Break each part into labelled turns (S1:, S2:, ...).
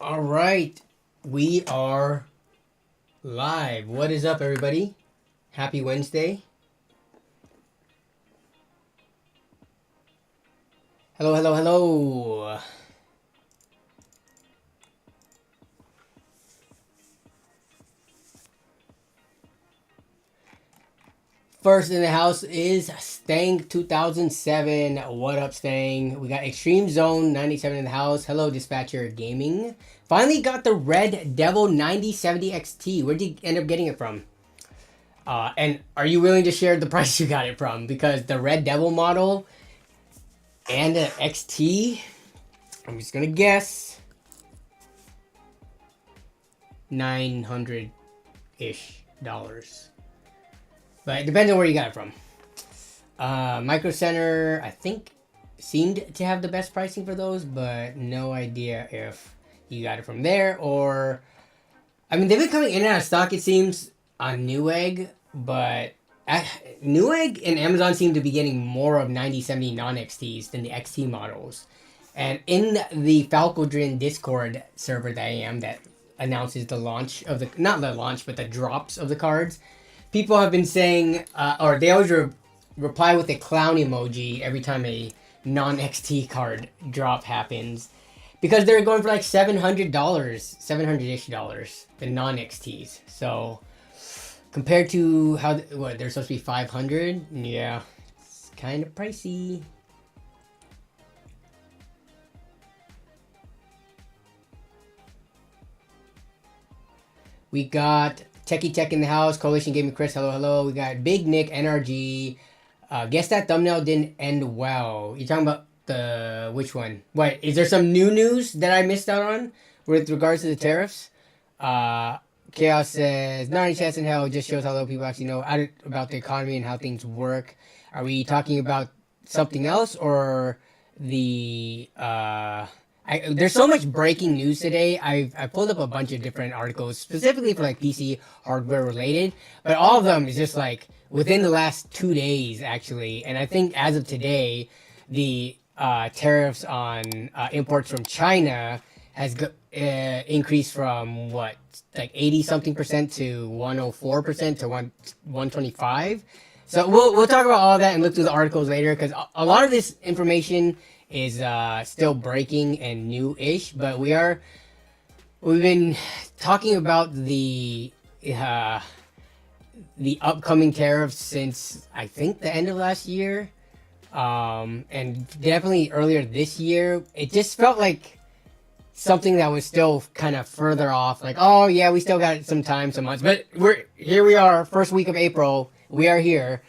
S1: All right, we are live. What is up, everybody? Happy Wednesday. Hello, hello, hello. First in the house is Stang 2007. What up, Stang? We got Extreme Zone 97 in the house. Hello, Dispatcher Gaming. Finally got the Red Devil 9070 XT. Where'd you end up getting it from? And are you willing to share the price you got it from? Because the Red Devil model and the XT, I'm just gonna guess, $900-ish. But it depends on where you got it from. Micro Center, I think, seemed to have the best pricing for those, but no idea if you got it from there or... I mean, they've been coming in and out of stock, it seems, on Newegg, but Newegg and Amazon seem to be getting more of 9070 non-XTs than the XT models. And in the Falcodrin Discord server that I am, that announces the launch of the... Not the launch, but the drops of the cards... People have been saying, or they always reply with a clown emoji every time a non-XT card drop happens. Because they're going for like $700, $700-ish, the non-XTs. So, compared to how, what, they're supposed to be 500? Yeah, it's kind of pricey. We got... Techie Tech in the house. Coalition Gaming Chris. Hello, hello. We got Big Nick, NRG. Guess that thumbnail didn't end well. You're talking about the... Which one? What? Is there some new news that I missed out on with regards to the tariffs? Chaos says, not any chance in hell. Just shows how little people actually know about the economy and how things work. Are we talking about something else or the... there's so much breaking news today. I pulled up a bunch of different articles specifically for like PC hardware related, but all of them is just like within the last 2 days actually. And I think as of today, the tariffs on imports from China has increased from what, like 80 something percent to 104% to 125. So we'll talk about all that and look through the articles later because a lot of this information is still breaking and new-ish, but we've been talking about the upcoming tariffs since I think the end of last year, and definitely earlier this year. It just felt like something that was still kind of further off. Like, oh yeah, we still got some time, some months, but here we are, first week of April. We are here.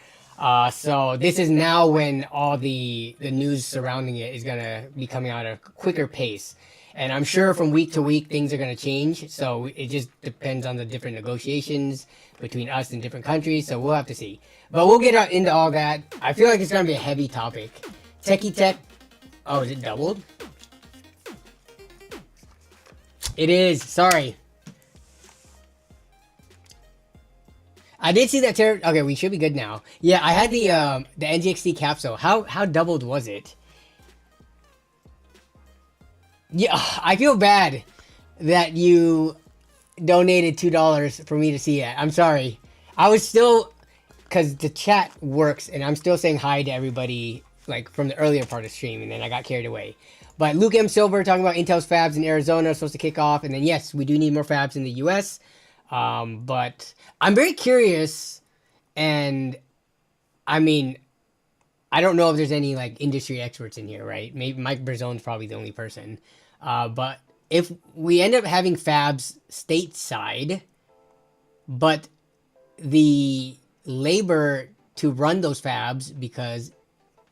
S1: So this is now when all the news surrounding it is going to be coming out at a quicker pace. And I'm sure from week to week things are going to change. So it just depends on the different negotiations between us and different countries. So we'll have to see. But we'll get into all that. I feel like it's going to be a heavy topic. Techie Tech. Oh, is it doubled? It is. Sorry. I did see that tariff. Okay, we should be good now. Yeah, I had the NZXT capsule. How doubled was it? Yeah, I feel bad that you donated $2 for me to see it. I'm sorry. I was still, because the chat works, and I'm still saying hi to everybody like from the earlier part of the stream, and then I got carried away. But Luke M. Silver talking about Intel's fabs in Arizona supposed to kick off, and then yes, we do need more fabs in the U.S. But I'm very curious, and I mean, I don't know if there's any like industry experts in here, right? Maybe Mike Berzone's probably the only person. But if we end up having fabs stateside, but the labor to run those fabs, because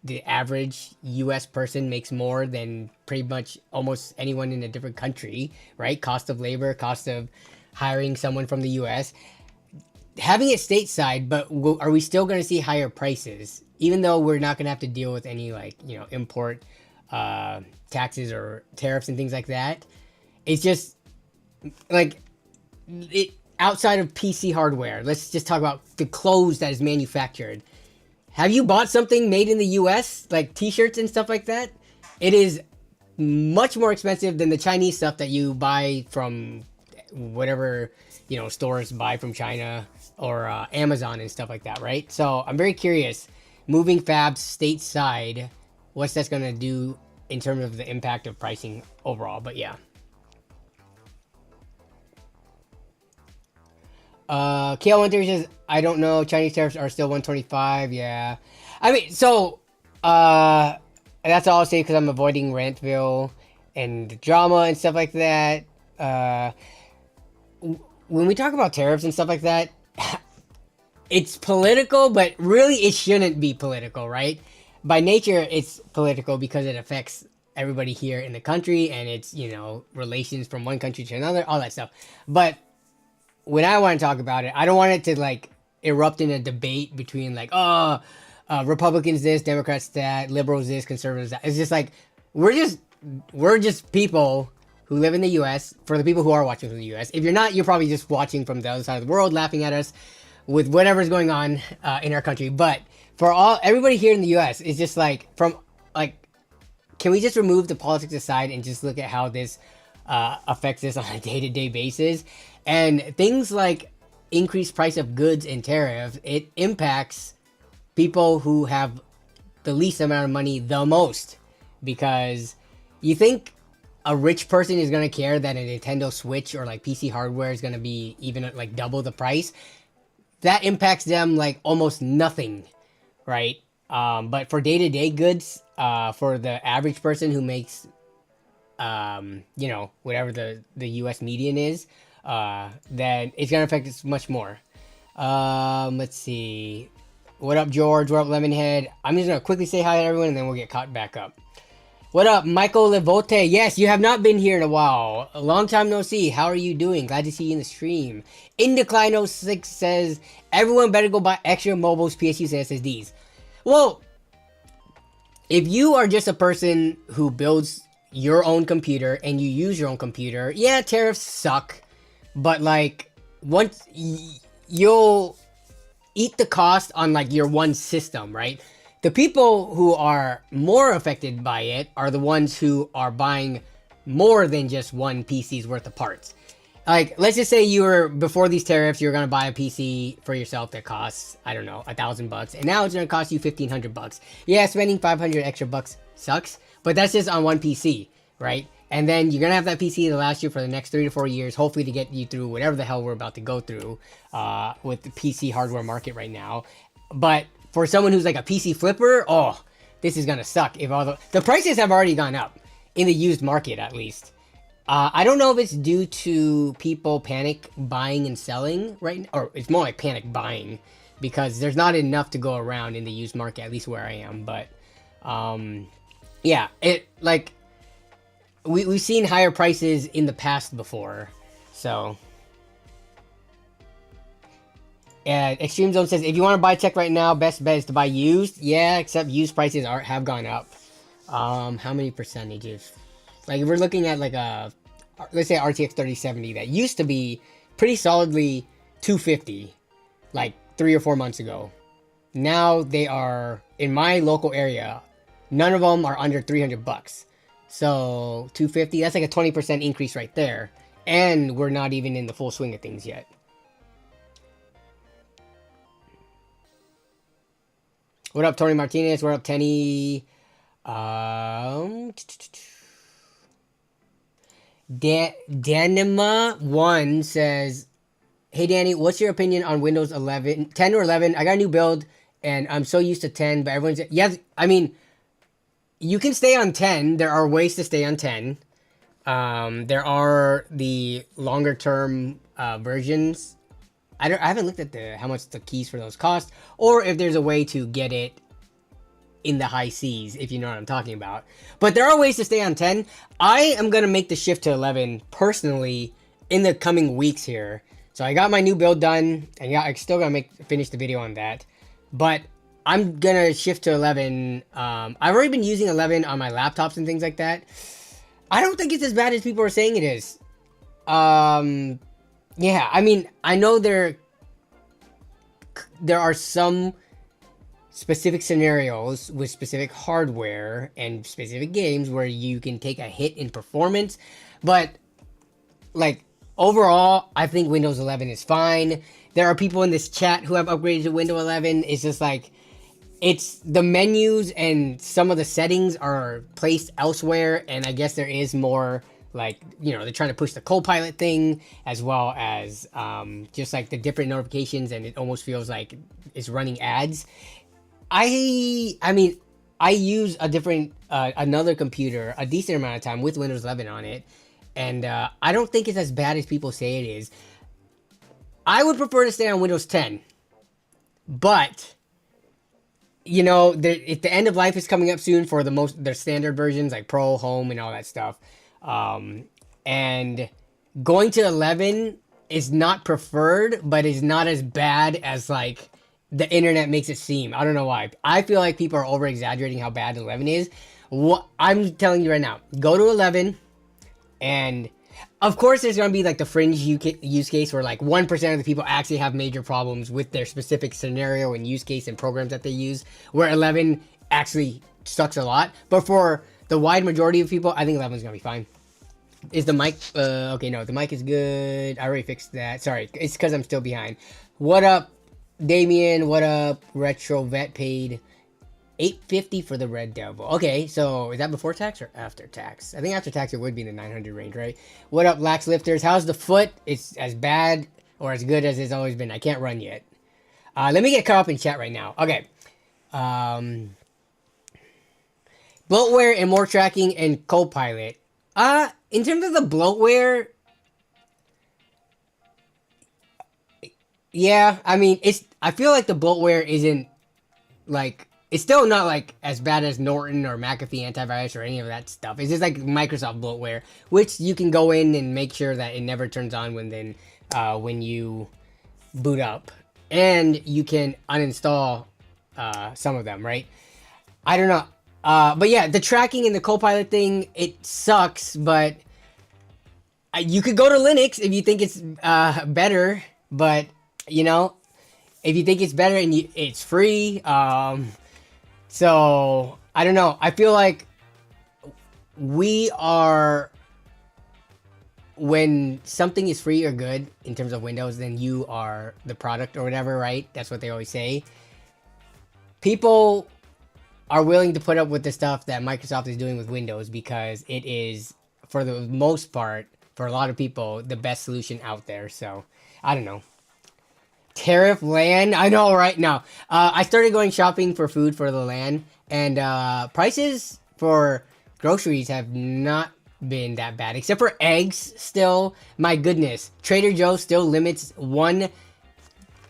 S1: the average US person makes more than pretty much almost anyone in a different country, right? Cost of labor, cost of hiring someone from the US, having it stateside, but are we still going to see higher prices, even though we're not going to have to deal with any like, you know, import taxes or tariffs and things like that? It's just like outside of PC hardware, let's just talk about the clothes that is manufactured. Have you bought something made in the US, like t-shirts and stuff like that? It is much more expensive than the Chinese stuff that you buy from whatever, you know, stores buy from China or Amazon and stuff like that, right? So I'm very curious, moving fabs stateside, what's that's gonna do in terms of the impact of pricing overall. But yeah. KL Winter says, I don't know, Chinese tariffs are still 125. Yeah, I mean, so that's all I'll say, because I'm avoiding Rantville and drama and stuff like that. When we talk about tariffs and stuff like that, it's political, but really it shouldn't be political, right? By nature, it's political because it affects everybody here in the country, and it's, you know, relations from one country to another, all that stuff. But when I want to talk about it, I don't want it to like erupt in a debate between like, Republicans this, Democrats that, liberals this, conservatives that. It's just like, we're just people who live in the U.S. For the people who are watching from the U.S., if you're not, you're probably just watching from the other side of the world, laughing at us with whatever's going on in our country. But for everybody here in the U.S., it's just like, from like, can we just remove the politics aside and just look at how this affects us on a day-to-day basis? And things like increased price of goods and tariffs, it impacts people who have the least amount of money the most. Because you think a rich person is going to care that a Nintendo Switch or like PC hardware is going to be even like double the price? That impacts them like almost nothing, right? But for day-to-day goods, for the average person who makes, you know, whatever the US median is, then it's going to affect us much more. Let's see. What up, George? What up, Lemonhead? I'm just going to quickly say hi to everyone, and then we'll get caught back up. What up, Michael Levote? Yes, you have not been here in a while. A long time no see. How are you doing? Glad to see you in the stream. Indecline06 says, everyone better go buy extra mobiles, PSUs, and SSDs. Well, if you are just a person who builds your own computer and you use your own computer, yeah, tariffs suck. But like, once you'll eat the cost on like your one system, right? The people who are more affected by it are the ones who are buying more than just one PC's worth of parts. Like, let's just say you were, before these tariffs, you're going to buy a PC for yourself that costs, I don't know, $1,000, and now it's going to cost you $1,500. Yeah, spending 500 extra bucks sucks, but that's just on one PC, right? And then you're going to have that PC to last you for the next 3 to 4 years, hopefully to get you through whatever the hell we're about to go through with the PC hardware market right now. But for someone who's like a PC flipper, oh, this is going to suck. If all the prices have already gone up in the used market, at least. I don't know if it's due to people panic buying and selling right now, or it's more like panic buying, because there's not enough to go around in the used market, at least where I am. But yeah, it like we've seen higher prices in the past before, so. Extreme Zone says, if you want to buy tech right now, best bet is to buy used. Yeah, except used prices have gone up. How many percentages? Like, if we're looking at like let's say RTX 3070 that used to be pretty solidly 250 like 3 or 4 months ago. Now they are, in my local area, none of them are under 300 bucks. So 250, that's like a 20% increase right there. And we're not even in the full swing of things yet. What up, Tony Martinez? What up, Tenny? Danima1 says, hey Danny, what's your opinion on Windows 11, 10 or 11? I got a new build and I'm so used to 10, but everyone's, yes, I mean, you can stay on 10. There are ways to stay on 10. There are the longer term versions. I haven't looked at how much the keys for those cost, or if there's a way to get it in the high C's, if you know what I'm talking about. But there are ways to stay on 10. I am going to make the shift to 11 personally in the coming weeks here. So I got my new build done, and yeah, I still got to finish the video on that. But I'm going to shift to 11. I've already been using 11 on my laptops and things like that. I don't think it's as bad as people are saying it is. Yeah, I mean, I know there are some specific scenarios with specific hardware and specific games where you can take a hit in performance. But like overall, I think Windows 11 is fine. There are people in this chat who have upgraded to Windows 11. It's just like it's the menus and some of the settings are placed elsewhere, and I guess there is more like, you know, they're trying to push the Copilot thing as well as just like the different notifications, and it almost feels like it's running ads. I mean, I use a different another computer a decent amount of time with Windows 11 on it, and I don't think it's as bad as people say it is. I would prefer to stay on Windows 10, but you know, if the end of life is coming up soon for their standard versions like Pro, Home, and all that stuff, and going to 11 is not preferred, but is not as bad as like the internet makes it seem. I don't know why. I feel like people are over exaggerating how bad 11 is. What I'm telling you right now, go to 11, and of course there's going to be like the fringe use case where like 1% of the people actually have major problems with their specific scenario and use case and programs that they use, where 11 actually sucks a lot. But for the wide majority of people, I think 11 is going to be fine. Is the mic okay? No, the mic is good. I already fixed that. Sorry, it's because I'm still behind. What up, Damien? What up, Retro Vet? Paid $850 for the Red Devil. Okay, so is that before tax or after tax? I think after tax it would be in the 900 range, right? What up, Lax Lifters? How's the foot? It's as bad or as good as it's always been. I can't run yet. Let me get caught up in chat right now. Okay. Bloatware and more tracking and Copilot. In terms of the bloatware, yeah, I mean, I feel like the bloatware isn't like, it's still not like as bad as Norton or McAfee antivirus or any of that stuff. It's just like Microsoft bloatware, which you can go in and make sure that it never turns on when you boot up, and you can uninstall some of them, right? I don't know. But yeah, the tracking and the Copilot thing, it sucks, but you could go to Linux if you think it's better, but you know, if you think it's better and it's free, so I don't know. I feel like when something is free or good in terms of Windows, then you are the product or whatever, right? That's what they always say. People are willing to put up with the stuff that Microsoft is doing with Windows because it is, for the most part, for a lot of people, the best solution out there. So I don't know. Tariff LAN, I know right now. I started going shopping for food for the LAN, and prices for groceries have not been that bad, except for eggs. Still, my goodness, Trader Joe still limits 1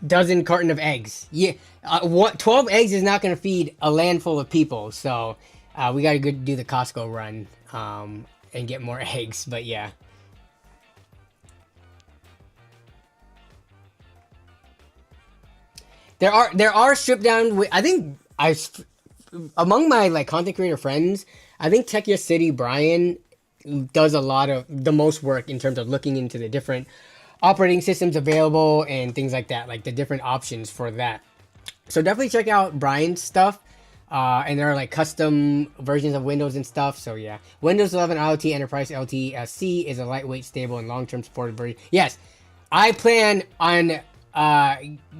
S1: dozen carton of eggs. Yeah, 12 eggs is not going to feed a LAN full of people, so we got to go do the Costco run and get more eggs. But yeah. There are stripped down. I think among my like content creator friends, I think Techia City Brian does a lot of the most work in terms of looking into the different operating systems available and things like that, like the different options for that. So definitely check out Brian's stuff. And there are like custom versions of Windows and stuff. So yeah, Windows 11 IoT Enterprise LTSC is a lightweight, stable, and long-term supported version. Yes, I plan on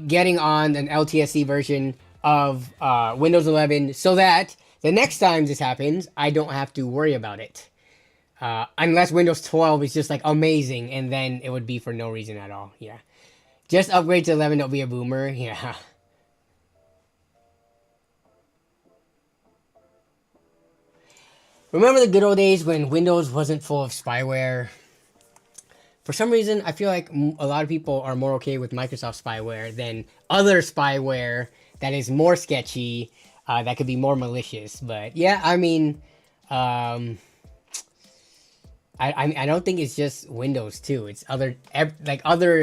S1: getting on an LTSC version of Windows 11 so that the next time this happens, I don't have to worry about it. Unless Windows 12 is just like amazing, and then it would be for no reason at all. Yeah, just upgrade to 11. Don't be a boomer. Yeah. Remember the good old days when Windows wasn't full of spyware? For some reason, I feel like a lot of people are more okay with Microsoft spyware than other spyware that is more sketchy, that could be more malicious. But yeah, I mean, I don't think it's just Windows too. It's other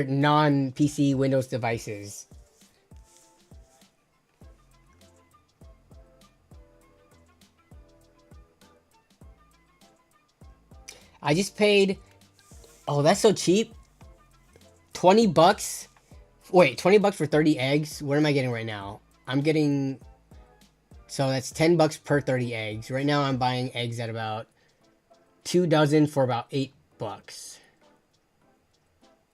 S1: non-PC Windows devices. I just paid. Oh, that's so cheap. 20 bucks. Wait, 20 bucks for 30 eggs? What am I getting right now? I'm getting So that's $10 per 30 eggs. Right now I'm buying eggs at about 2 dozen for about $8.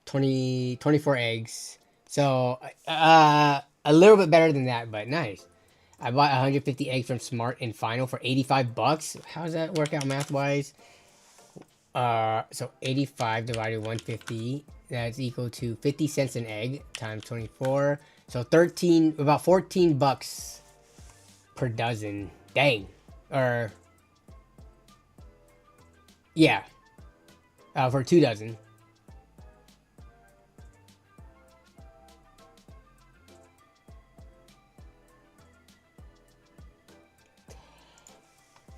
S1: 24 eggs. So a little bit better than that, but nice. I bought 150 eggs from Smart and Final for $85. How does that work out math wise? So 85 divided 150, that's equal to 50 cents an egg times 24. So about $14 per dozen. Dang. Or yeah, for 2 dozen.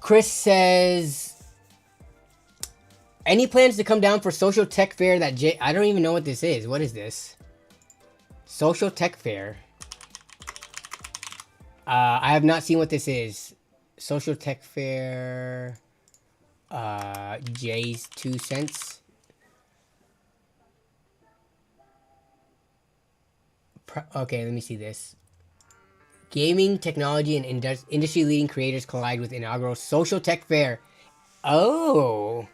S1: Chris says, any plans to come down for Social Tech Fair that I don't even know what this is. What is this? Social Tech Fair. I have not seen what this is. Social Tech Fair. Jay's 2 cents. Okay, let me see this. Gaming, technology, and industry-leading creators collide with inaugural Social Tech Fair. Oh.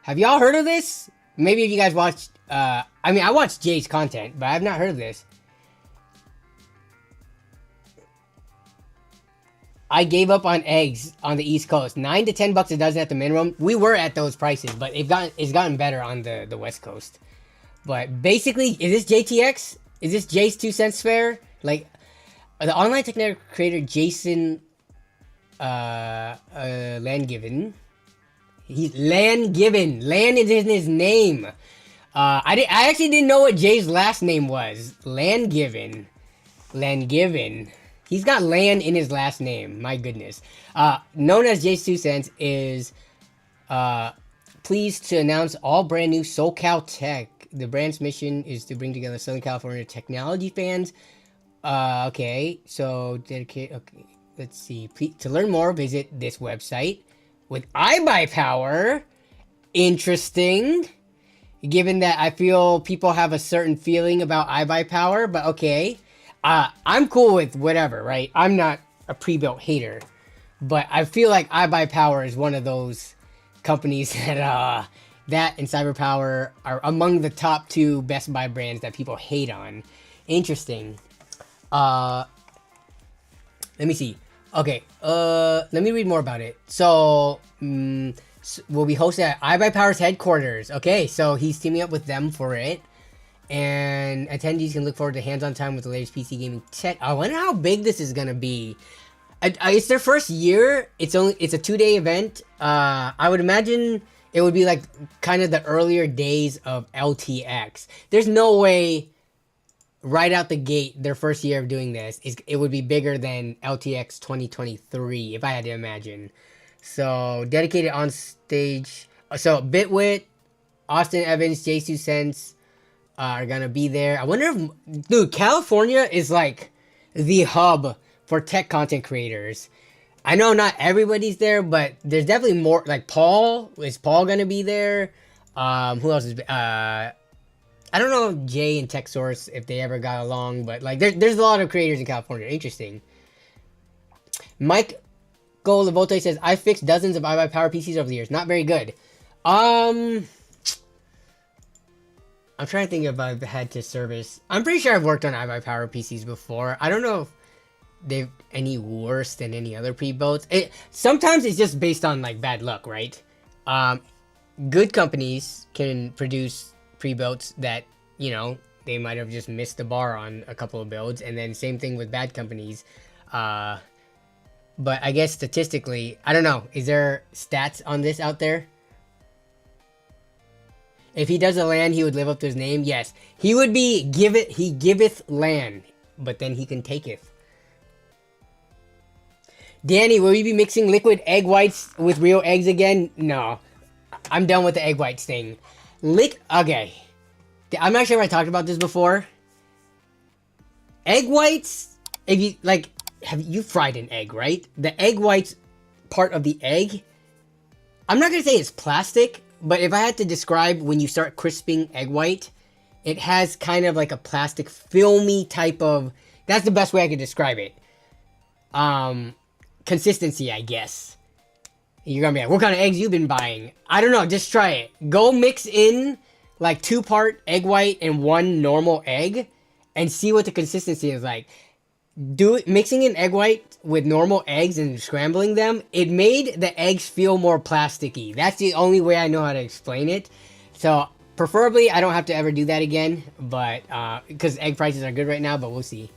S1: Have y'all heard of this? Maybe if you guys watched... I mean, I watched Jay's content, but I've not heard of this. I gave up on eggs on the East Coast. $9 to $10 a dozen at the minimum. We were at those prices, but it's gotten better on the West Coast. But basically, is this JTX? Is this Jay's 2 cents fair? Like... The online technical creator Jason Landgiven. He's Landgiven. Land is in his name. I actually didn't know what Jay's last name was. Landgiven. Landgiven. He's got land in his last name. My goodness. Known as Jay's 2 cents is pleased to announce all brand new SoCal Tech. The brand's mission is to bring together Southern California technology fans. Okay, so dedicate. Okay, let's see. To learn more, visit this website with iBuyPower. Interesting. Given that I feel people have a certain feeling about iBuyPower, but okay. I'm cool with whatever, right? I'm not a pre-built hater, but I feel like iBuyPower is one of those companies that that and CyberPower are among the top 2 Best Buy brands that people hate on. Interesting. Let me see. Okay, let me read more about it. So, we'll be hosted at iBuyPower's headquarters. Okay, so he's teaming up with them for it. And attendees can look forward to hands-on time with the latest PC gaming tech. I wonder how big this is gonna be. It's their first year. It's a 2-day event. I would imagine it would be like kind of the earlier days of LTX. There's no way... right out the gate, their first year of doing this, it would be bigger than LTX 2023, if I had to imagine. So, dedicated on stage. So, Bitwit, Austin Evans, Jay's 2 cents are gonna be there. I wonder if... Dude, California is like the hub for tech content creators. I know not everybody's there, but there's definitely more... Like, Paul. Is Paul gonna be there? Who else is... I don't know if Jay and TechSource, if they ever got along, but like there's a lot of creators in California. Interesting. Mike Golavote says, I fixed dozens of iBuyPower PCs over the years. Not very good. I'm trying to think if I've had to service. I'm pretty sure I've worked on iBuyPower PCs before. I don't know if they're any worse than any other pre-builds. Sometimes it's just based on like bad luck, right? Good companies can produce pre-builds that, you know, they might have just missed the bar on a couple of builds, and then same thing with bad companies. But I guess statistically, I don't know, is there stats on this out there? If he does a land, he would live up to his name. Yes, he would be he giveth land, but then he can taketh. Danny, will you be mixing liquid egg whites with real eggs again? No, I'm done with the egg whites thing. Okay. I'm not sure if I talked about this before. Egg whites, if you, like, have you fried an egg, right? The egg whites part of the egg, I'm not going to say it's plastic, but if I had to describe when you start crisping egg white, it has kind of like a plastic filmy type of, that's the best way I could describe it. consistency, I guess. You're gonna be like, what kind of eggs you been buying? I don't know, just try it. Go mix in like 2-part egg white and 1 normal egg and see what the consistency is like. Mixing in egg white with normal eggs and scrambling them, it made the eggs feel more plasticky. That's the only way I know how to explain it. So preferably I don't have to ever do that again, but because egg prices are good right now, but we'll see.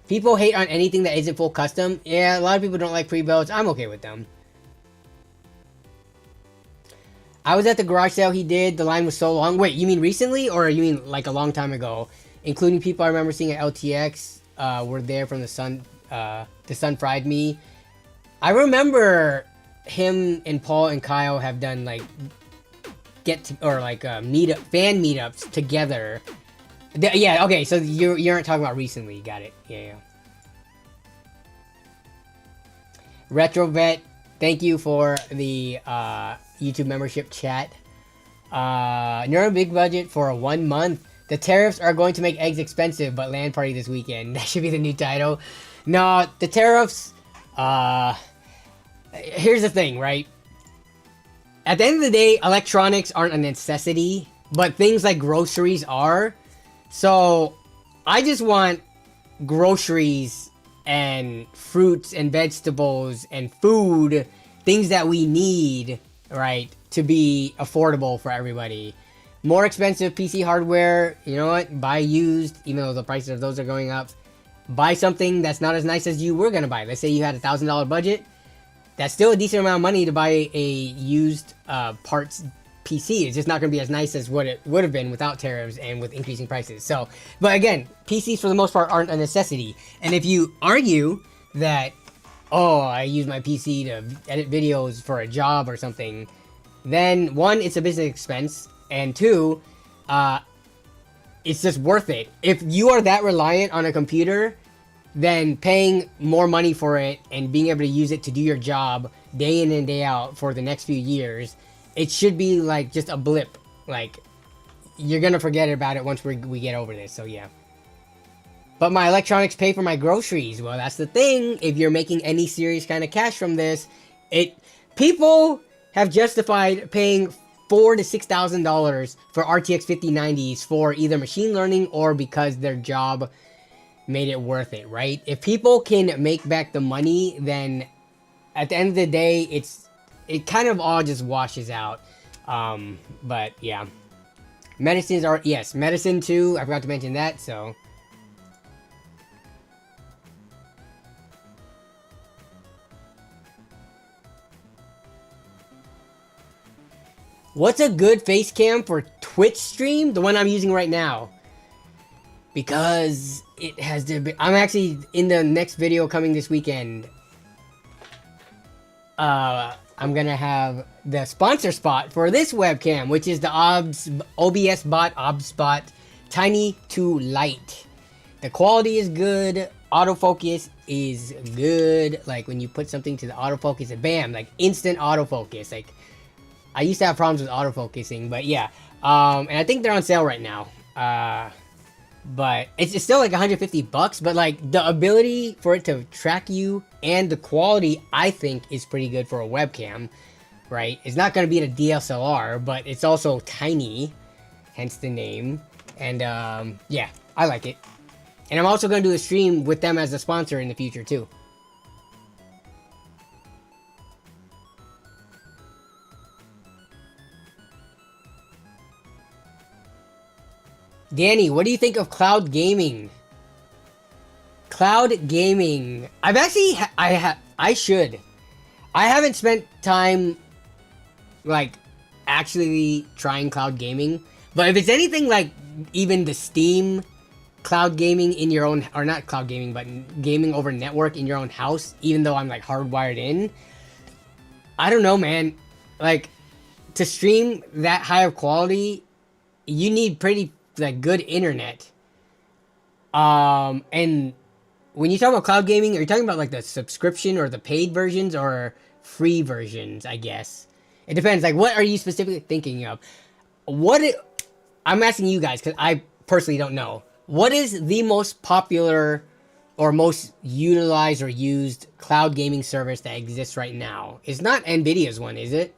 S1: People hate on anything that isn't full custom. Yeah, a lot of people don't like pre-builds. I'm okay with them. I was at the garage sale he did. The line was so long. Wait, you mean recently or you mean like a long time ago? Including people I remember seeing at LTX were there from the Sun. The Sun fried me. I remember him and Paul and Kyle have done like meetup fan meetups together. Yeah, okay, so you aren't talking about recently. Got it. Yeah. Retrovet, thank you for the YouTube membership chat. Neuro big budget for 1 month. The tariffs are going to make eggs expensive, but LAN Party this weekend. That should be the new title. No, the tariffs, here's the thing, right? At the end of the day, electronics aren't a necessity, but things like groceries are. So I just want groceries and fruits and vegetables and food, things that we need, right, to be affordable for everybody. More expensive PC hardware, you know what? Buy used, even though the prices of those are going up. Buy something that's not as nice as you were going to buy. Let's say you had $1,000 budget. That's still a decent amount of money to buy a used parts PC. It's just not going to be as nice as what it would have been without tariffs and with increasing prices. So, but again, PCs for the most part aren't a necessity. And if you argue that, oh, I use my PC to edit videos for a job or something, then 1, it's a business expense, and 2, it's just worth it. If you are that reliant on a computer, then paying more money for it and being able to use it to do your job day in and day out for the next few years, it should be like just a blip. Like, you're gonna forget about it once we get over this, so yeah. But my electronics pay for my groceries. Well, that's the thing. If you're making any serious kind of cash from this, people have justified paying $4,000 to $6,000 for RTX 5090s for either machine learning or because their job made it worth it, right? If people can make back the money, then at the end of the day, it kind of all just washes out. But yeah, medicines are, yes, medicine too. I forgot to mention that. So what's a good face cam for Twitch stream? The one I'm using right now. Because it has to be, I'm actually in the next video coming this weekend. I'm gonna have the sponsor spot for this webcam, which is the OBS bot, OBSBot Tiny to Light. The quality is good. Autofocus is good. Like when you put something to the autofocus, bam, like instant autofocus. Like I used to have problems with autofocusing, but yeah. And I think they're on sale right now. But it's still like $150, but like the ability for it to track you and the quality, I think, is pretty good for a webcam, right? It's not going to beat a DSLR, but it's also tiny, hence the name. And yeah, I like it. And I'm also going to do a stream with them as a sponsor in the future too. Danny, what do you think of cloud gaming? Cloud gaming. I've actually, I should. I haven't spent time, like, actually trying cloud gaming. But if it's anything like even the Steam cloud gaming in your own, or not cloud gaming, but gaming over network in your own house, even though I'm like hardwired in, I don't know, man. Like, to stream that high of quality, you need pretty like good internet. And when you talk about cloud gaming, are you talking about like the subscription or the paid versions or free versions? I guess it depends. Like, what are you specifically thinking of? I'm asking you guys because I personally don't know. What is the most popular or most utilized or used cloud gaming service that exists right now. It's not Nvidia's one, is it?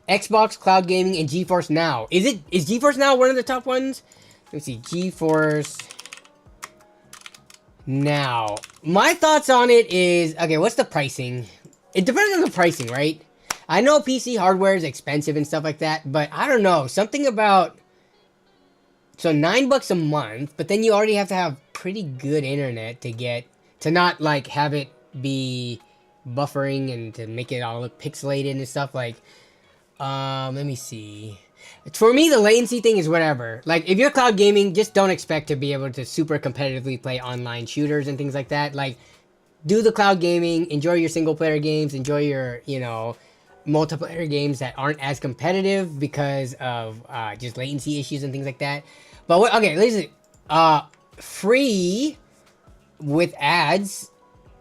S1: Xbox Cloud Gaming and GeForce Now. Is GeForce Now one of the top ones? Let me see. GeForce Now. My thoughts on it is, okay, what's the pricing? It depends on the pricing, right? I know PC hardware is expensive and stuff like that, but I don't know. Something about... So $9 a month, but then you already have to have pretty good internet to get... To not, like, have it be buffering and to make it all look pixelated and stuff. Like, let me see. For me, the latency thing is whatever. Like, if you're cloud gaming, just don't expect to be able to super competitively play online shooters and things like that. Like, do the cloud gaming, enjoy your single-player games, enjoy your, you know, multiplayer games that aren't as competitive because of just latency issues and things like that. But what, okay, listen, free with ads,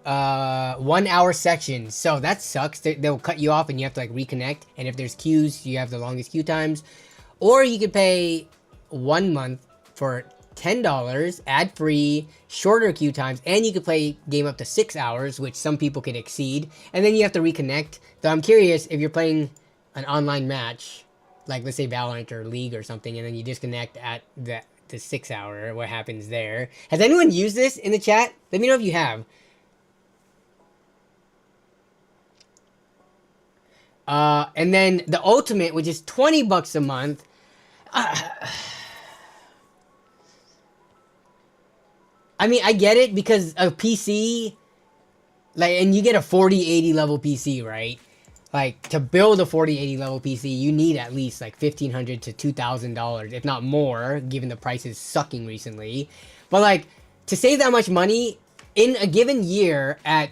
S1: 1 hour sections. So that sucks. They'll cut you off and you have to like reconnect. And if there's queues, you have the longest queue times. Or you could pay 1 month for $10, ad-free, shorter queue times, and you could play game up to 6 hours, which some people could exceed, and then you have to reconnect. So I'm curious if you're playing an online match, like let's say Valorant or League or something, and then you disconnect at the 6 hour, what happens there? Has anyone used this in the chat? Let me know if you have. And then the Ultimate, which is $20 a month. I mean, I get it because a PC, like, and you get a 4080 level PC, right? Like, to build a 4080 level PC, you need at least like $1,500 to $2,000, if not more, given the prices sucking recently. But like, to save that much money in a given year at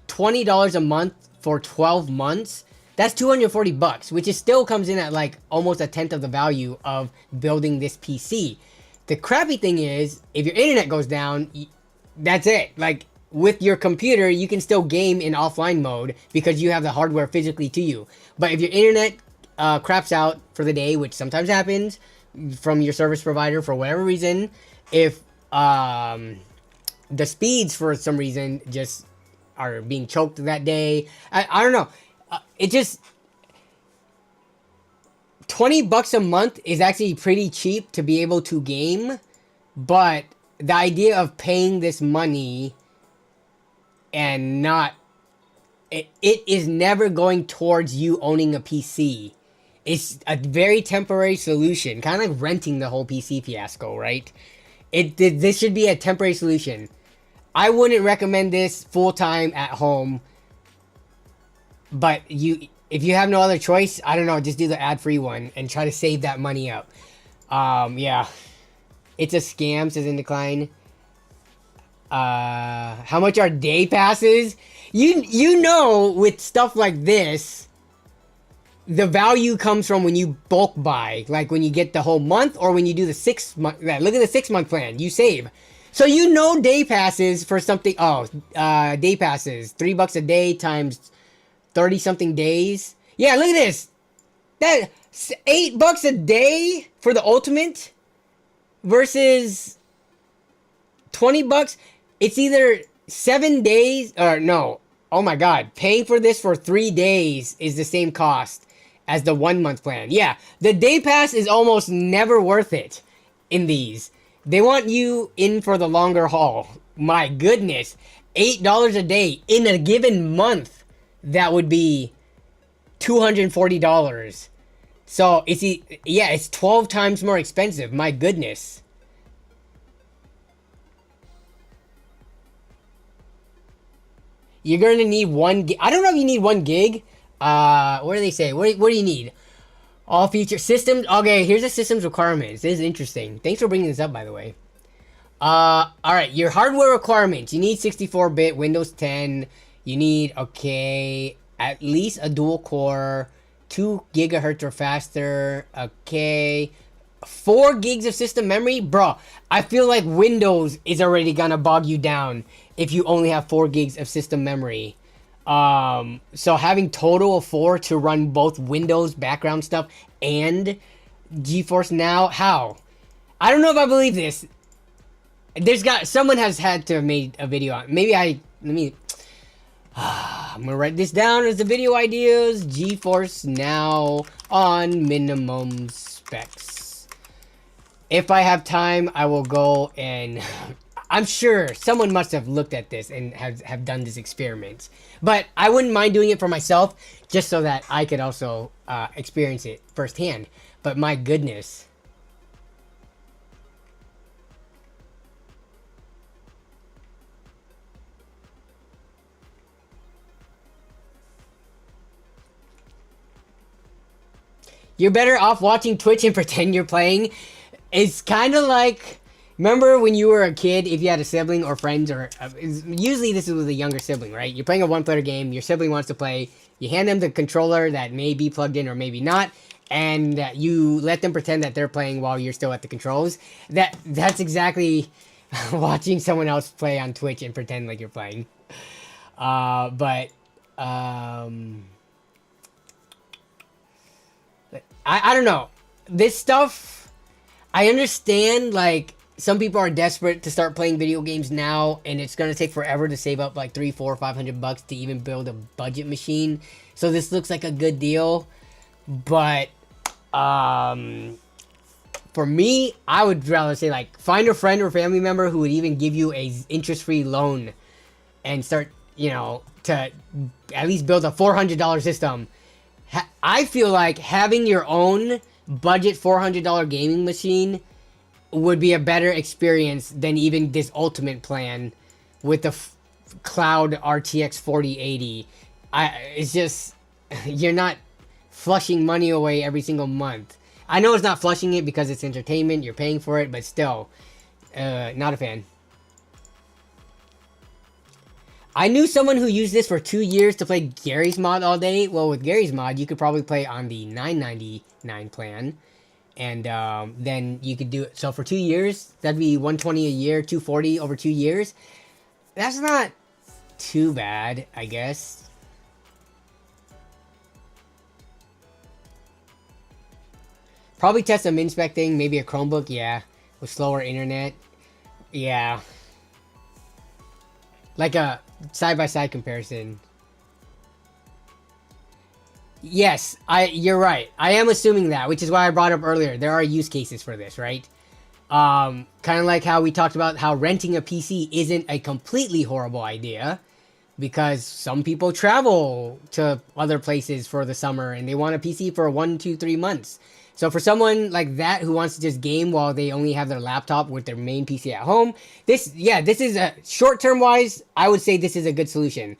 S1: $20 a month for 12 months, that's $240, which is still comes in at like almost a tenth of the value of building this PC. The crappy thing is, if your internet goes down, that's it. Like, with your computer, you can still game in offline mode because you have the hardware physically to you. But if your internet craps out for the day, which sometimes happens from your service provider for whatever reason, if the speeds for some reason just are being choked that day, I don't know. It just... $20 a month is actually pretty cheap to be able to game, but the idea of paying this money and not... It is never going towards you owning a PC. It's a very temporary solution, kind of like renting the whole PC fiasco, right? This should be a temporary solution. I wouldn't recommend this full-time at home, but if you have no other choice, I don't know, just do the ad-free one and try to save that money up. Yeah. It's a scam, says In Decline. How much are day passes? You know, with stuff like this, the value comes from when you bulk buy. Like when you get the whole month or when you do the 6 month. Look at the 6 month plan. You save. So you know day passes for something. Oh, day passes. $3 a day times 30 something days. Yeah, look at this. That's $8 a day for the Ultimate versus $20. It's either 7 days or no. Oh my god, paying for this for 3 days is the same cost as the 1 month plan. Yeah, the day pass is almost never worth it in these. They want you in for the longer haul. My goodness, $8 a day in a given month. That would be $240. So it's 12 times more expensive. My goodness. You're gonna need 1 gig. I don't know if you need 1 gig. What do they say? What do you need? All feature systems. Okay, here's the systems requirements. This is interesting. Thanks for bringing this up, by the way. All right, your hardware requirements. You need 64-bit Windows 10. You need, okay, at least a dual core, 2 gigahertz or faster, okay, 4 gigs of system memory. Bro, I feel like Windows is already gonna bog you down if you only have 4 gigs of system memory. So having total of 4 to run both Windows background stuff and GeForce Now, how? I don't know if I believe this. Someone has had to have made a video on. I'm gonna write this down as the video ideas. GeForce Now on minimum specs. If I have time, I will go and I'm sure someone must have looked at this and have done this experiment. But I wouldn't mind doing it for myself just so that I could also experience it firsthand. But my goodness. You're better off watching Twitch and pretend you're playing. It's kind of like, remember when you were a kid, if you had a sibling or friends, or usually this is with a younger sibling, right? You're playing a one-player game, your sibling wants to play, you hand them the controller that may be plugged in or maybe not, and you let them pretend that they're playing while you're still at the controls. That's exactly watching someone else play on Twitch and pretend like you're playing. I don't know. This stuff, I understand, like, some people are desperate to start playing video games now, and it's going to take forever to save up, like, $300, $400, $500 to even build a budget machine. So this looks like a good deal. But, for me, I would rather say, like, find a friend or family member who would even give you a interest-free loan and start, you know, to at least build a $400 system. I feel like having your own budget $400 gaming machine would be a better experience than even this ultimate plan with the cloud RTX 4080. It's just, you're not flushing money away every single month. I know it's not flushing it because it's entertainment, you're paying for it, but still, not a fan. I knew someone who used this for 2 years to play Gary's mod all day. Well, with Gary's mod, you could probably play on the $9.99 plan. And then you could do it. So for 2 years, that'd be $120 a year, $240 over 2 years. That's not too bad, I guess. Probably test some inspecting, maybe a Chromebook, yeah. With slower internet. Yeah. Like a side-by-side comparison. Yes, you're right. I am assuming that, which is why I brought up earlier. There are use cases for this, right? Kind of like how we talked about how renting a PC isn't a completely horrible idea, because some people travel to other places for the summer and they want a PC for 1, 2, 3 months. So for someone like that who wants to just game while they only have their laptop with their main PC at home, this is a short-term wise, I would say this is a good solution.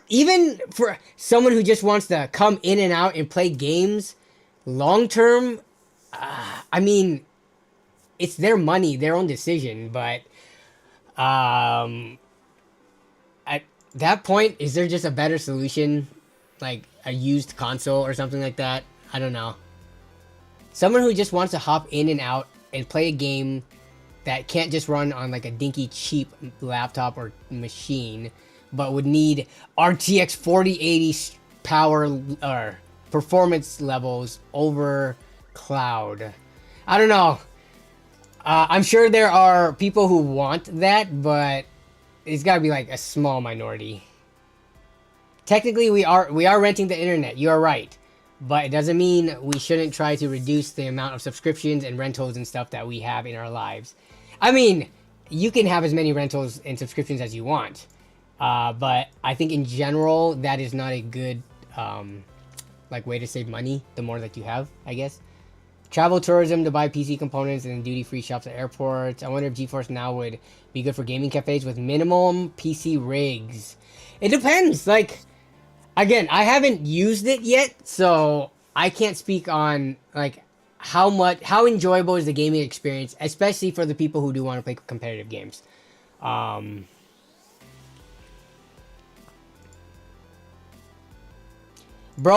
S1: Even for someone who just wants to come in and out and play games long-term, I mean, it's their money, their own decision, but at that point, is there just a better solution? Like a used console or something like that? I don't know. Someone who just wants to hop in and out and play a game that can't just run on like a dinky cheap laptop or machine, but would need RTX 4080 power or performance levels over cloud. I don't know. I'm sure there are people who want that, but it's got to be like a small minority. Technically, we are renting the internet. You are right. But it doesn't mean we shouldn't try to reduce the amount of subscriptions and rentals and stuff that we have in our lives. I mean, you can have as many rentals and subscriptions as you want. But I think in general, that is not a good like way to save money, the more that you have, I guess. Travel tourism to buy PC components and duty-free shops at airports. I wonder if GeForce Now would be good for gaming cafes with minimum PC rigs. It depends. Like, again, I haven't used it yet, so I can't speak on like how enjoyable is the gaming experience, especially for the people who do want to play competitive games. Bro,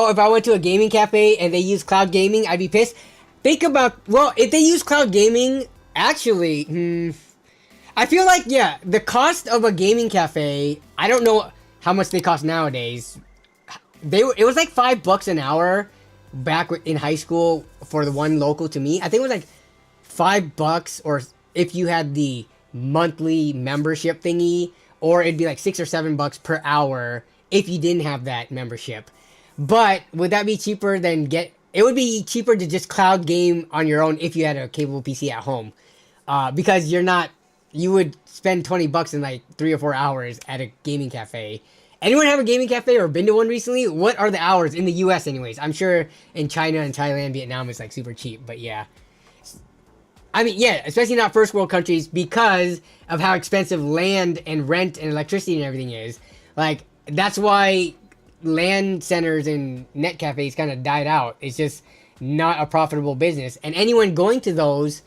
S1: if I went to a gaming cafe and they use cloud gaming, I'd be pissed. Think about, well, if they use cloud gaming, actually, I feel like, yeah, the cost of a gaming cafe, I don't know, how much they cost nowadays. It was like $5 an hour back in high school for the one local to me. I think it was like $5, or if you had the monthly membership thingy, or it'd be like $6 or $7 per hour if you didn't have that membership. But would that be cheaper than it would be cheaper to just cloud game on your own if you had a capable PC at home. Because you would spend $20 in like 3 or 4 hours at a gaming cafe. Anyone have a gaming cafe or been to one recently? What are the hours in the US anyways? I'm sure in China and Thailand, Vietnam, it's like super cheap, but yeah. I mean, yeah, especially not first world countries because of how expensive land and rent and electricity and everything is. Like, that's why LAN centers and net cafes kind of died out. It's just not a profitable business. And anyone going to those,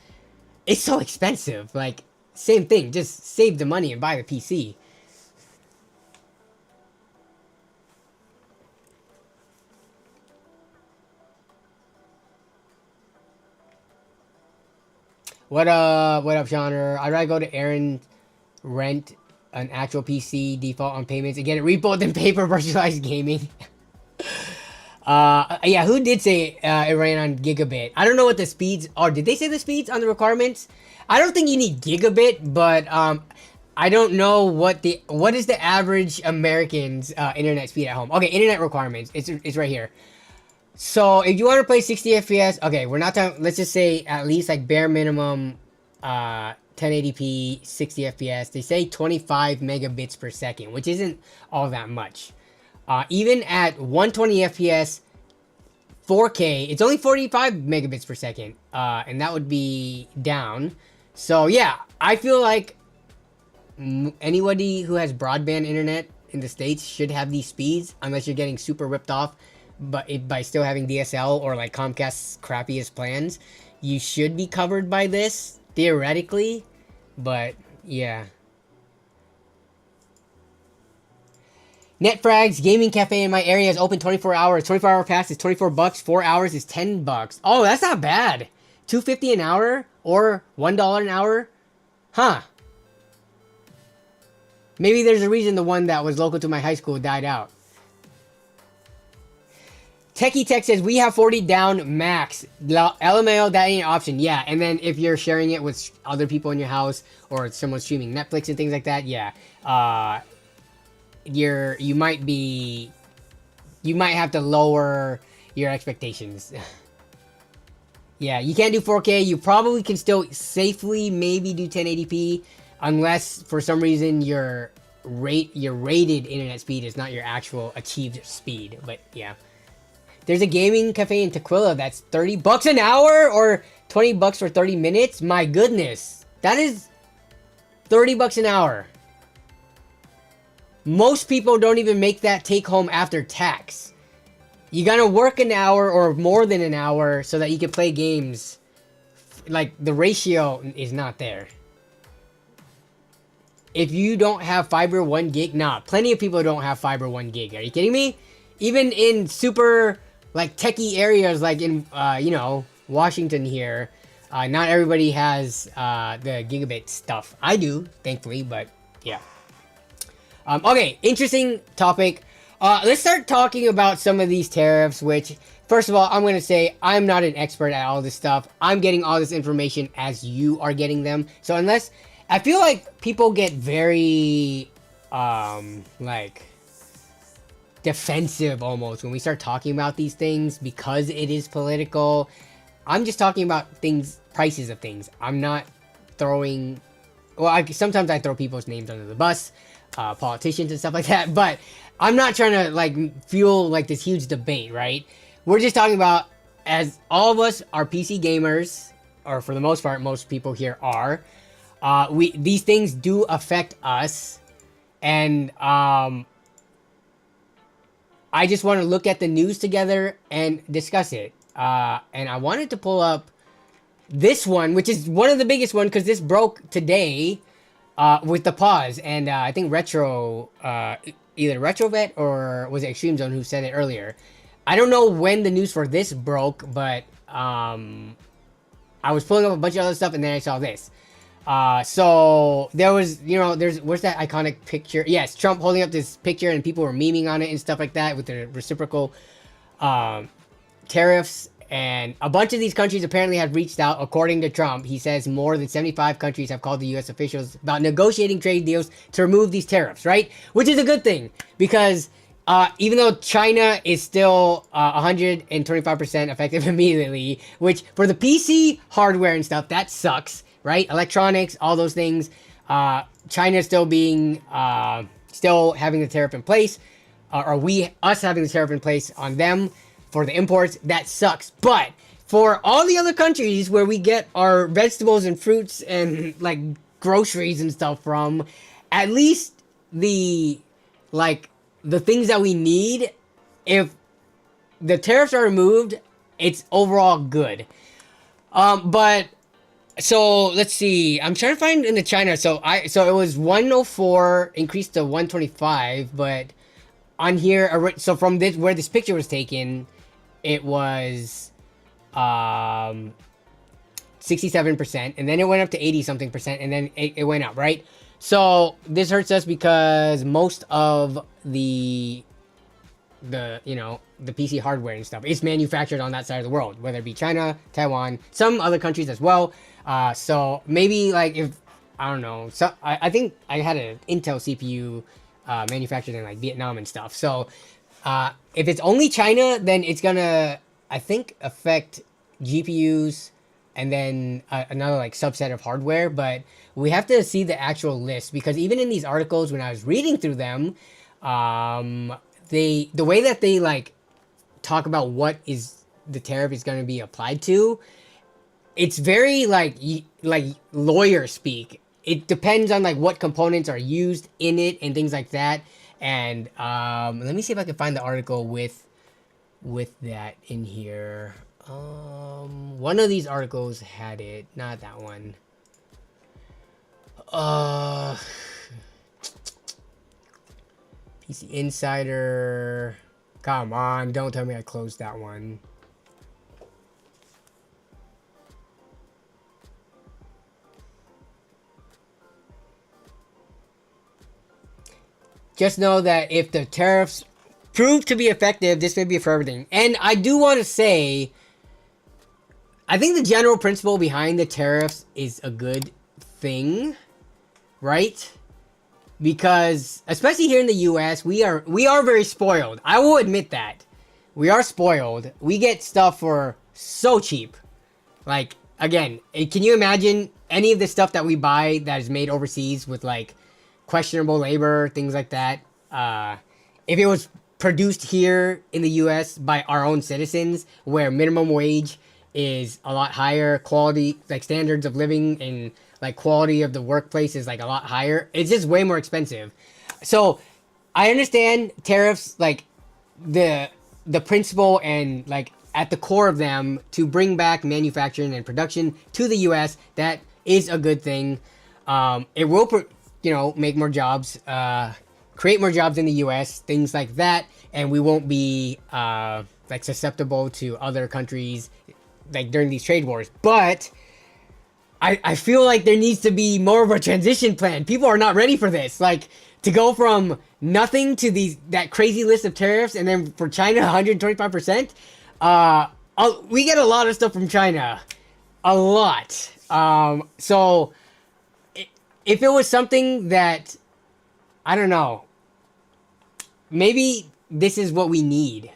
S1: it's so expensive. Like, same thing. Just save the money and buy the PC. What up, Genre? I'd rather go to Aaron, rent an actual PC, default on payments, and get it repoed than pay for virtualized gaming. Yeah, who did say it ran on gigabit? I don't know what the speeds are. Did they say the speeds on the requirements? I don't think you need gigabit, but I don't know what is the average American's internet speed at home. Okay, internet requirements. It's right here. So if you want to play 60 FPS, okay, we're not talking, let's just say at least like bare minimum 1080p 60 FPS. They say 25 megabits per second, which isn't all that much. Even at 120 FPS 4K, it's only 45 megabits per second, and that would be down. So yeah, I feel like anybody who has broadband internet in the States should have these speeds, unless you're getting super ripped off. But by still having DSL or like Comcast's crappiest plans, you should be covered by this theoretically. But yeah. Netfrags gaming cafe in my area is open 24 hours. 24-hour pass is $24. 4 hours is $10. Oh, that's not bad. $2.50 an hour or $1 an hour? Huh. Maybe there's a reason the one that was local to my high school died out. Techie Tech says, we have 40 down max. LMAO, that ain't an option. Yeah, and then if you're sharing it with other people in your house or someone streaming Netflix and things like that, yeah. You might have to lower your expectations. Yeah, you can't do 4K. You probably can still safely maybe do 1080p unless for some reason your rated internet speed is not your actual achieved speed. But yeah. There's a gaming cafe in Tequila that's $30 an hour or $20 for 30 minutes. My goodness. That is $30 an hour. Most people don't even make that take home after tax. You gotta work an hour or more than an hour so that you can play games. Like, the ratio is not there. If you don't have fiber 1 gig, nah, plenty of people don't have fiber 1 gig. Are you kidding me? Even in super like techie areas like in you know, Washington here, not everybody has the gigabit stuff. I do, thankfully, but yeah. Okay, interesting topic. Let's start talking about some of these tariffs, which, first of all, I'm going to say I'm not an expert at all this stuff. I'm getting all this information as you are getting them. So unless, I feel like people get very, like, defensive almost when we start talking about these things because it is political. I'm just talking about things, prices of things. I'm not throwing, well, sometimes I throw people's names under the bus, politicians and stuff like that, but I'm not trying to like fuel like this huge debate, right? We're just talking about, as all of us are PC gamers, or for the most part, most people here are, these things do affect us, and I just want to look at the news together and discuss it. And I wanted to pull up this one, which is one of the biggest one, because this broke today with the pause. And I think either Retrovet or was it Extreme Zone who said it earlier. I don't know when the news for this broke, but I was pulling up a bunch of other stuff and then I saw this. So there was, where's that iconic picture? Yes, Trump holding up this picture and people were memeing on it and stuff like that with the reciprocal tariffs. And a bunch of these countries apparently have reached out. According to Trump, he says more than 75 countries have called the U.S. officials about negotiating trade deals to remove these tariffs, right? Which is a good thing because even though China is still 125% effective immediately, which for the PC hardware and stuff, that sucks, right? Electronics, all those things. China still being, still having the tariff in place, us having the tariff in place on them for the imports, that sucks. But for all the other countries where we get our vegetables and fruits and like groceries and stuff from, at least the things that we need, if the tariffs are removed, it's overall good. But so let's see. I'm trying to find in the China. So it was 104 increased to 125, but on here, so from this where this picture was taken, it was 67%, and then it went up to 80 something percent, and then it went up, right? So this hurts us because most of the PC hardware and stuff is manufactured on that side of the world, whether it be China, Taiwan, some other countries as well. So maybe like if I don't know, so I think I had an Intel CPU manufactured in like Vietnam and stuff. So if it's only China, then it's gonna, I think, affect GPUs and then another like subset of hardware. But we have to see the actual list, because even in these articles, when I was reading through them, the way that they like talk about what is the tariff is going to be applied to, it's very like lawyer speak. It depends on like what components are used in it and things like that. And let me see if I can find the article with that in here. One of these articles had it, not that one. PC Insider. Come on, don't tell me I closed that one. Just know that if the tariffs prove to be effective, this may be for everything. And I do want to say, I think the general principle behind the tariffs is a good thing, right? Because especially here in the US, we are very spoiled. I will admit that. We are spoiled. We get stuff for so cheap. Like, again, can you imagine any of the stuff that we buy that is made overseas with like questionable labor, things like that? If it was produced here in the US by our own citizens, where minimum wage is a lot higher, quality, like standards of living and like quality of the workplace is like a lot higher, it's just way more expensive. So I understand tariffs, like the principle and like at the core of them to bring back manufacturing and production to the US. That is a good thing. It will make more jobs, create more jobs in the US, things like that, and we won't be like susceptible to other countries like during these trade wars. But I feel like there needs to be more of a transition plan. People are not ready for this. Like, to go from nothing to that crazy list of tariffs, and then for China 125%. We get a lot of stuff from China, a lot. So if it was something that, I don't know, maybe this is what we need.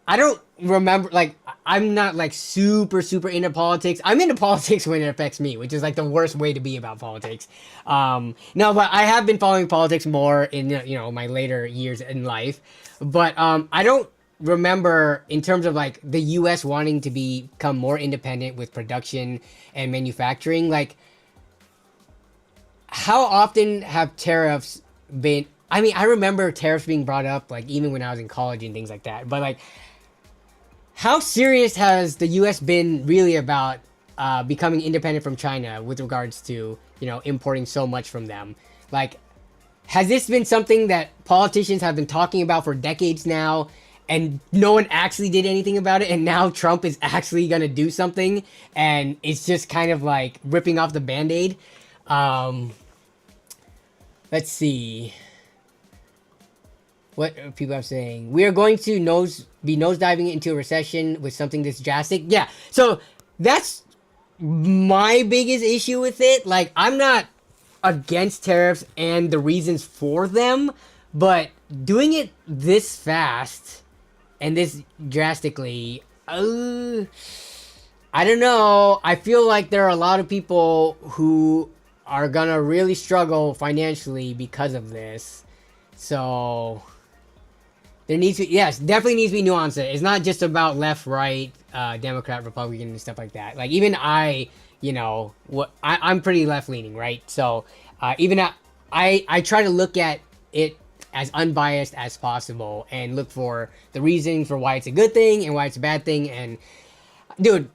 S1: I don't remember, like, I'm not like super into politics. I'm into politics when it affects me, which is like the worst way to be about politics. No, but I have been following politics more in my later years in life. But I don't remember in terms of like the US wanting to become more independent with production and manufacturing. Like, how often have tariffs been? I mean, I remember tariffs being brought up like even when I was in college and things like that. But like, how serious has the US been really about becoming independent from China with regards to, importing so much from them? Like, has this been something that politicians have been talking about for decades now? and no one actually did anything about it, and now Trump is actually going to do something, and it's just kind of like ripping off the Band-Aid. Let's see what people are saying. We are going to be nosediving into a recession with something this drastic. Yeah, so that's my biggest issue with it. Like, I'm not against tariffs and the reasons for them, but doing it this fast and this drastically, I don't know. I feel like there are a lot of people who are gonna really struggle financially because of this. So there needs to, yes, definitely needs to be nuance. It's not just about left, right, Democrat, Republican, and stuff like that. Like, even I'm pretty left leaning, right? So even I try to look at it as unbiased as possible and look for the reasoning for why it's a good thing and why it's a bad thing. And dude,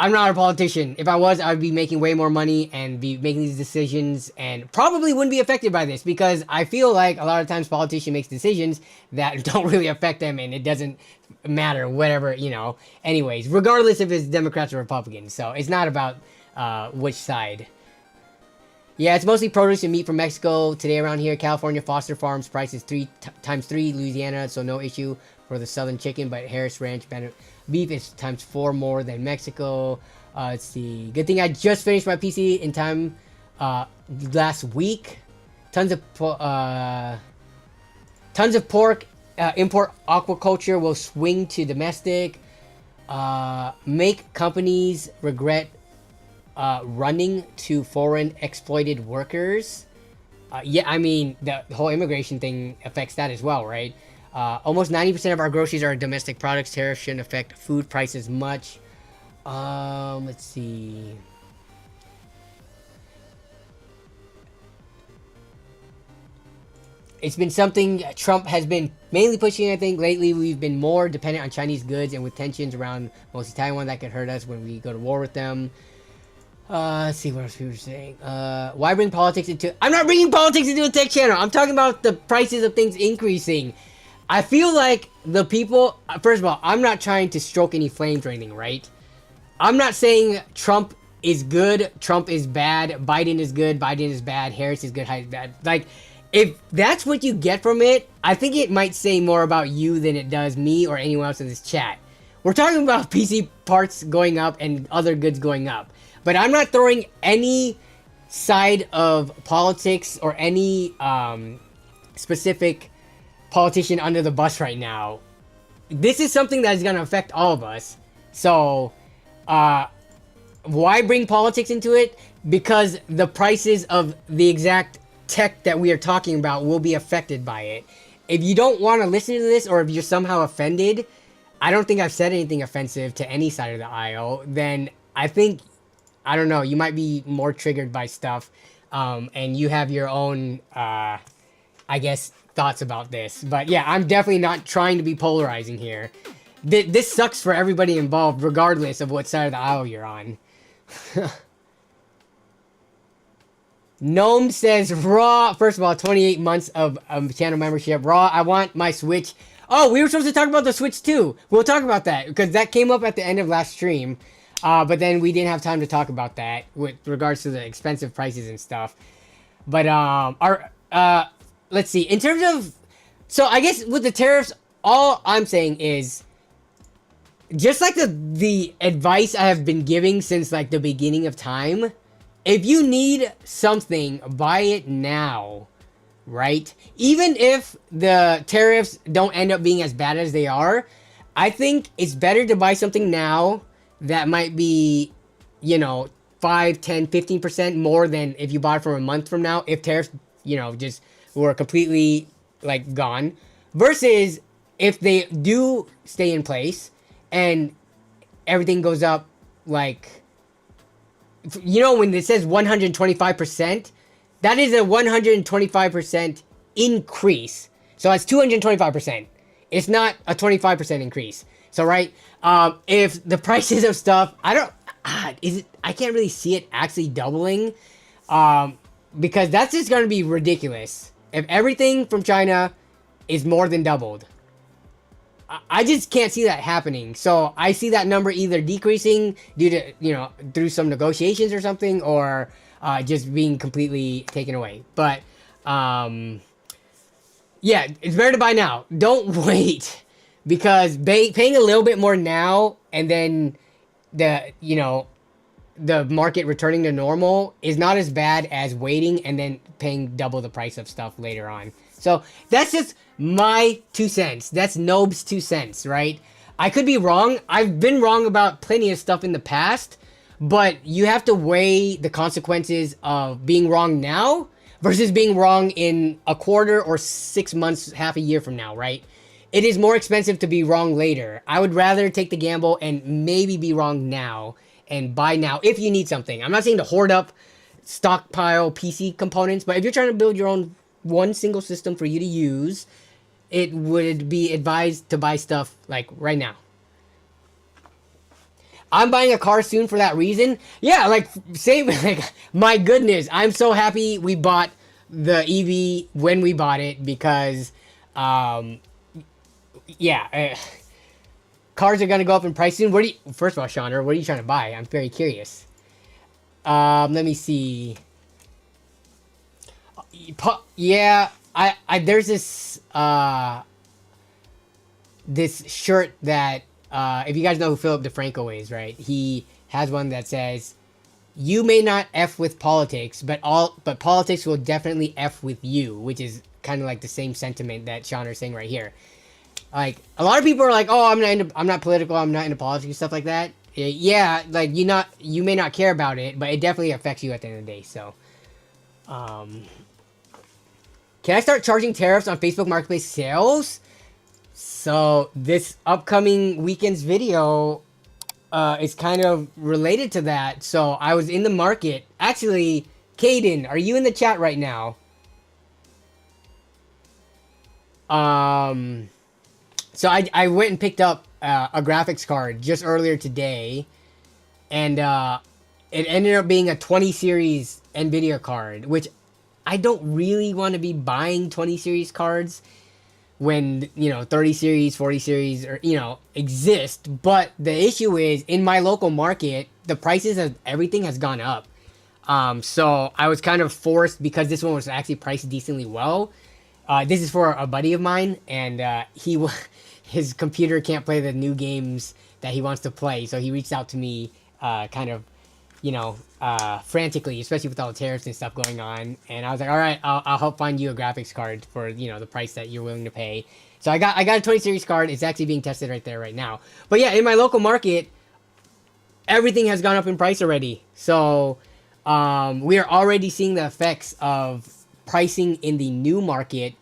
S1: I'm not a politician. If I was, I would be making way more money and be making these decisions and probably wouldn't be affected by this, because I feel like a lot of times politicians make decisions that don't really affect them and it doesn't matter, whatever, anyways, regardless if it's Democrats or Republicans. So it's not about which side. Yeah, it's mostly produce and meat from Mexico today around here. California, Foster Farms price is 3x3. Louisiana, so no issue for the southern chicken, but Harris Ranch beef is ×4 more than Mexico. Let's see. Good thing I just finished my PC in time last week. Tons of pork. Import aquaculture will swing to domestic. Make companies regret running to foreign exploited workers. Yeah, I mean, the whole immigration thing affects that as well, right? Almost 90% of our groceries are domestic products. Tariffs shouldn't affect food prices much. Let's see. It's been something Trump has been mainly pushing, I think. Lately, we've been more dependent on Chinese goods, and with tensions around mostly Taiwan, that could hurt us when we go to war with them. Let's see what else people are saying. Why bring politics into... I'm not bringing politics into a tech channel. I'm talking about the prices of things increasing. I feel like the people... First of all, I'm not trying to stroke any flames or anything, right? I'm not saying Trump is good, Trump is bad, Biden is good, Biden is bad, Harris is good, Harris is bad. Like, if that's what you get from it, I think it might say more about you than it does me or anyone else in this chat. We're talking about PC parts going up and other goods going up. But I'm not throwing any side of politics or any specific politician under the bus right now. This is something that is going to affect all of us. So, why bring politics into it? Because the prices of the exact tech that we are talking about will be affected by it. If you don't want to listen to this, or if you're somehow offended, I don't think I've said anything offensive to any side of the aisle, then I think, I don't know, you might be more triggered by stuff, and you have your own, I guess, thoughts about this. But yeah, I'm definitely not trying to be polarizing here. This sucks for everybody involved, regardless of what side of the aisle you're on. Gnome says, Raw, first of all, 28 months of channel membership. Raw, I want my Switch. Oh, we were supposed to talk about the Switch too. We'll talk about that, because that came up at the end of last stream. But then we didn't have time to talk about that with regards to the expensive prices and stuff. But let's see. In terms of, so I guess with the tariffs, all I'm saying is, just like the advice I have been giving since like the beginning of time, if you need something, buy it now, right? Even if the tariffs don't end up being as bad as they are, I think it's better to buy something now that might be, 5, 10, 15% more than if you bought it from a month from now, if tariffs, just were completely, like, gone. Versus if they do stay in place and everything goes up, like, when it says 125%, that is a 125% increase. So that's 225%. It's not a 25% increase. So, right, if the prices of stuff, I can't really see it actually doubling, because that's just going to be ridiculous. If everything from China is more than doubled, I just can't see that happening. So I see that number either decreasing due to, through some negotiations or something, or just being completely taken away. But yeah, it's better to buy now. Don't wait, because paying a little bit more now and then the market returning to normal is not as bad as waiting and then paying double the price of stuff later on. So that's just my 2 cents. That's Nobe's 2 cents, right? I could be wrong. I've been wrong about plenty of stuff in the past, but you have to weigh the consequences of being wrong now versus being wrong in a quarter or 6 months, half a year from now, right? It is more expensive to be wrong later. I would rather take the gamble and maybe be wrong now and buy now if you need something. I'm not saying to hoard up stockpile PC components, but if you're trying to build your own one single system for you to use, it would be advised to buy stuff like right now. I'm buying a car soon for that reason. Yeah, like same. Like, my goodness, I'm so happy we bought the EV when we bought it, because cars are gonna go up in price soon. First of all, Shauner, what are you trying to buy? I'm very curious. Let me see. Yeah, I there's this this shirt that if you guys know who Philip DeFranco is, right? He has one that says, "You may not F with politics, but politics will definitely F with you," which is kind of like the same sentiment that Shauner is saying right here. Like, a lot of people are like, "Oh, I'm not political, I'm not into politics and stuff like that." Yeah, like you may not care about it, but it definitely affects you at the end of the day. So, can I start charging tariffs on Facebook Marketplace sales? So this upcoming weekend's video is kind of related to that. So I was in the market. Actually, Caden, are you in the chat right now? So I went and picked up a graphics card just earlier today, and it ended up being a 20 series NVIDIA card, which I don't really want to be buying 20 series cards when 30 series, 40 series, or exist. But the issue is, in my local market, the prices of everything has gone up. So I was kind of forced, because this one was actually priced decently well. This is for a buddy of mine, and his computer can't play the new games that he wants to play, so he reached out to me kind of frantically, especially with all the tariffs and stuff going on. And I was like, all right, I'll help find you a graphics card for the price that you're willing to pay. So I got a 20 series card. It's actually being tested right there right now. But yeah, in my local market, everything has gone up in price already. So we are already seeing the effects of pricing in the new market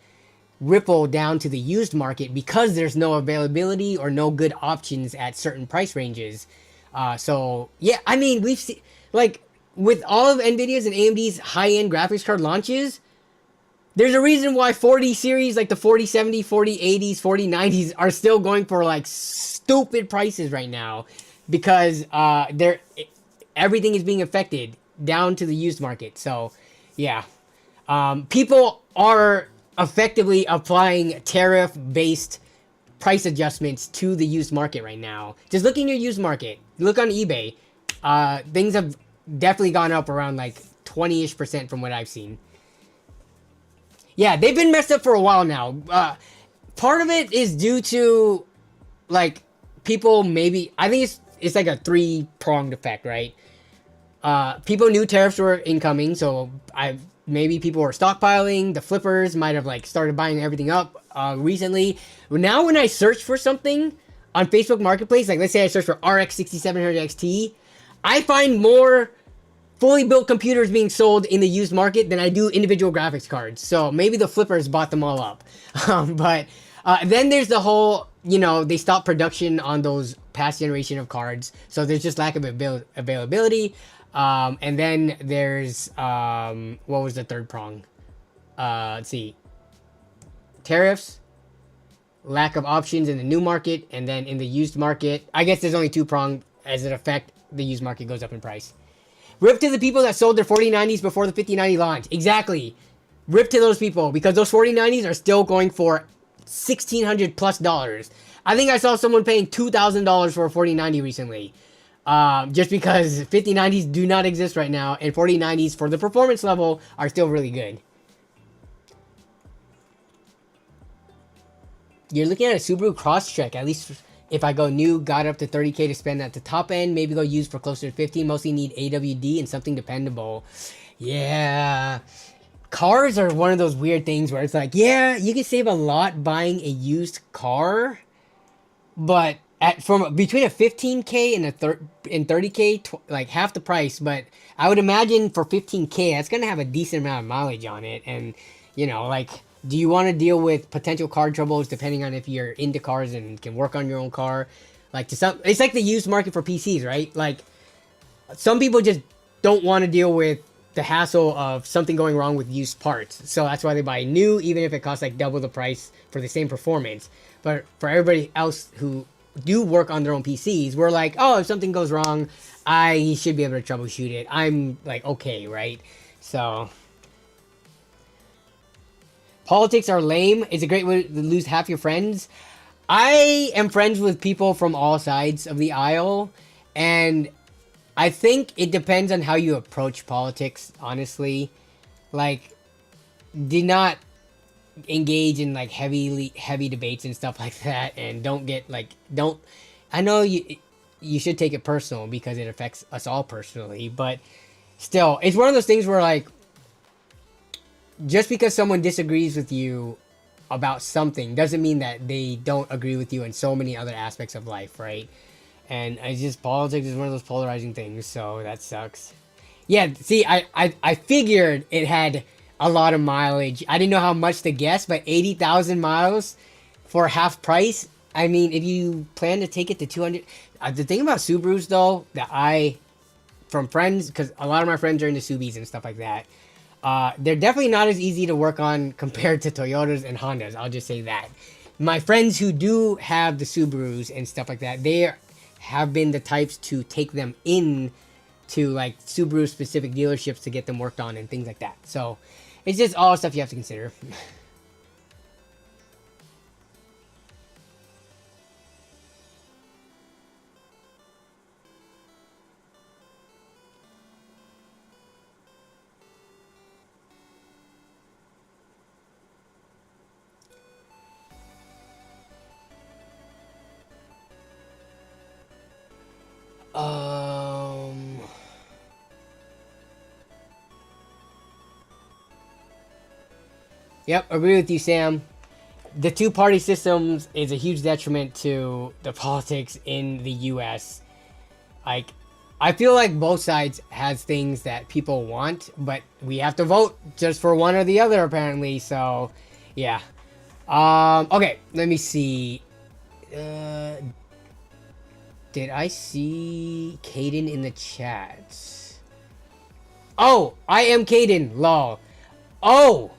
S1: ripple down to the used market, because there's no availability or no good options at certain price ranges. So yeah, I mean, we've seen, like, with all of NVIDIA's and AMD's high-end graphics card launches, there's a reason why 40 series, like the 4070, 4080s, 4090s, are still going for like stupid prices right now, because everything is being affected down to the used market. So yeah, people are effectively applying tariff-based price adjustments to the used market right now. Just look in your used market. Look on eBay. Things have definitely gone up around like 20-ish% from what I've seen. Yeah, they've been messed up for a while now. Part of it is due to, like, people maybe... I think it's like a 3-pronged effect, right? People knew tariffs were incoming, so maybe people were stockpiling. The flippers might have like started buying everything up recently. Now when I search for something on Facebook Marketplace, like let's say I search for RX 6700 XT, I find more fully built computers being sold in the used market than I do individual graphics cards. So maybe the flippers bought them all up. But then there's the whole, they stopped production on those past generation of cards. So there's just lack of availability. And then there's, what was the third prong? Let's see. Tariffs, lack of options in the new market, and then in the used market. I guess there's only 2 prong as it affect the used market goes up in price. Rip to the people that sold their 4090s before the 5090 launch. Exactly. Rip to those people, because those 4090s are still going for $1,600 plus. I think I saw someone paying $2,000 for a 4090 recently. Just because 5090s do not exist right now, and 4090s for the performance level are still really good. You're looking at a Subaru Crosstrek, at least if I go new, got up to 30K to spend at the top end, maybe go use for closer to 15, mostly need AWD and something dependable. Yeah. Cars are one of those weird things where it's like, yeah, you can save a lot buying a used car, but from between a 15K and a 30K, like half the price. But I would imagine for 15K, that's gonna have a decent amount of mileage on it, and you know, like, do you want to deal with potential car troubles depending on if you're into cars and can work on your own car? Like, it's like the used market for PCs, right? Like, some people just don't want to deal with the hassle of something going wrong with used parts. So that's why they buy new, even if it costs like double the price for the same performance. But for everybody else who do work on their own PCs, we're like, oh, if something goes wrong, I should be able to troubleshoot it. I'm like, okay, right? So politics are lame. It's a great way to lose half your friends. I am friends with people from all sides of the aisle, and I think it depends on how you approach politics, honestly. Like, do not engage in like heavy debates and stuff like that, and don't get like, I know you should take it personal because it affects us all personally, but still, it's one of those things where like, just because someone disagrees with you about something doesn't mean that they don't agree with you in so many other aspects of life, right? And it's just, politics is one of those polarizing things, so that sucks. Yeah, see, I figured it had a lot of mileage. I didn't know how much to guess, but 80,000 miles for half price. I mean, if you plan to take it to 200... the thing about Subarus, though, that from friends, because a lot of my friends are into Subis and stuff like that, they're definitely not as easy to work on compared to Toyotas and Hondas. I'll just say that. My friends who do have the Subarus and stuff like that, they have been the types to take them in to like Subaru specific dealerships to get them worked on and things like that. So it's just all stuff you have to consider. Yep, agree with you, Sam. The two-party systems is a huge detriment to the politics in the U.S. Like, I feel like both sides has things that people want, but we have to vote just for one or the other, apparently. So, yeah. Okay, let me see. Did I see Caden in the chat? Oh, I am Caden. Lol. Oh!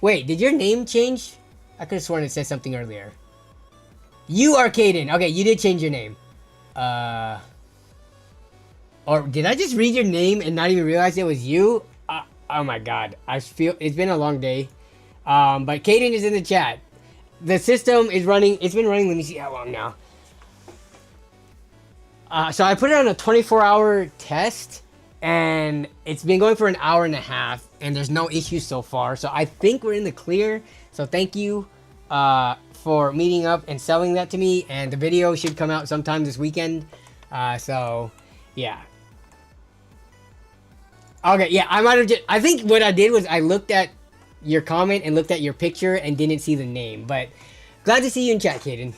S1: Wait, did your name change? I could have sworn it said something earlier. You are Caden. Okay, you did change your name. Or did I just read your name and not even realize it was you? Oh my god. I feel it's been a long day. But Caden is in the chat. The system is running. It's been running. Let me see how long now. So I put it on a 24-hour test, and it's been going for an hour and a half, and there's no issues so far. So I think we're in the clear. So thank you for meeting up and selling that to me. And the video should come out sometime this weekend. So yeah. Okay, yeah, I might have just... I think what I did was I looked at your comment and looked at your picture and didn't see the name. But glad to see you in chat, Caden.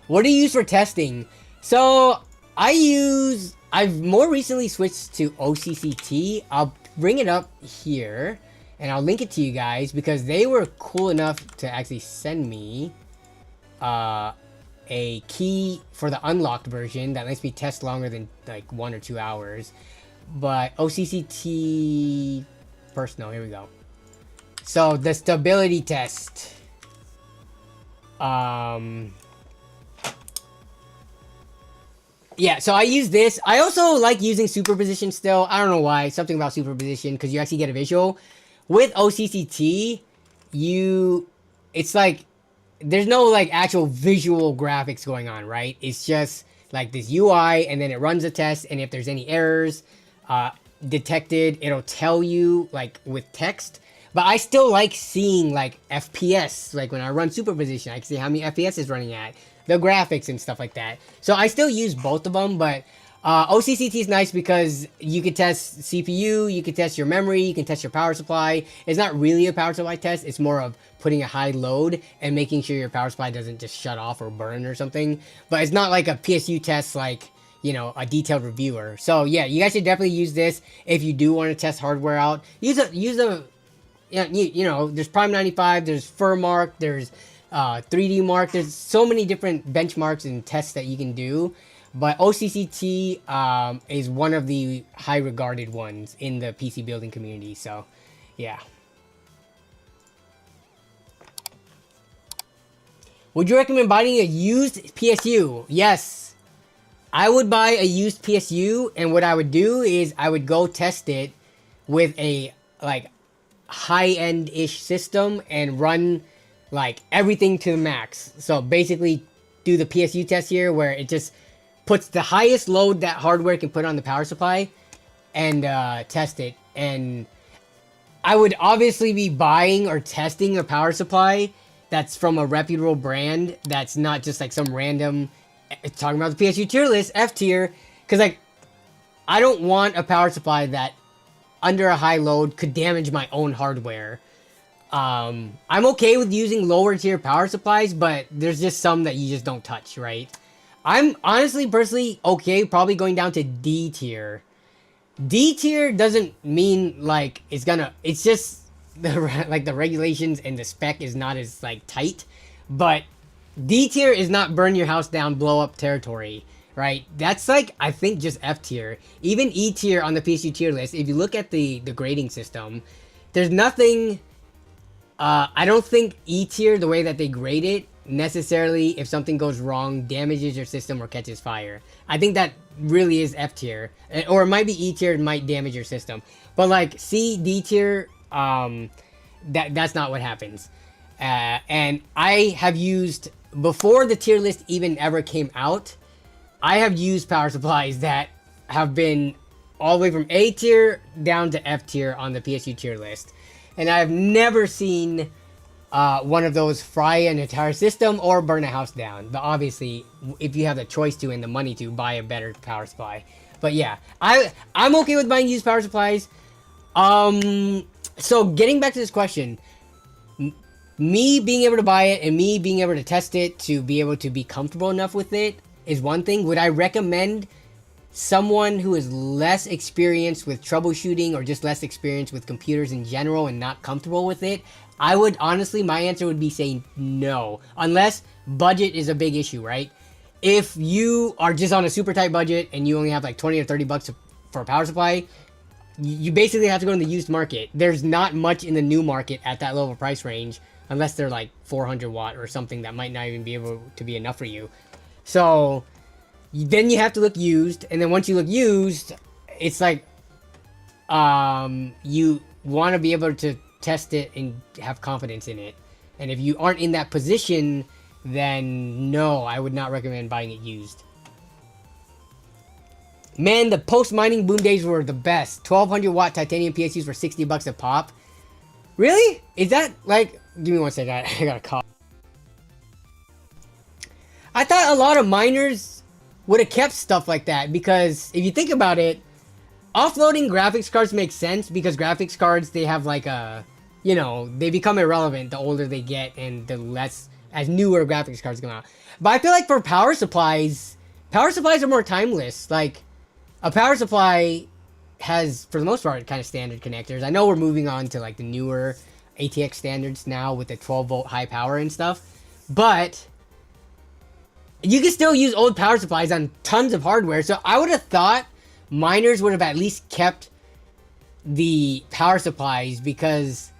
S1: What do you use for testing? So I've more recently switched to OCCT. I'll bring it up here and I'll link it to you guys because they were cool enough to actually send me a key for the unlocked version that lets me test longer than like 1 or 2 hours. But OCCT personal, here we go. So the stability test. Yeah, so I use this. I also like using superposition still. I don't know why. Something about superposition, because you actually get a visual. With OCCT, it's like there's no like actual visual graphics going on, right? It's just like this UI, and then it runs a test, and if there's any errors detected, it'll tell you like with text. But I still like seeing like FPS, like when I run superposition, I can see how many FPS is running at, the graphics and stuff like that. So I still use both of them, but OCCT is nice because you can test CPU, you can test your memory, you can test your power supply. It's not really a power supply test, it's more of putting a high load and making sure your power supply doesn't just shut off or burn or something. But it's not like a PSU test like, you know, a detailed reviewer. So yeah, you guys should definitely use this if you do want to test hardware out. Use a you know, there's Prime 95, there's Furmark, there's 3D Mark, there's so many different benchmarks and tests that you can do. But OCCT is one of the high regarded ones in the PC building community. So yeah. Would you recommend buying a used PSU? Yes. I would buy a used PSU, and what I would do is I would go test it with a like high-end-ish system and run like everything to the max. So basically do the PSU test here where it just puts the highest load that hardware can put on the power supply and test it. And I would obviously be buying or testing a power supply that's from a reputable brand, that's not just like some random, talking about the PSU tier list, F tier, because like I don't want a power supply that under a high load could damage my own hardware. I'm okay with using lower tier power supplies, but there's just some that you just don't touch, right? I'm honestly, personally, okay probably going down to D tier. D tier doesn't mean like it's just like the regulations and the spec is not as like tight, but D tier is not burn your house down, blow up territory, right? That's like, I think, just F tier. Even E tier on the PSU tier list, if you look at the grading system, there's nothing, I don't think E tier, the way that they grade it, necessarily, if something goes wrong, damages your system or catches fire. I think that really is F tier. Or it might be E tier, it might damage your system. But like C, D tier, that's not what happens. And I have used, before the tier list even ever came out, I have used power supplies that have been all the way from A tier down to F tier on the PSU tier list. And I've never seen one of those fry an entire system or burn a house down. But obviously, if you have the choice to and the money to, buy a better power supply. But yeah, I'm okay with buying used power supplies. So getting back to this question, me being able to buy it and me being able to test it to be able to be comfortable enough with it is one thing. Would I recommend someone who is less experienced with troubleshooting or just less experienced with computers in general and not comfortable with it? I would honestly, my answer would be saying no, unless budget is a big issue, right? If you are just on a super tight budget and you only have like 20 or 30 bucks for a power supply, you basically have to go in the used market. There's not much in the new market at that low of a price range, unless they're like 400 watt or something that might not even be able to be enough for you. So then you have to look used, and then once you look used, it's like you want to be able to test it and have confidence in it. And if you aren't in that position, then no, I would not recommend buying it used. Man, the post-mining boom days were the best. 1200 watt titanium PSUs for 60 bucks a pop. Really? Is that like... Give me one second, I got a call. I thought a lot of miners would have kept stuff like that, because if you think about it, offloading graphics cards makes sense, because graphics cards, they have like a... You know, they become irrelevant the older they get and the less... As newer graphics cards come out. But I feel like for power supplies are more timeless. Like, a power supply has, for the most part, kind of standard connectors. I know we're moving on to like the newer ATX standards now with the 12 volt high power and stuff, but you can still use old power supplies on tons of hardware. So I would have thought miners would have at least kept the power supplies, because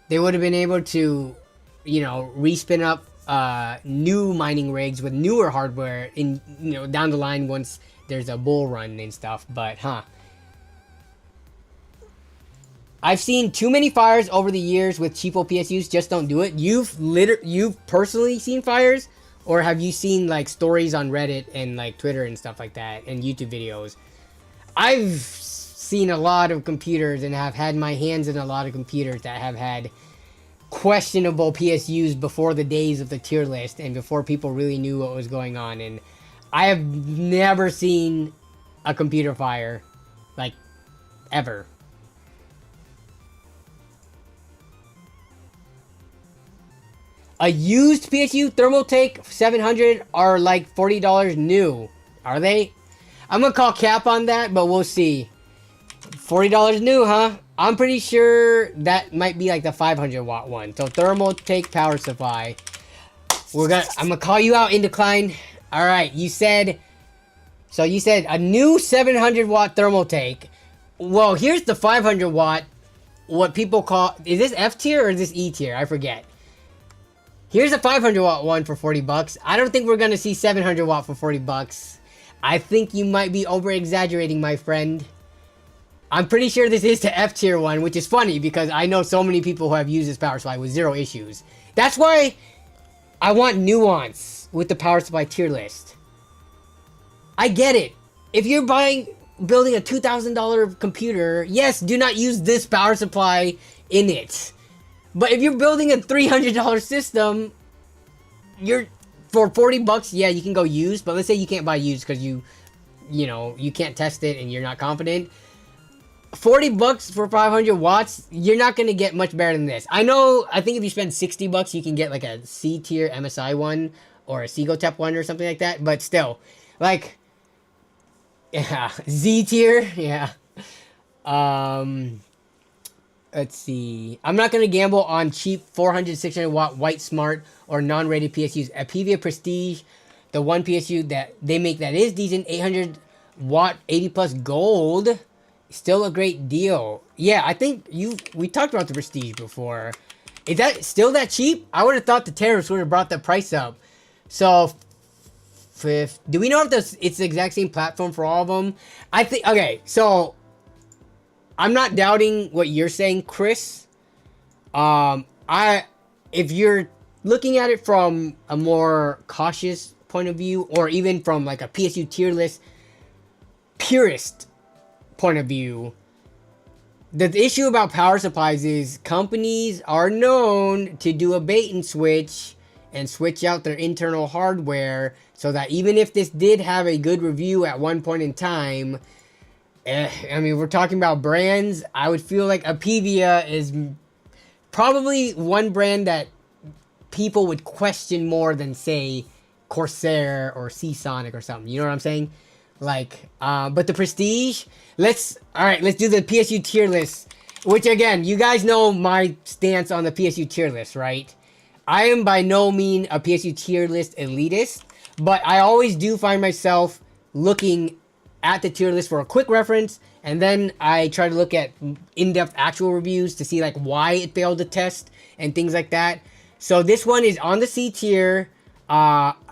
S1: they would have been able to, you know, respin up new mining rigs with newer hardware in, you know, down the line once there's a bull run and stuff. But I've seen too many fires over the years with cheapo PSUs. Just don't do it. You've personally seen fires, or have you seen like stories on Reddit and like Twitter and stuff like that and YouTube videos? I've seen a lot of computers and have had my hands in a lot of computers that have had questionable PSUs before the days of the tier list and before people really knew what was going on. And I have never seen a computer fire, like, ever. A used PSU Thermaltake 700 are like $40 new. Are they? I'm gonna call cap on that, but we'll see. $40 new, huh? I'm pretty sure that might be like the 500 watt one. So Thermaltake power supply. I'm gonna call you out in decline. All right, you said a new 700 watt Thermaltake. Well, here's the 500 watt. What people call, is this F tier or is this E tier? I forget. Here's a 500 watt one for 40 bucks. I don't think we're gonna see 700 watt for 40 bucks. I think you might be over exaggerating, my friend. I'm pretty sure this is the F tier one, which is funny because I know so many people who have used this power supply with zero issues. That's why I want nuance with the power supply tier list. I get it. If you're building a $2,000 computer, yes, do not use this power supply in it. But if you're building a $300 system, for 40 bucks, yeah, you can go used. But let's say you can't buy used because you can't test it and you're not confident. 40 bucks for 500 watts, you're not going to get much better than this. I think if you spend 60 bucks, you can get like a C tier MSI one or a Segotep one or something like that. But still, like, yeah, Z tier, yeah. Let's see. I'm not going to gamble on cheap 400, 600 watt white smart or non-rated PSUs. Apivia Prestige, the one PSU that they make that is decent, 800 watt 80 plus gold, still a great deal. Yeah, I think we talked about the Prestige before. Is that still that cheap? I would have thought the Tariffs would have brought the price up. So, do we know if it's the exact same platform for all of them? I think, okay, so I'm not doubting what you're saying, Chris. If you're looking at it from a more cautious point of view, or even from like a PSU tier list purist point of view, the issue about power supplies is companies are known to do a bait and switch out their internal hardware so that even if this did have a good review at one point in time, I mean, we're talking about brands. I would feel like Apivia is probably one brand that people would question more than, say, Corsair or Seasonic or something. You know what I'm saying? Like, but the Prestige, let's do the PSU tier list, which again, you guys know my stance on the PSU tier list, right? I am by no means a PSU tier list elitist, but I always do find myself looking at the tier list for a quick reference, and then I try to look at in-depth actual reviews to see like why it failed the test and things like that. So this one is on the C tier.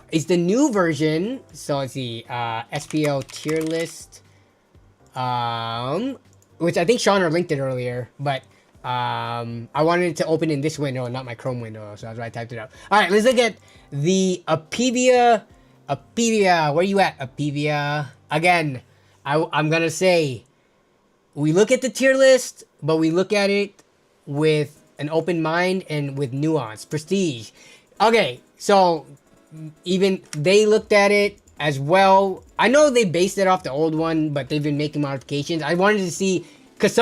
S1: It's the new version. So let's see, SPL tier list, which I think Sean linked it earlier, but I wanted it to open in this window and not my Chrome window, so that's why I typed it up. All right, let's look at the Apivia. Where you at, Apivia? Again, I'm gonna say, we look at the tier list, but we look at it with an open mind and with nuance. Prestige. Okay, so even they looked at it as well. I know they based it off the old one, but they've been making modifications. I wanted to see, because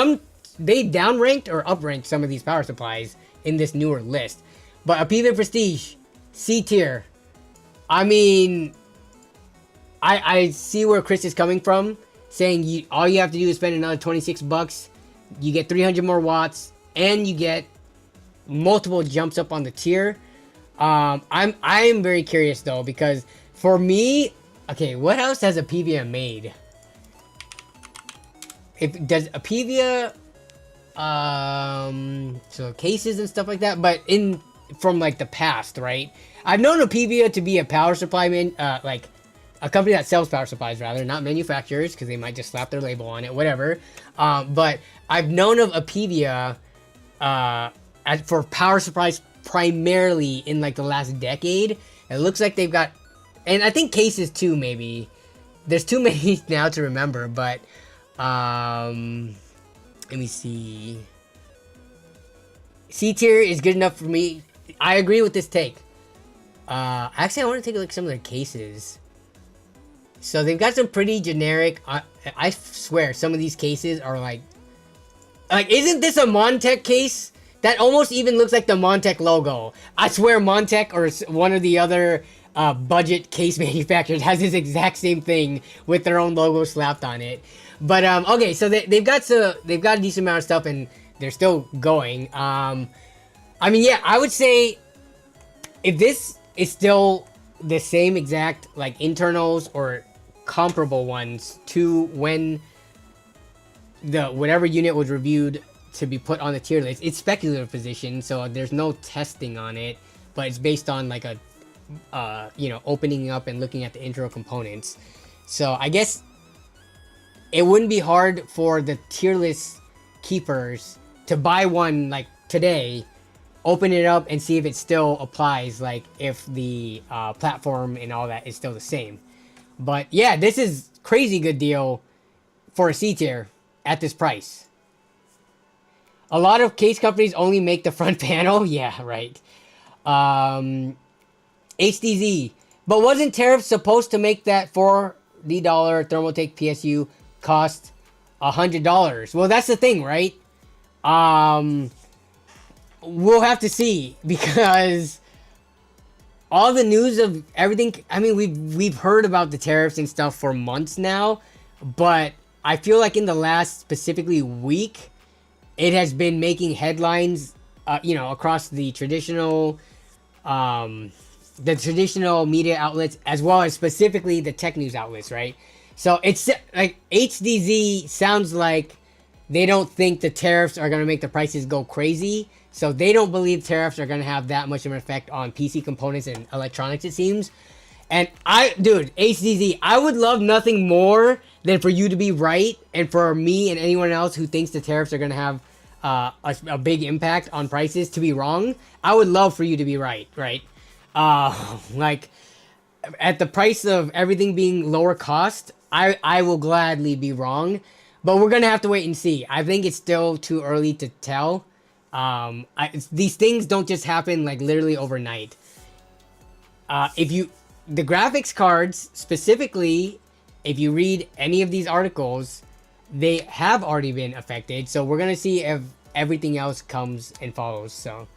S1: they downranked or upranked some of these power supplies in this newer list. But Apivia Prestige, C tier. I mean, I see where Chris is coming from, saying all you have to do is spend another 26 bucks, you get 300 more watts, and you get multiple jumps up on the tier. I am very curious though, because for me, okay, what else has Apivia made? Does Apivia, so cases and stuff like that, but from like the past, right? I've known Apivia to be a power supply man, like a company that sells power supplies rather, not manufacturers, because they might just slap their label on it, whatever. But I've known of Apevia for power supplies primarily in like the last decade. It looks like they've got, and I think cases too, maybe. There's too many now to remember, but let me see. C tier is good enough for me. I agree with this take. Actually, I want to take a look at some of their cases. So they've got some pretty generic. I swear, some of these cases are like, isn't this a Montech case? That almost even looks like the Montech logo. I swear, Montech or one of the other budget case manufacturers has this exact same thing with their own logo slapped on it. But okay, so they've got a decent amount of stuff, and they're still going. I mean, yeah, I would say if this is still the same exact like internals or comparable ones to when the whatever unit was reviewed to be put on the tier list, it's speculative position, so there's no testing on it, but it's based on like a opening up and looking at the internal components. So I guess it wouldn't be hard for the tier list keepers to buy one like today, open it up, and see if it still applies, like if the platform and all that is still the same. But yeah, this is crazy good deal for a C tier at this price. A lot of case companies only make the front panel. Yeah, right. HDZ. But wasn't Tariffs supposed to make that $40 Thermaltake PSU cost $100? Well, that's the thing, right? We'll have to see, because all the news of everything, I mean, we've heard about the tariffs and stuff for months now, but I feel like in the last specifically week, it has been making headlines, across the traditional media outlets, as well as specifically the tech news outlets, right? So it's like HDZ sounds like they don't think the tariffs are going to make the prices go crazy. So they don't believe tariffs are going to have that much of an effect on PC components and electronics, it seems. And HDZ, I would love nothing more than for you to be right, and for me and anyone else who thinks the tariffs are going to have a big impact on prices to be wrong. I would love for you to be right? Like, at the price of everything being lower cost, I will gladly be wrong. But we're going to have to wait and see. I think it's still too early to tell. These things don't just happen like literally overnight. The graphics cards specifically, if you read any of these articles, they have already been affected. So we're gonna see if everything else comes and follows. So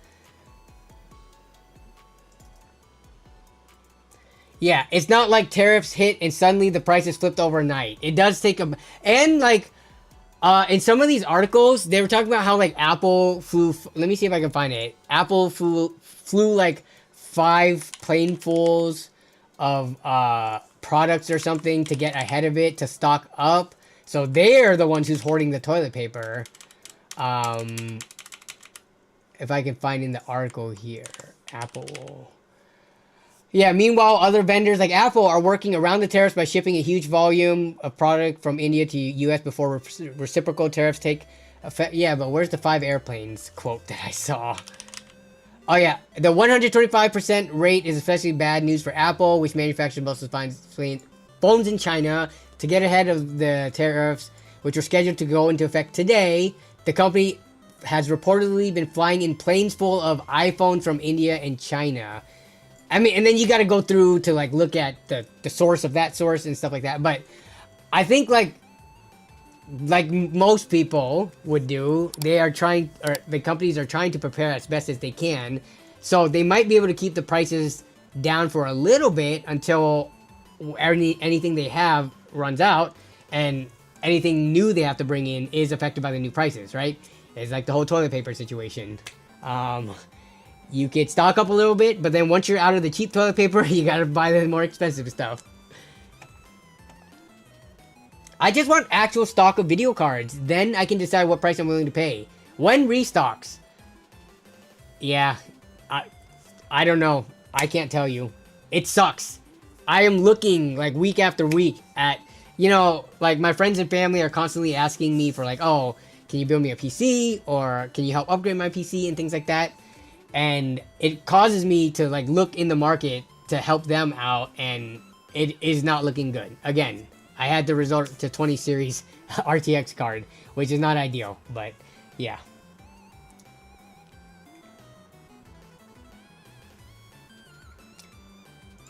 S1: yeah, it's not like tariffs hit and suddenly the prices flipped overnight. It does take in some of these articles, they were talking about how like Apple flew. Let me see if I can find it. Apple flew like 5 planefuls of products or something to get ahead of it, to stock up. So they're the ones who's hoarding the toilet paper. If I can find in the article here, Apple. Yeah, meanwhile, other vendors like Apple are working around the tariffs by shipping a huge volume of product from India to US before reciprocal tariffs take effect. Yeah, but where's the 5 airplanes quote that I saw? Oh yeah, the 125% rate is especially bad news for Apple, which manufactures most of the phones in China. To get ahead of the tariffs, which are scheduled to go into effect today, the company has reportedly been flying in planes full of iPhones from India and China. I mean, and then you got to go through to like look at the source of that source and stuff like that. But I think like most people would do, the companies are trying to prepare as best as they can. So they might be able to keep the prices down for a little bit until anything they have runs out, and anything new they have to bring in is affected by the new prices, right? It's like the whole toilet paper situation. You could stock up a little bit, but then once you're out of the cheap toilet paper, you gotta buy the more expensive stuff. I just want actual stock of video cards. Then I can decide what price I'm willing to pay. When restocks? Yeah, I don't know. I can't tell you. It sucks. I am looking like week after week at, you know, like my friends and family are constantly asking me for like, oh, can you build me a PC or can you help upgrade my PC and things like that. And it causes me to like look in the market to help them out, and it is not looking good. Again, I had to resort to 20 series RTX card, which is not ideal, but yeah.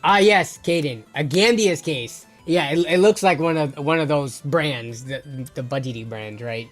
S1: Ah, yes, Caden, a Gambia's case. Yeah, it looks like one of those brands, the budgety brand, right?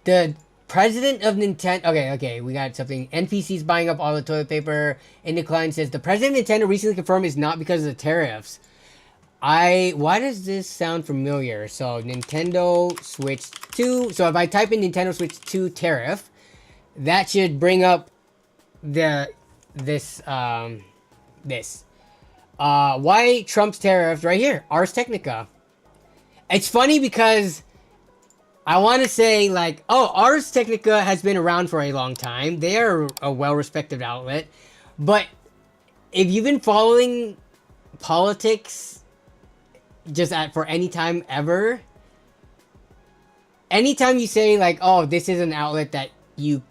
S1: The president of Nintendo. Okay, we got something. NPC's buying up all the toilet paper. And Decline says the president of Nintendo recently confirmed it's not because of the tariffs. Why does this sound familiar? So Nintendo Switch 2. So if I type in Nintendo Switch 2 tariff, that should bring up this. Why Trump's tariffs right here? Ars Technica. It's funny because I want to say, like, oh, Ars Technica has been around for a long time. They are a well-respected outlet. But if you've been following politics for any time ever, anytime you say, like, oh, this is an outlet that you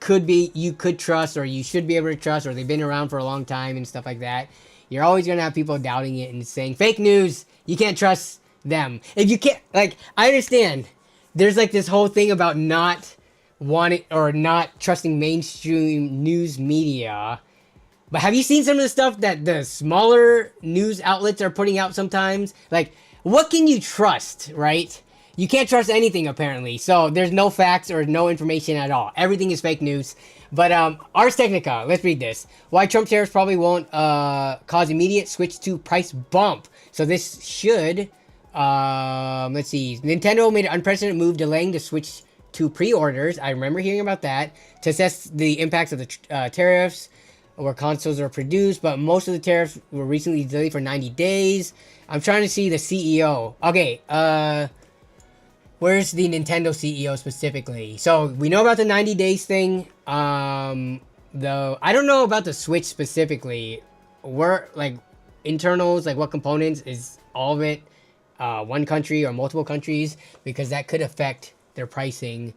S1: could trust or you should be able to trust or they've been around for a long time and stuff like that, you're always going to have people doubting it and saying, fake news, you can't trust them. If you can't, like, I understand. There's like this whole thing about not wanting or not trusting mainstream news media. But have you seen some of the stuff that the smaller news outlets are putting out sometimes? Like, what can you trust, right? You can't trust anything, apparently. So there's no facts or no information at all. Everything is fake news. But Ars Technica, let's read this. Why Trump tariffs probably won't cause immediate switch to price bump. So this should... let's see. Nintendo made an unprecedented move delaying the Switch 2 pre-orders. I remember hearing about that to assess the impacts of the tariffs where consoles are produced, but most of the tariffs were recently delayed for 90 days. I'm trying to see the CEO. Okay, where's the Nintendo CEO specifically? So we know about the 90 days thing. Though I don't know about the Switch specifically. Where like internals, like what components is all of it? One country or multiple countries, because that could affect their pricing.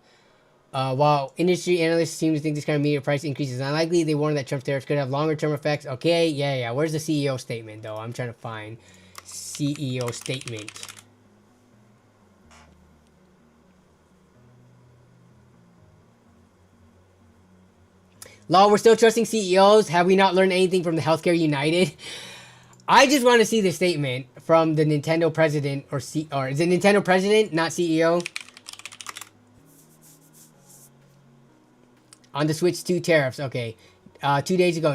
S1: While industry analysts seem to think this kind of immediate price increase is unlikely, they warn that Trump's tariffs could have longer term effects. Okay, yeah. Where's the CEO statement though? I'm trying to find CEO statement. Lol, we're still trusting CEOs. Have we not learned anything from the Healthcare United? I just want to see the statement from the Nintendo president or is it Nintendo president, not CEO? On the Switch 2 tariffs, okay. 2 days ago,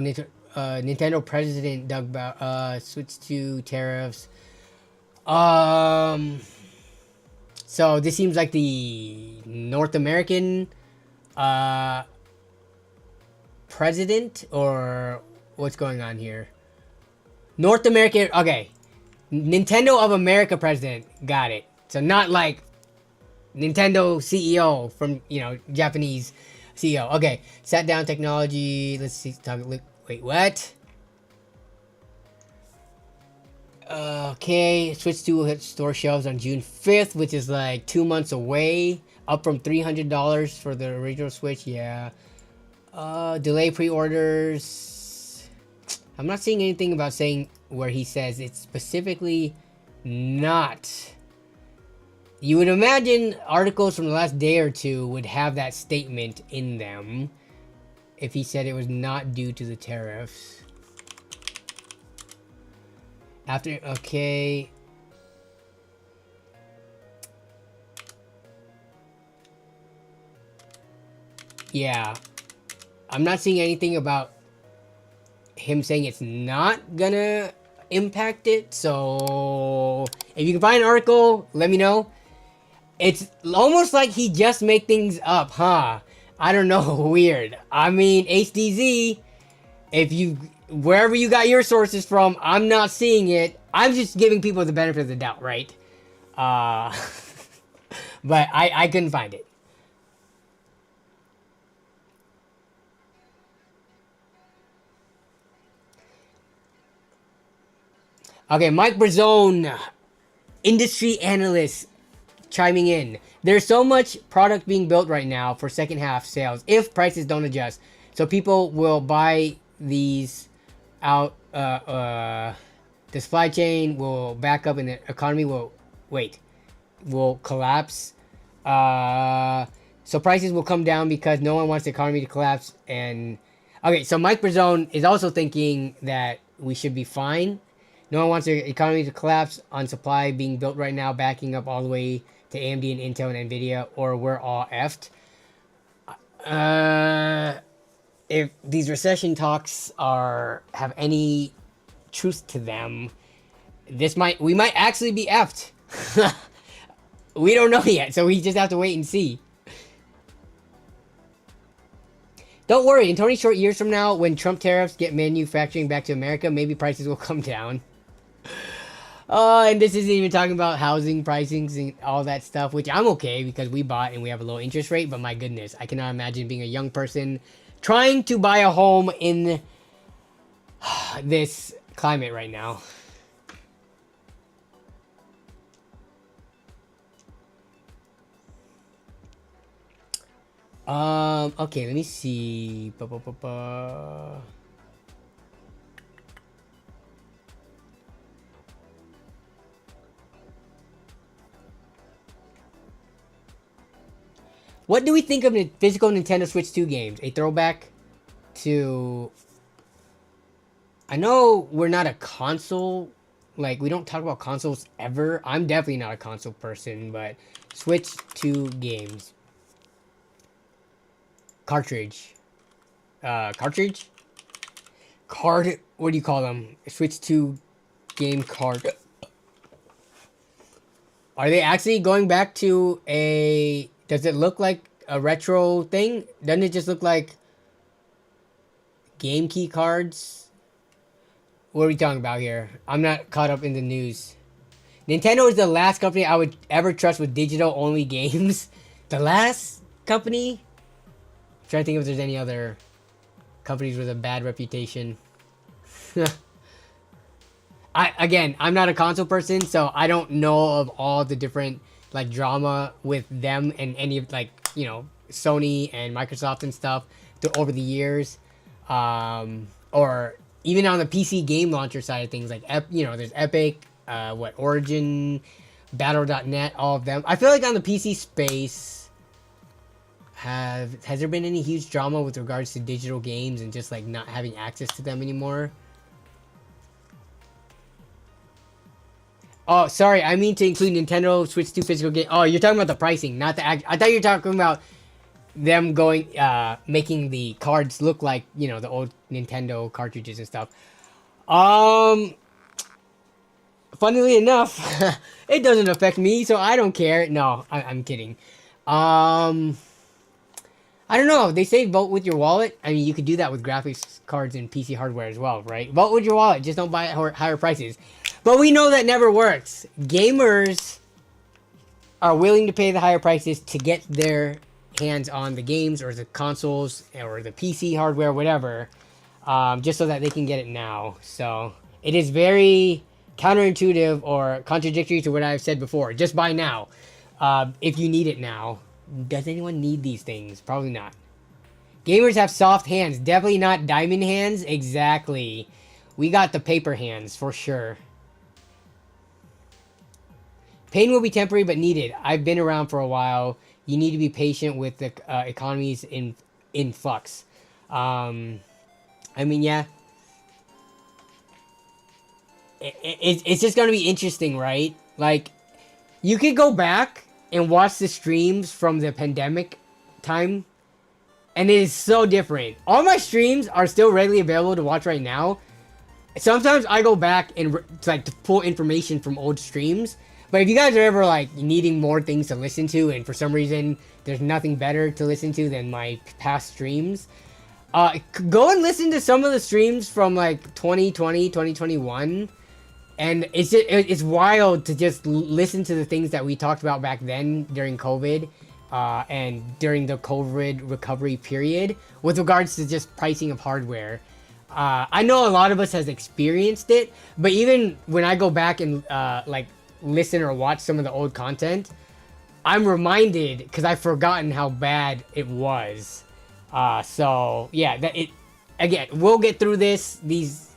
S1: Nintendo president Doug Switch 2 tariffs. So this seems like the North American president, or what's going on here? North American, okay. Nintendo of America president, got it. So not like Nintendo CEO from, Japanese CEO. Okay, sat down technology. Let's see. Wait, what? Okay, Switch 2 will hit store shelves on June 5th, which is like 2 months away. Up from $300 for the original Switch, yeah. Delay pre-orders. I'm not seeing anything about saying where he says it's specifically not. You would imagine articles from the last day or two would have that statement in them if he said it was not due to the tariffs. Okay. Yeah. I'm not seeing anything about him saying it's not gonna impact it. So if you can find an article, let me know. It's almost like he just made things up, huh? I don't know. Weird. I mean, HDZ, If you, wherever you got your sources from, I'm not seeing it. I'm just giving people the benefit of the doubt, right? Uh, but I couldn't find it. Okay, Mike Brazone, industry analyst, chiming in. There's so much product being built right now for second half sales if prices don't adjust. So people will buy these out. The supply chain will back up and the economy will collapse. So prices will come down because no one wants the economy to collapse. And okay, so Mike Brazone is also thinking that we should be fine. No one wants the economy to collapse on supply being built right now, backing up all the way to AMD and Intel and Nvidia, or we're all effed. If these recession talks have any truth to them, we might actually be effed. We don't know yet, so we just have to wait and see. Don't worry, in 20 short years from now, when Trump tariffs get manufacturing back to America, maybe prices will come down. And this isn't even talking about housing pricings and all that stuff, which I'm okay because we bought and we have a low interest rate, but my goodness, I cannot imagine being a young person trying to buy a home in this climate right now. Okay, let me see. What do we think of the physical Nintendo Switch 2 games? A throwback to... I know we're not a console... Like, we don't talk about consoles ever. I'm definitely not a console person, but... Switch 2 games. Cartridge. Cartridge? Card... What do you call them? Switch 2 game card. Are they actually going back to a... Does it look like a retro thing? Doesn't it just look like game key cards? What are we talking about here? I'm not caught up in the news. Nintendo is the last company I would ever trust with digital-only games. The last company? I'm trying to think if there's any other companies with a bad reputation. I'm not a console person, so I don't know of all the different like drama with them and any of like, you know, Sony and Microsoft and stuff over the years. Or even on the PC game launcher side of things, like, you know, there's Epic, Origin, Battle.net, all of them. I feel like on the PC space, has there been any huge drama with regards to digital games and just like not having access to them anymore? Oh, sorry. I mean to include Nintendo Switch 2 physical game. Oh, you're talking about the pricing, not the act. I thought you were talking about them going, making the cards look like, you know, the old Nintendo cartridges and stuff. Funnily enough, it doesn't affect me, so I don't care. No, I'm kidding. I don't know. They say vote with your wallet. I mean, you could do that with graphics cards and PC hardware as well, right? Vote with your wallet. Just don't buy at higher prices. But we know that never works. Gamers are willing to pay the higher prices to get their hands on the games or the consoles or the PC hardware, whatever, just so that they can get it now. So it is very counterintuitive or contradictory to what I've said before. Just buy now. If you need it now. Does anyone need these things? Probably not. Gamers have soft hands. Definitely not diamond hands. Exactly. We got the paper hands for sure. Pain will be temporary but needed. I've been around for a while. You need to be patient with the economies in flux. I mean, yeah. It's just going to be interesting, right? Like, you could go back and watch the streams from the pandemic time, and it is so different. All my streams are still readily available to watch right now. Sometimes I go back and to pull information from old streams. But if you guys are ever like needing more things to listen to, and for some reason there's nothing better to listen to than my past streams, Go and listen to some of the streams from like 2020, 2021. And it's wild to just listen to the things that we talked about back then during COVID, and during the COVID recovery period with regards to just pricing of hardware. I know a lot of us has experienced it, but even when I go back and like listen or watch some of the old content, I'm reminded because I've forgotten how bad it was. So yeah, again, we'll get through this.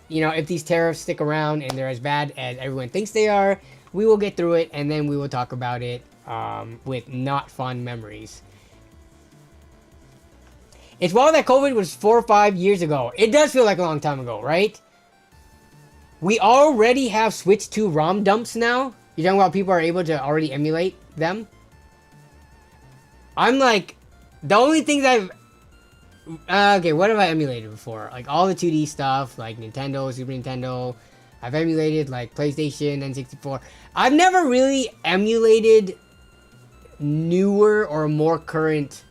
S1: If these tariffs stick around and they're as bad as everyone thinks they are, we will get through it, and then we will talk about it with not fond memories. It's wild that COVID was 4 or 5 years ago. It does feel like a long time ago, right? We already have switched to ROM dumps now. You're talking about people are able to already emulate them? I'm like, the only things okay, what have I emulated before? Like all the 2D stuff, like Nintendo, Super Nintendo. I've emulated like PlayStation, N64. I've never really emulated newer or more current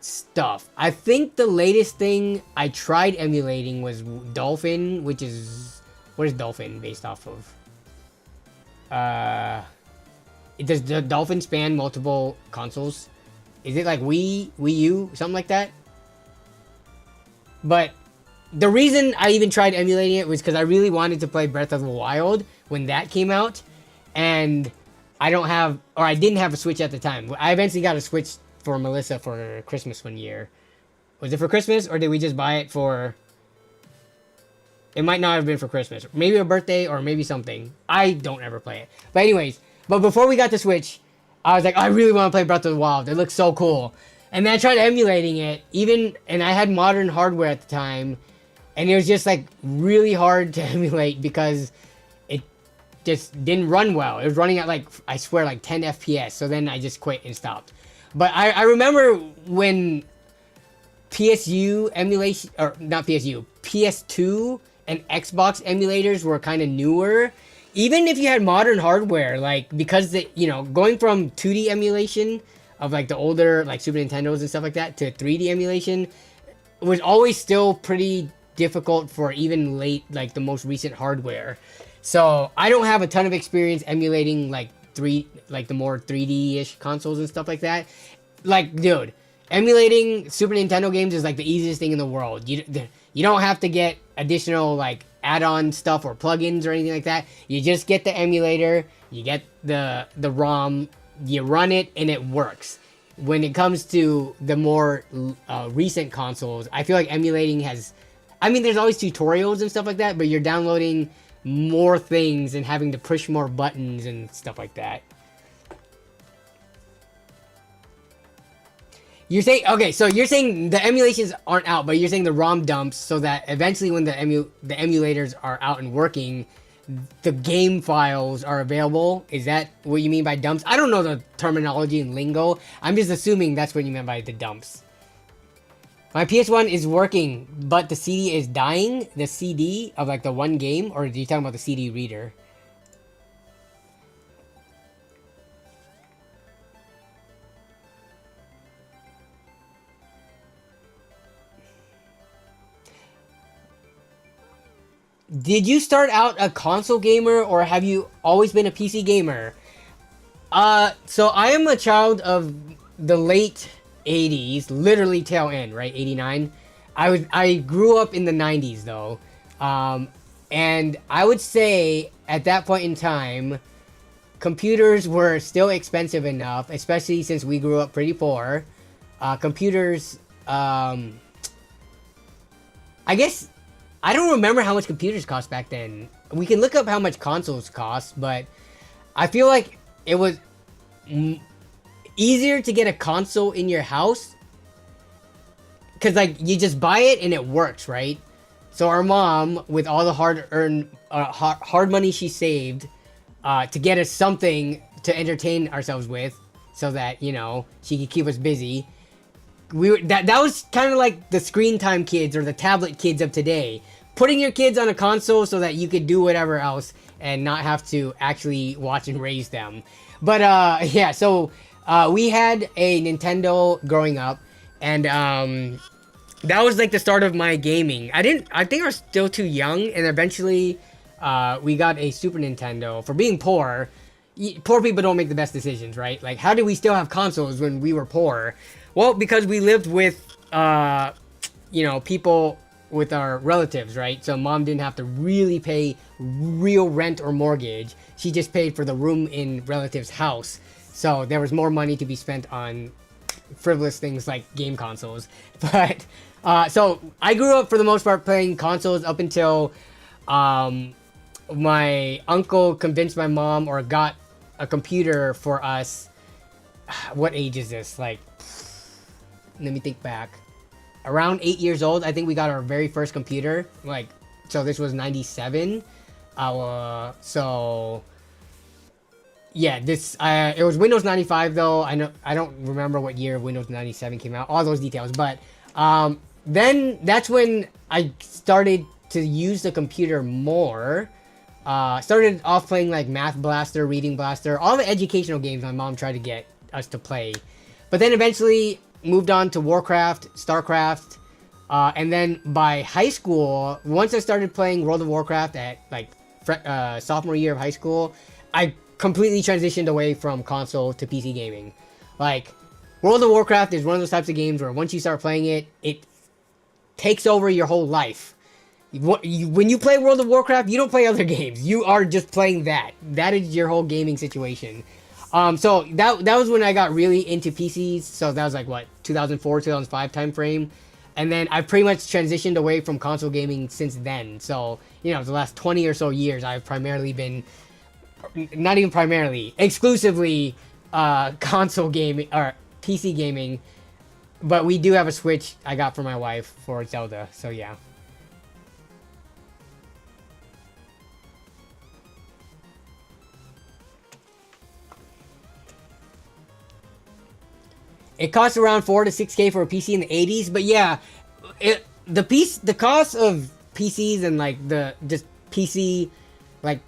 S1: stuff. I think the latest thing I tried emulating was Dolphin, which is... What is Dolphin based off of? Does the Dolphin span multiple consoles? Is it like Wii U, something like that? But the reason I even tried emulating it was because I really wanted to play Breath of the Wild when that came out. And I didn't have a Switch at the time. I eventually got a Switch for Melissa for Christmas one year. Was it for Christmas, or did we just buy it for... It might not have been for Christmas. Maybe a birthday, or maybe something. I don't ever play it. But anyways, before we got the Switch, I was like, I really want to play Breath of the Wild. It looks so cool. And then I tried emulating it, and I had modern hardware at the time, and it was just like really hard to emulate because it just didn't run well. It was running at like, I swear, like 10 FPS. So then I just quit and stopped. But I remember when PSU emulation, or not PSU, PS2 and Xbox emulators were kind of newer. Even if you had modern hardware, like, because going from 2D emulation of like the older like Super Nintendos and stuff like that to 3D emulation was always still pretty difficult for even like the most recent hardware. So I don't have a ton of experience emulating like the more 3D-ish consoles and stuff like that. Like, dude, emulating Super Nintendo games is like the easiest thing in the world. You don't have to get additional like add-on stuff or plugins or anything like that. You just get the emulator, you get the ROM, you run it, and it works. When it comes to the more recent consoles, I feel like emulating there's always tutorials and stuff like that, but you're downloading more things and having to push more buttons and stuff like that. You're saying, okay, so you're saying the emulations aren't out, but you're saying the ROM dumps so that eventually when the emulators are out and working, the game files are available. Is that what you mean by dumps? I don't know the terminology and lingo. I'm just assuming that's what you meant by the dumps. My PS1 is working, but the CD is dying. The CD of like the one game, or are you talking about the CD reader? Did you start out a console gamer, or have you always been a PC gamer? So I am a child of the late 80s, literally tail end, right? 89. I grew up in the 90s though. And I would say at that point in time, computers were still expensive enough, especially since we grew up pretty poor. Computers, I guess, I don't remember how much computers cost back then. We can look up how much consoles cost, but I feel like it was easier to get a console in your house because like you just buy it and it works, right? So our mom, with all the hard money she saved to get us something to entertain ourselves with, so that she could keep us busy. That was kind of like the screen time kids or the tablet kids of today. Putting your kids on a console so that you could do whatever else and not have to actually watch and raise them. But yeah, so we had a Nintendo growing up, and that was like the start of my gaming. I think I was still too young, and eventually we got a Super Nintendo. For being poor, poor people don't make the best decisions, right? Like, how did we still have consoles when we were poor? Well, because we lived with people with our relatives, right? So mom didn't have to really pay real rent or mortgage. She just paid for the room in relative's house. So there was more money to be spent on frivolous things like game consoles. But so I grew up for the most part playing consoles up until my uncle convinced my mom or got a computer for us. What age is this? Like, let me think back. Around 8 years old, I think we got our very first computer. Like, so this was 97. So yeah, this it was Windows 95 though. I don't remember what year Windows 97 came out. All those details, but then that's when I started to use the computer more. Started off playing like Math Blaster, Reading Blaster, all the educational games my mom tried to get us to play. But then eventually moved on to Warcraft, Starcraft, and then by high school, once I started playing World of Warcraft at like sophomore year of high school, I completely transitioned away from console to PC gaming. Like, World of Warcraft is one of those types of games where once you start playing it, it takes over your whole life. When you play World of Warcraft, you don't play other games. You are just playing that. That is your whole gaming situation. So that was when I got really into PCs. So that was like, what, 2004, 2005 time frame. And then I've pretty much transitioned away from console gaming since then. So, the last 20 or so years, I've primarily been, not even primarily, exclusively console gaming, or PC gaming. But we do have a Switch I got for my wife for Zelda. So yeah. It costs around 4 to 6K for a PC in the 80s, but yeah, the cost of PCs and like the just PC like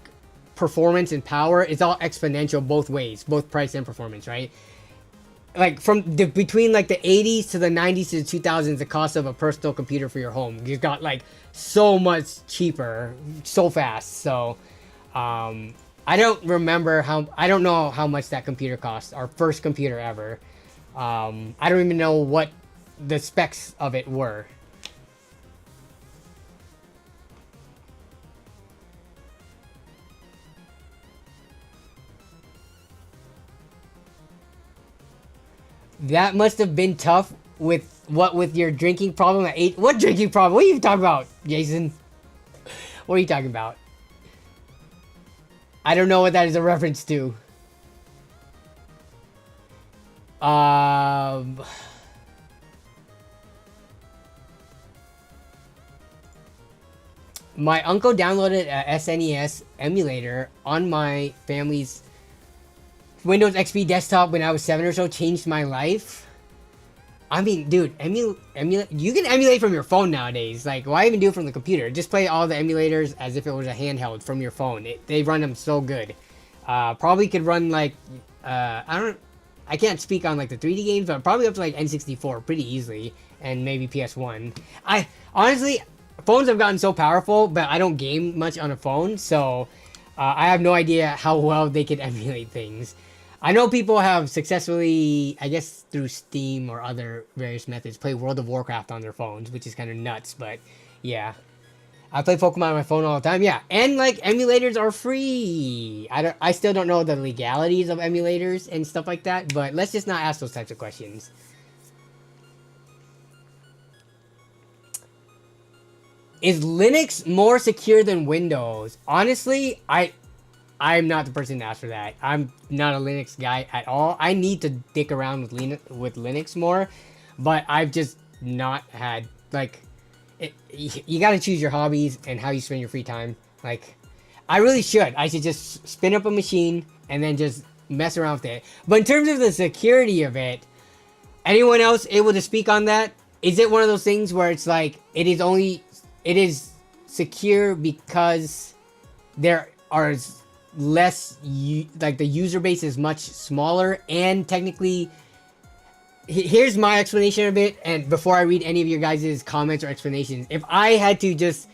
S1: performance and power is all exponential both ways, both price and performance, right? Like between like the 80s to the 90s to the 2000s, the cost of a personal computer for your home just got like so much cheaper, so fast. So I don't know how much that computer cost. Our first computer ever. I don't even know what the specs of it were. That must have been tough with your drinking problem at 8. What drinking problem? What are you talking about, Jason? What are you talking about? I don't know what that is a reference to. My uncle downloaded a SNES emulator on my family's Windows XP desktop when I was 7 or so. Changed my life. I mean, dude, you can emulate from your phone nowadays. Like, why even do it from the computer? Just play all the emulators as if it was a handheld from your phone. They run them so good. Probably could run like I can't speak on like the 3D games, but probably up to like N64 pretty easily, and maybe PS1. I honestly, phones have gotten so powerful, but I don't game much on a phone, so I have no idea how well they could emulate things. I know people have successfully, I guess through Steam or other various methods, play World of Warcraft on their phones, which is kind of nuts, but yeah. I play Pokemon on my phone all the time, yeah. And like emulators are free. I still don't know the legalities of emulators and stuff like that, but let's just not ask those types of questions. Is Linux more secure than Windows? Honestly, I'm not the person to ask for that. I'm not a Linux guy at all. I need to dick around with Linux more, but I've just not had like. You gotta choose your hobbies and how you spend your free time. Like, I really should. I should just spin up a machine and then just mess around with it. But in terms of the security of it, anyone else able to speak on that? Is it one of those things where it's like, it is secure because there are less, like the user base is much smaller, and technically here's my explanation of it, and before I read any of your guys' comments or explanations, if I had to just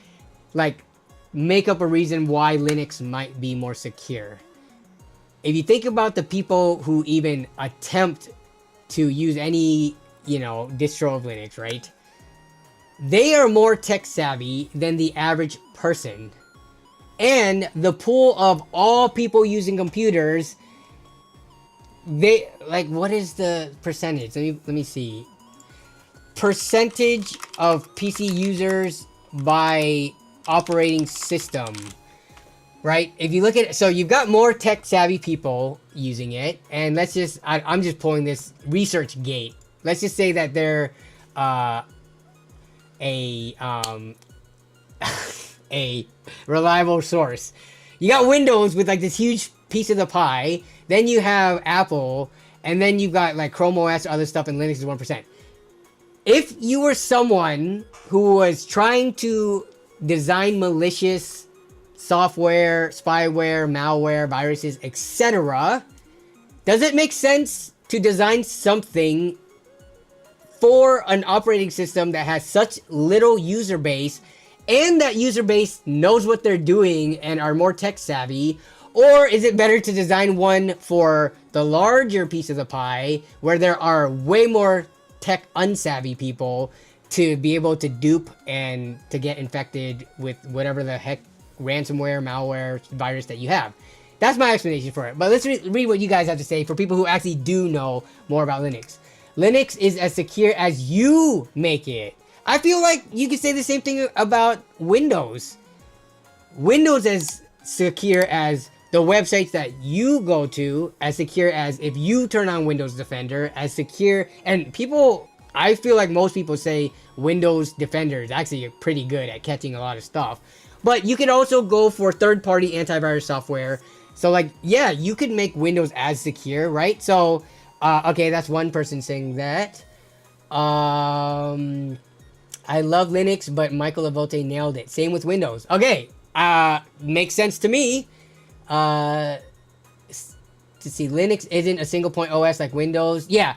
S1: like make up a reason why Linux might be more secure, if you think about the people who even attempt to use any, you know, distro of Linux, right? They are more tech savvy than the average person. And the pool of all people using computers, they like, what is the percentage? Let me see. Percentage of PC users by operating system, right? If you look at it, so you've got more tech savvy people using it, and let's just, I'm just pulling this research gate. Let's just say that they're a reliable source. You got Windows with like this huge piece of the pie, then you have Apple, and then you've got like Chrome OS, other stuff, and Linux is 1%. If you were someone who was trying to design malicious software, spyware, malware, viruses, etc., does it make sense to design something for an operating system that has such little user base, and that user base knows what they're doing and are more tech savvy? Or is it better to design one for the larger piece of the pie where there are way more tech unsavvy people to be able to dupe and to get infected with whatever the heck ransomware, malware, virus that you have? That's my explanation for it. But let's read what you guys have to say for people who actually do know more about Linux. Linux is as secure as you make it. I feel like you could say the same thing about Windows. Windows is secure as the websites that you go to, as secure as if you turn on Windows Defender, as secure. And people, I feel like most people say Windows Defender is actually pretty good at catching a lot of stuff. But you could also go for third-party antivirus software. So like, yeah, you could make Windows as secure, right? So, okay, that's one person saying that. I love Linux, but Michael Lavote nailed it. Same with Windows. Okay, makes sense to me. To see, Linux isn't a single point OS like Windows. Yeah,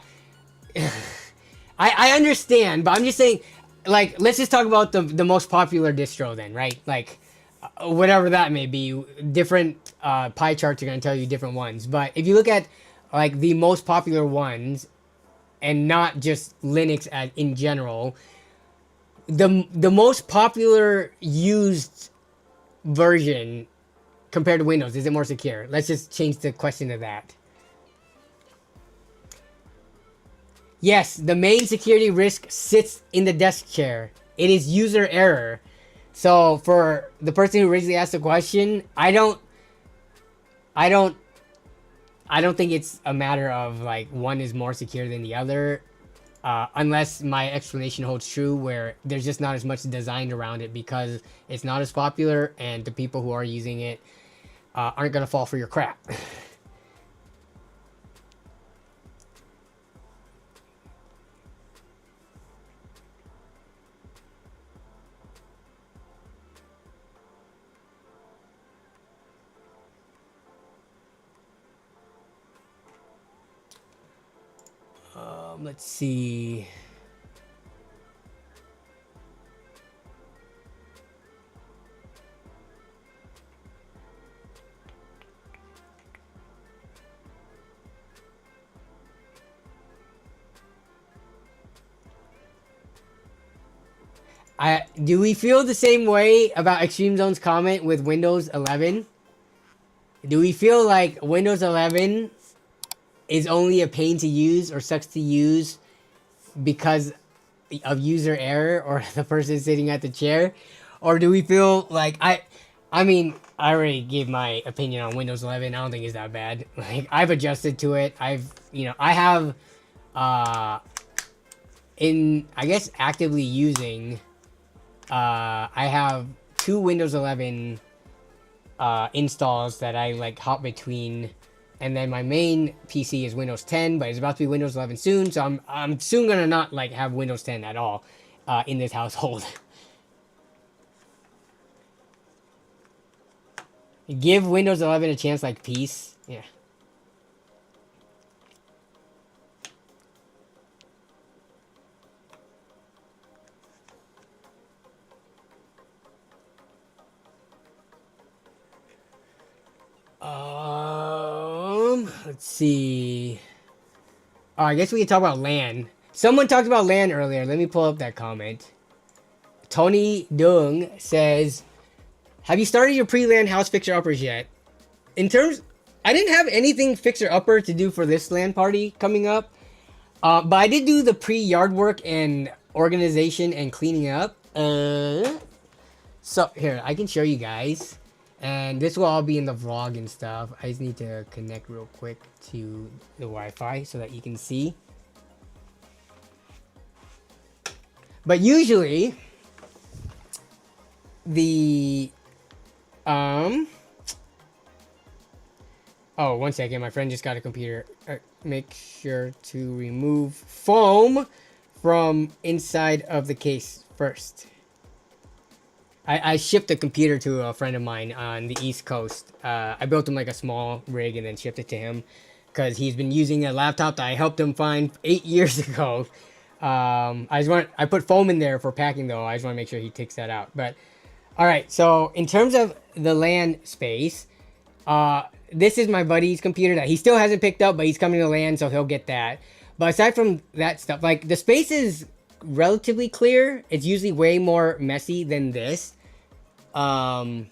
S1: I understand, but I'm just saying, like, let's just talk about the most popular distro then, right? Like, whatever that may be, different pie charts are going to tell you different ones. But if you look at like the most popular ones, and not just Linux as in general, the most popular used version compared to Windows, is it more secure? Let's just change the question to that. Yes, the main security risk sits in the desk chair. It is user error. So for the person who originally asked the question, I don't think it's a matter of like one is more secure than the other, unless my explanation holds true, where there's just not as much designed around it because it's not as popular, and the people who are using it aren't gonna fall for your crap. Let's see. Do we feel the same way about Extreme Zone's comment with Windows 11? Do we feel like Windows 11 is only a pain to use or sucks to use because of user error or the person sitting at the chair? Or do we feel like I mean, I already gave my opinion on Windows 11. I don't think it's that bad. Like, I've adjusted to it. I have I guess actively using I have 2 Windows 11 installs that I like hop between, and then my main PC is Windows 10, but it's about to be Windows 11 soon, so I'm soon gonna not like have Windows 10 at all in this household. Give Windows 11 a chance like peace. Yeah. Let's see. Oh, I guess we can talk about LAN. Someone talked about LAN earlier. Let me pull up that comment. Tony Dung says, have you started your pre-LAN house fixer-uppers yet? In terms, I didn't have anything fixer-upper to do for this LAN party coming up. But I did do the pre-yard work and organization and cleaning up. So, here, I can show you guys. And this will all be in the vlog and stuff. I just need to connect real quick to the Wi-Fi so that you can see. But usually, the... Oh, 1 second. My friend just got a computer. Make sure to remove foam from inside of the case first. I shipped a computer to a friend of mine on the East Coast. I built him like a small rig and then shipped it to him because he's been using a laptop that I helped him find 8 years ago. I put foam in there for packing though. I just want to make sure he takes that out. But all right, so in terms of the LAN space, this is my buddy's computer that he still hasn't picked up, but he's coming to LAN, so he'll get that. But aside from that stuff, like the space is relatively clear. It's usually way more messy than this. What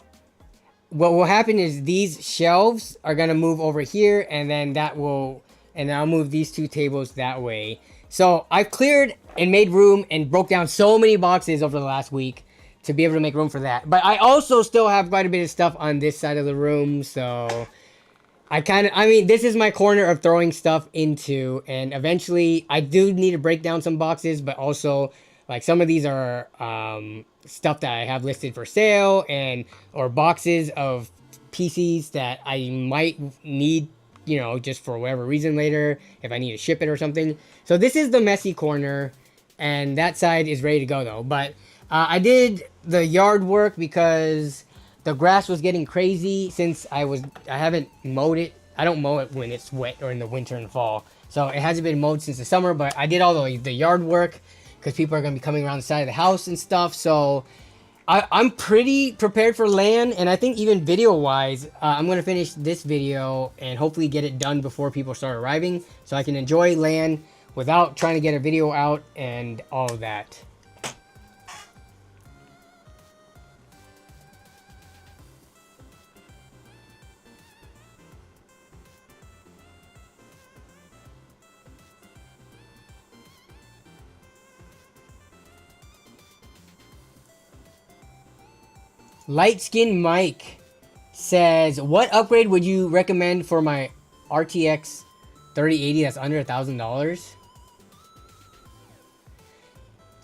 S1: will happen is these shelves are gonna move over here, and then I'll move these two tables that way. So I've cleared and made room and broke down so many boxes over the last week to be able to make room for that. But I also still have quite a bit of stuff on this side of the room, so I mean, this is my corner of throwing stuff into, and eventually I do need to break down some boxes, but also like some of these are stuff that I have listed for sale or boxes of PCs that I might need, you know, just for whatever reason later, if I need to ship it or something. So this is the messy corner, and that side is ready to go though. But I did the yard work because the grass was getting crazy since I haven't mowed it. I don't mow it when it's wet or in the winter and fall. So it hasn't been mowed since the summer, but I did all the yard work because people are going to be coming around the side of the house and stuff. So I'm pretty prepared for LAN, and I think even video-wise, I'm going to finish this video and hopefully get it done before people start arriving so I can enjoy LAN without trying to get a video out and all of that. Light Skin Mike says, what upgrade would you recommend for my RTX 3080 that's under $1,000?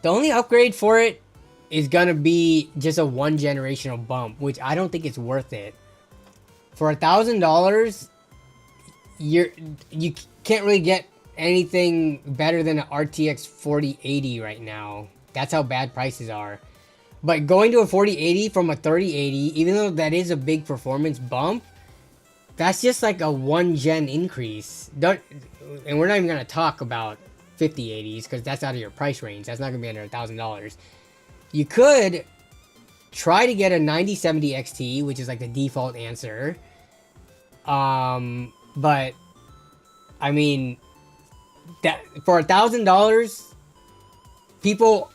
S1: The only upgrade for it is gonna be just a one generational bump, which I don't think it's worth it. For $1,000, you can't really get anything better than an RTX 4080 right now. That's how bad prices are. But going to a 4080 from a 3080, even though that is a big performance bump, that's just like a one gen increase. And we're not even gonna talk about 5080s because that's out of your price range. That's not gonna be under $1,000. You could try to get a 9070 XT, which is like the default answer. But I mean, that for $1,000, people.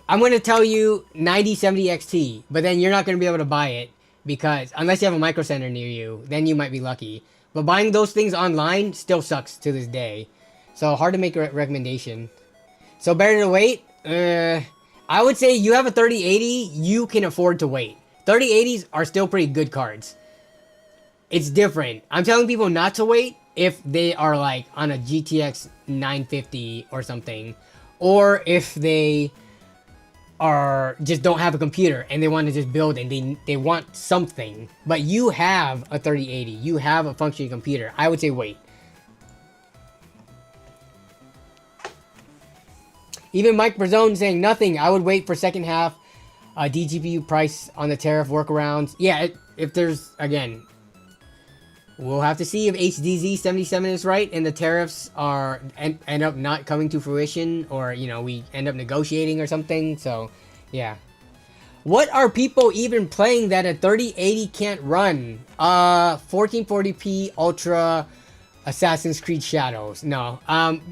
S1: I'm going to tell you 9070 XT, but then you're not going to be able to buy it because unless you have a Micro Center near you, then you might be lucky. But buying those things online still sucks to this day. So hard to make a recommendation. So better to wait? I would say you have a 3080, you can afford to wait. 3080s are still pretty good cards. It's different. I'm telling people not to wait if they are like on a GTX 950 or something. Or if they are just don't have a computer and they want to just build and they want something, but you have a 3080, you have a functioning computer. I would say wait. Even Mike Brazone saying nothing. I would wait for second half DGPU price on the tariff workarounds. Yeah, if there's, again, we'll have to see if HDZ 77 is right and the tariffs end up not coming to fruition, or, you know, we end up negotiating or something. So, yeah. What are people even playing that a 3080 can't run? 1440p Ultra Assassin's Creed Shadows. No.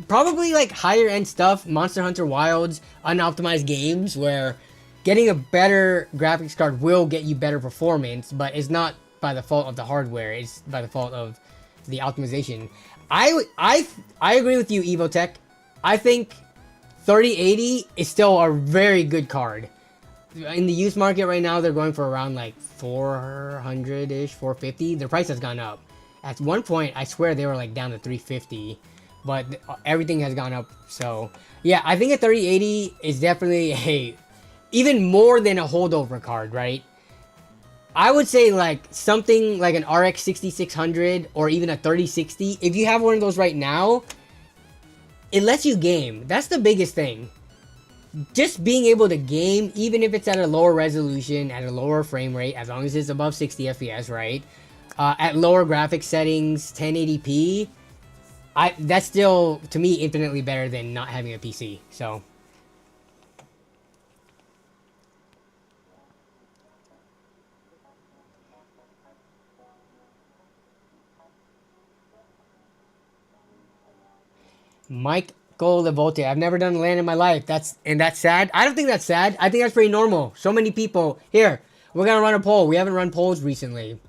S1: Probably like higher end stuff, Monster Hunter Wilds, unoptimized games where getting a better graphics card will get you better performance, but it's not by the fault of the hardware, it's by the fault of the optimization. I agree with you, Evotech. I think 3080 is still a very good card. In the used market right now, they're going for around like 400-ish, 450. Their price has gone up. At one point, I swear they were like down to 350, but everything has gone up. So yeah, I think a 3080 is definitely even more than a holdover card, right? I would say like something like an RX 6600 or even a 3060. If you have one of those right now, it lets you game. That's the biggest thing. Just being able to game, even if it's at a lower resolution, at a lower frame rate, as long as it's above 60 FPS, right? At lower graphic settings, 1080p, that's still, to me, infinitely better than not having a PC. So Michael Levolte, I've never done LAN in my life. That's sad. I don't think that's sad. I think that's pretty normal. So many people. Here, we're gonna run a poll. We haven't run polls recently.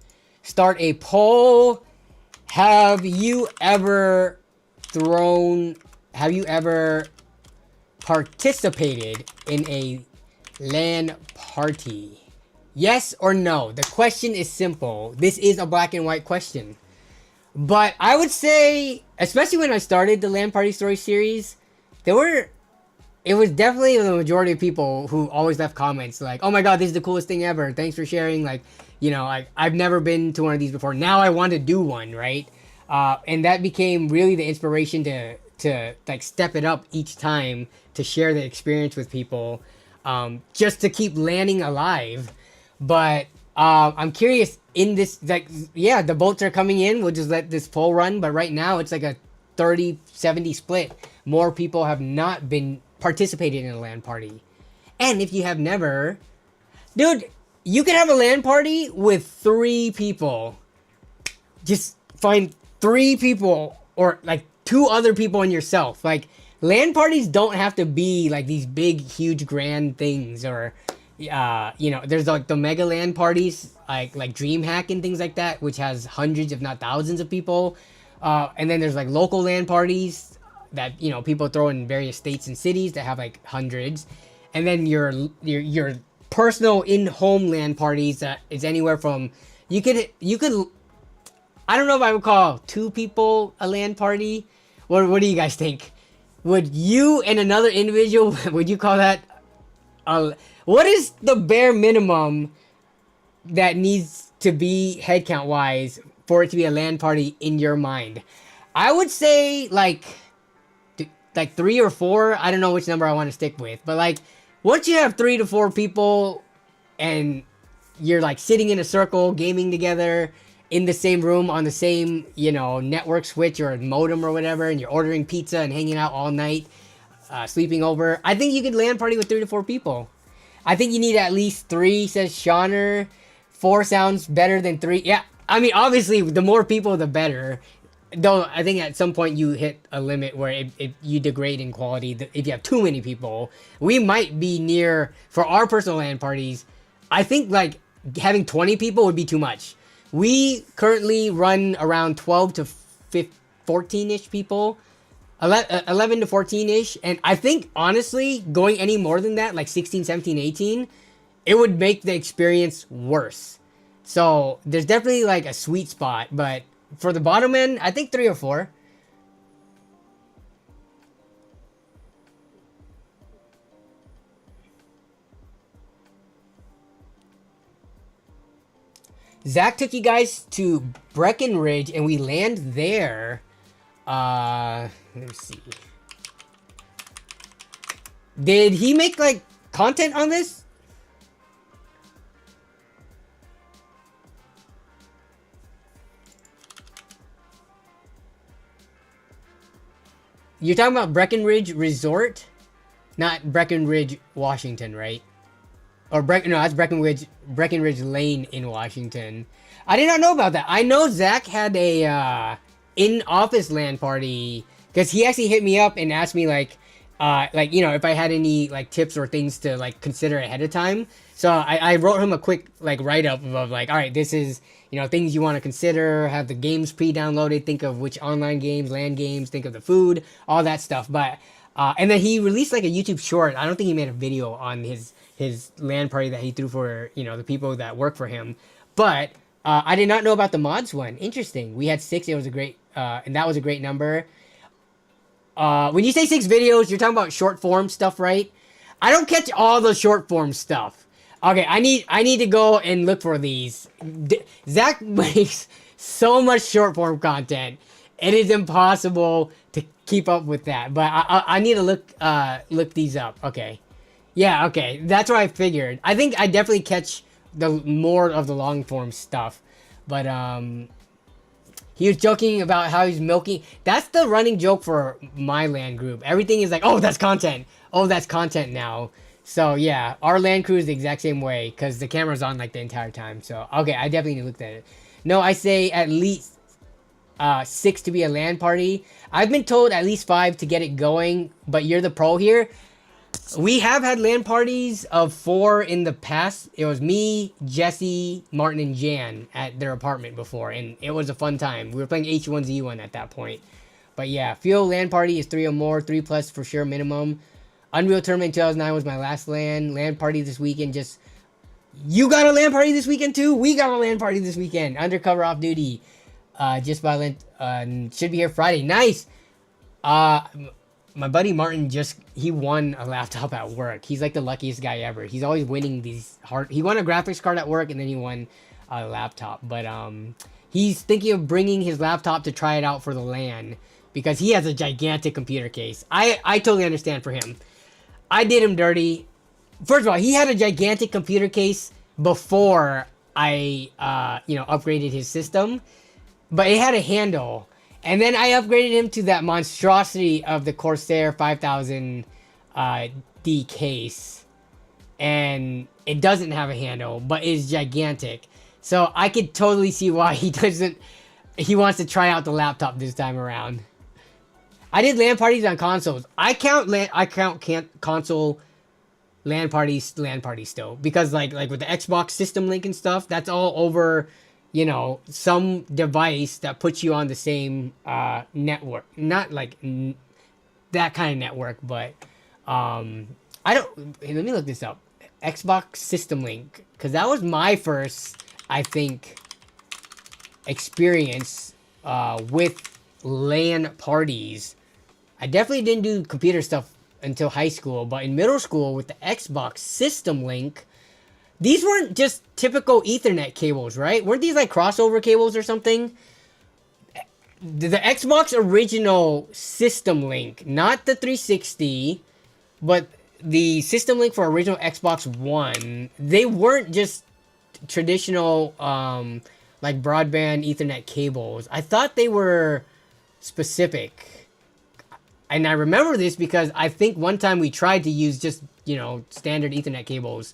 S1: Start a poll. Have you ever participated in a LAN party? Yes or no? The question is simple. This is a black and white question. But I would say, especially when I started the LAN Party Story series, it was definitely the majority of people who always left comments like, oh my god, this is the coolest thing ever. Thanks for sharing. Like, you know, I've never been to one of these before. Now I want to do one, right? And that became really the inspiration to like step it up each time to share the experience with people, just to keep landing alive. But I'm curious in this, like, yeah, the votes are coming in. We'll just let this poll run. But right now it's like a 30-70 split. More people have not been participating in a LAN party. And if you have never, dude, you can have a LAN party with 3 people. Just find 3 people or like 2 other people and yourself. Like, LAN parties don't have to be like these big, huge, grand things, or you know, there's like the mega LAN parties, like DreamHack and things like that, which has hundreds, if not thousands, of people. And then there's like local LAN parties that, you know, people throw in various states and cities that have like hundreds. And then your personal in-home LAN parties that is anywhere from, you could I don't know if I would call 2 people a LAN party. What do you guys think? Would you and another individual, would you call that what is the bare minimum that needs to be head count wise for it to be a LAN party in your mind? I would say like 3 or 4. I don't know which number I want to stick with, but like once you have 3 to 4 people and you're like sitting in a circle gaming together in the same room on the same, you know, network switch or modem or whatever, and you're ordering pizza and hanging out all night, sleeping over, I think you could LAN party with 3 to 4 people. I think you need at least 3, says Shauner. 4 sounds better than 3. Yeah, I mean, obviously, the more people, the better. Though, I think at some point you hit a limit where you degrade in quality if you have too many people. We might be near, for our personal LAN parties, I think, like, having 20 people would be too much. We currently run around 12 to 14-ish people. 11 to 14-ish, and I think, honestly, going any more than that, like 16, 17, 18, it would make the experience worse. So, there's definitely, like, a sweet spot, but for the bottom end, I think 3 or 4. Zach took you guys to Breckenridge, and we land there. Let's see. Did he make like content on this? You're talking about Breckenridge Resort, not Breckenridge, Washington, right? or no, that's Breckenridge Lane in Washington. I did not know about that. I know Zach had a in-office LAN party because he actually hit me up and asked me like you know, if I had any like tips or things to like consider ahead of time. So I wrote him a quick like write-up of like, all right, this is, you know, things you want to consider, have the games pre-downloaded, think of which online games, LAN games, think of the food, all that stuff. But and then he released like a YouTube short. I don't think he made a video on his LAN party that he threw for, you know, the people that work for him. But I did not know about the mods one. Interesting. We had 6. It was a great and that was a great number. When you say 6 videos, you're talking about short form stuff, right? I don't catch all the short form stuff. Okay, I need to go and look for these. Zach makes so much short form content. It is impossible to keep up with that. But I need to look these up. Okay. Yeah, okay. That's what I figured. I think I definitely catch the more of the long form stuff. But he was joking about how he's milking. That's the running joke for my LAN group. Everything is like, oh, that's content. Oh, that's content now. So yeah, our LAN crew is the exact same way because the camera's on like the entire time. So okay, I definitely need to look at it. No, I say at least 6 to be a LAN party. I've been told at least 5 to get it going, but you're the pro here. We have had LAN parties of 4 in the past. It was me, Jesse, Martin, and Jan at their apartment before, and it was a fun time. We were playing H1Z1 at that point. But yeah, Fuel LAN party is 3 or more, 3 plus for sure minimum. Unreal Tournament 2009 was my last LAN. LAN party this weekend. Just, you got a LAN party this weekend too? We got a LAN party this weekend. Undercover off duty. Just by Lent. Should be here Friday. Nice. My buddy Martin he won a laptop at work. He's like the luckiest guy ever. He's always winning these he won a graphics card at work and then he won a laptop. But he's thinking of bringing his laptop to try it out for the LAN because he has a gigantic computer case. I totally understand for him. I did him dirty. First of all, he had a gigantic computer case before I upgraded his system, but it had a handle. And then I upgraded him to that monstrosity of the Corsair 5000 D case. And it doesn't have a handle, but it's gigantic. So I could totally see why he wants to try out the laptop this time around. I did LAN parties on consoles. I count console LAN parties still. Because like with the Xbox System Link and stuff, that's all over, you know, some device that puts you on the same network. Not like that kind of network, but let me look this up. Xbox System Link, because that was my first, I think, experience with LAN parties. I definitely didn't do computer stuff until high school, but in middle school with the Xbox System Link, these weren't just typical Ethernet cables, right? Weren't these like crossover cables or something? The Xbox original System Link, not the 360, but the System Link for original Xbox One, they weren't just traditional like broadband Ethernet cables. I thought they were specific. And I remember this because I think one time we tried to use just, you know, standard Ethernet cables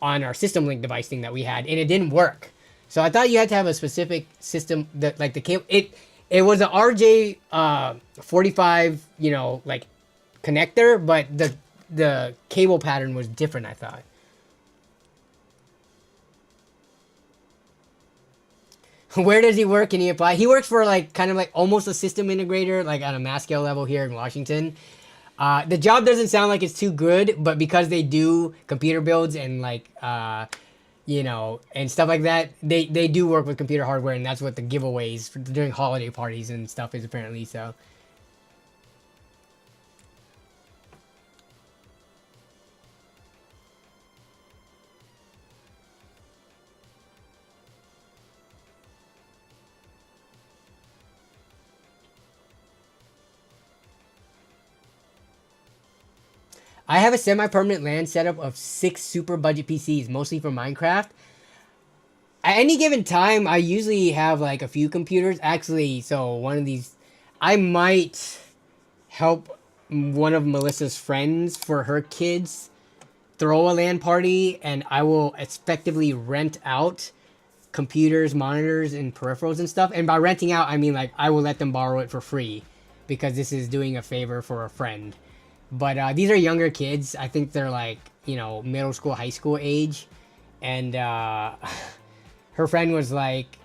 S1: on our System Link device thing that we had, and it didn't work. So I thought you had to have a specific system that, like the cable, it was an RJ45, you know, like connector, but the cable pattern was different, I thought. Where does he work? Can he apply? He works for like kind of like almost a system integrator, like on a mass scale level here in Washington. The job doesn't sound like it's too good, but because they do computer builds and like, you know, and stuff like that, they do work with computer hardware, and that's what the giveaways during holiday parties and stuff is apparently, so. I have a semi-permanent LAN setup of 6 super budget PCs, mostly for Minecraft. At any given time, I usually have like a few computers. Actually, so one of these, I might help one of Melissa's friends for her kids throw a LAN party and I will effectively rent out computers, monitors, and peripherals and stuff. And by renting out, I mean like I will let them borrow it for free because this is doing a favor for a friend. But these are younger kids. I think they're like, you know, middle school, high school age. And her friend was like,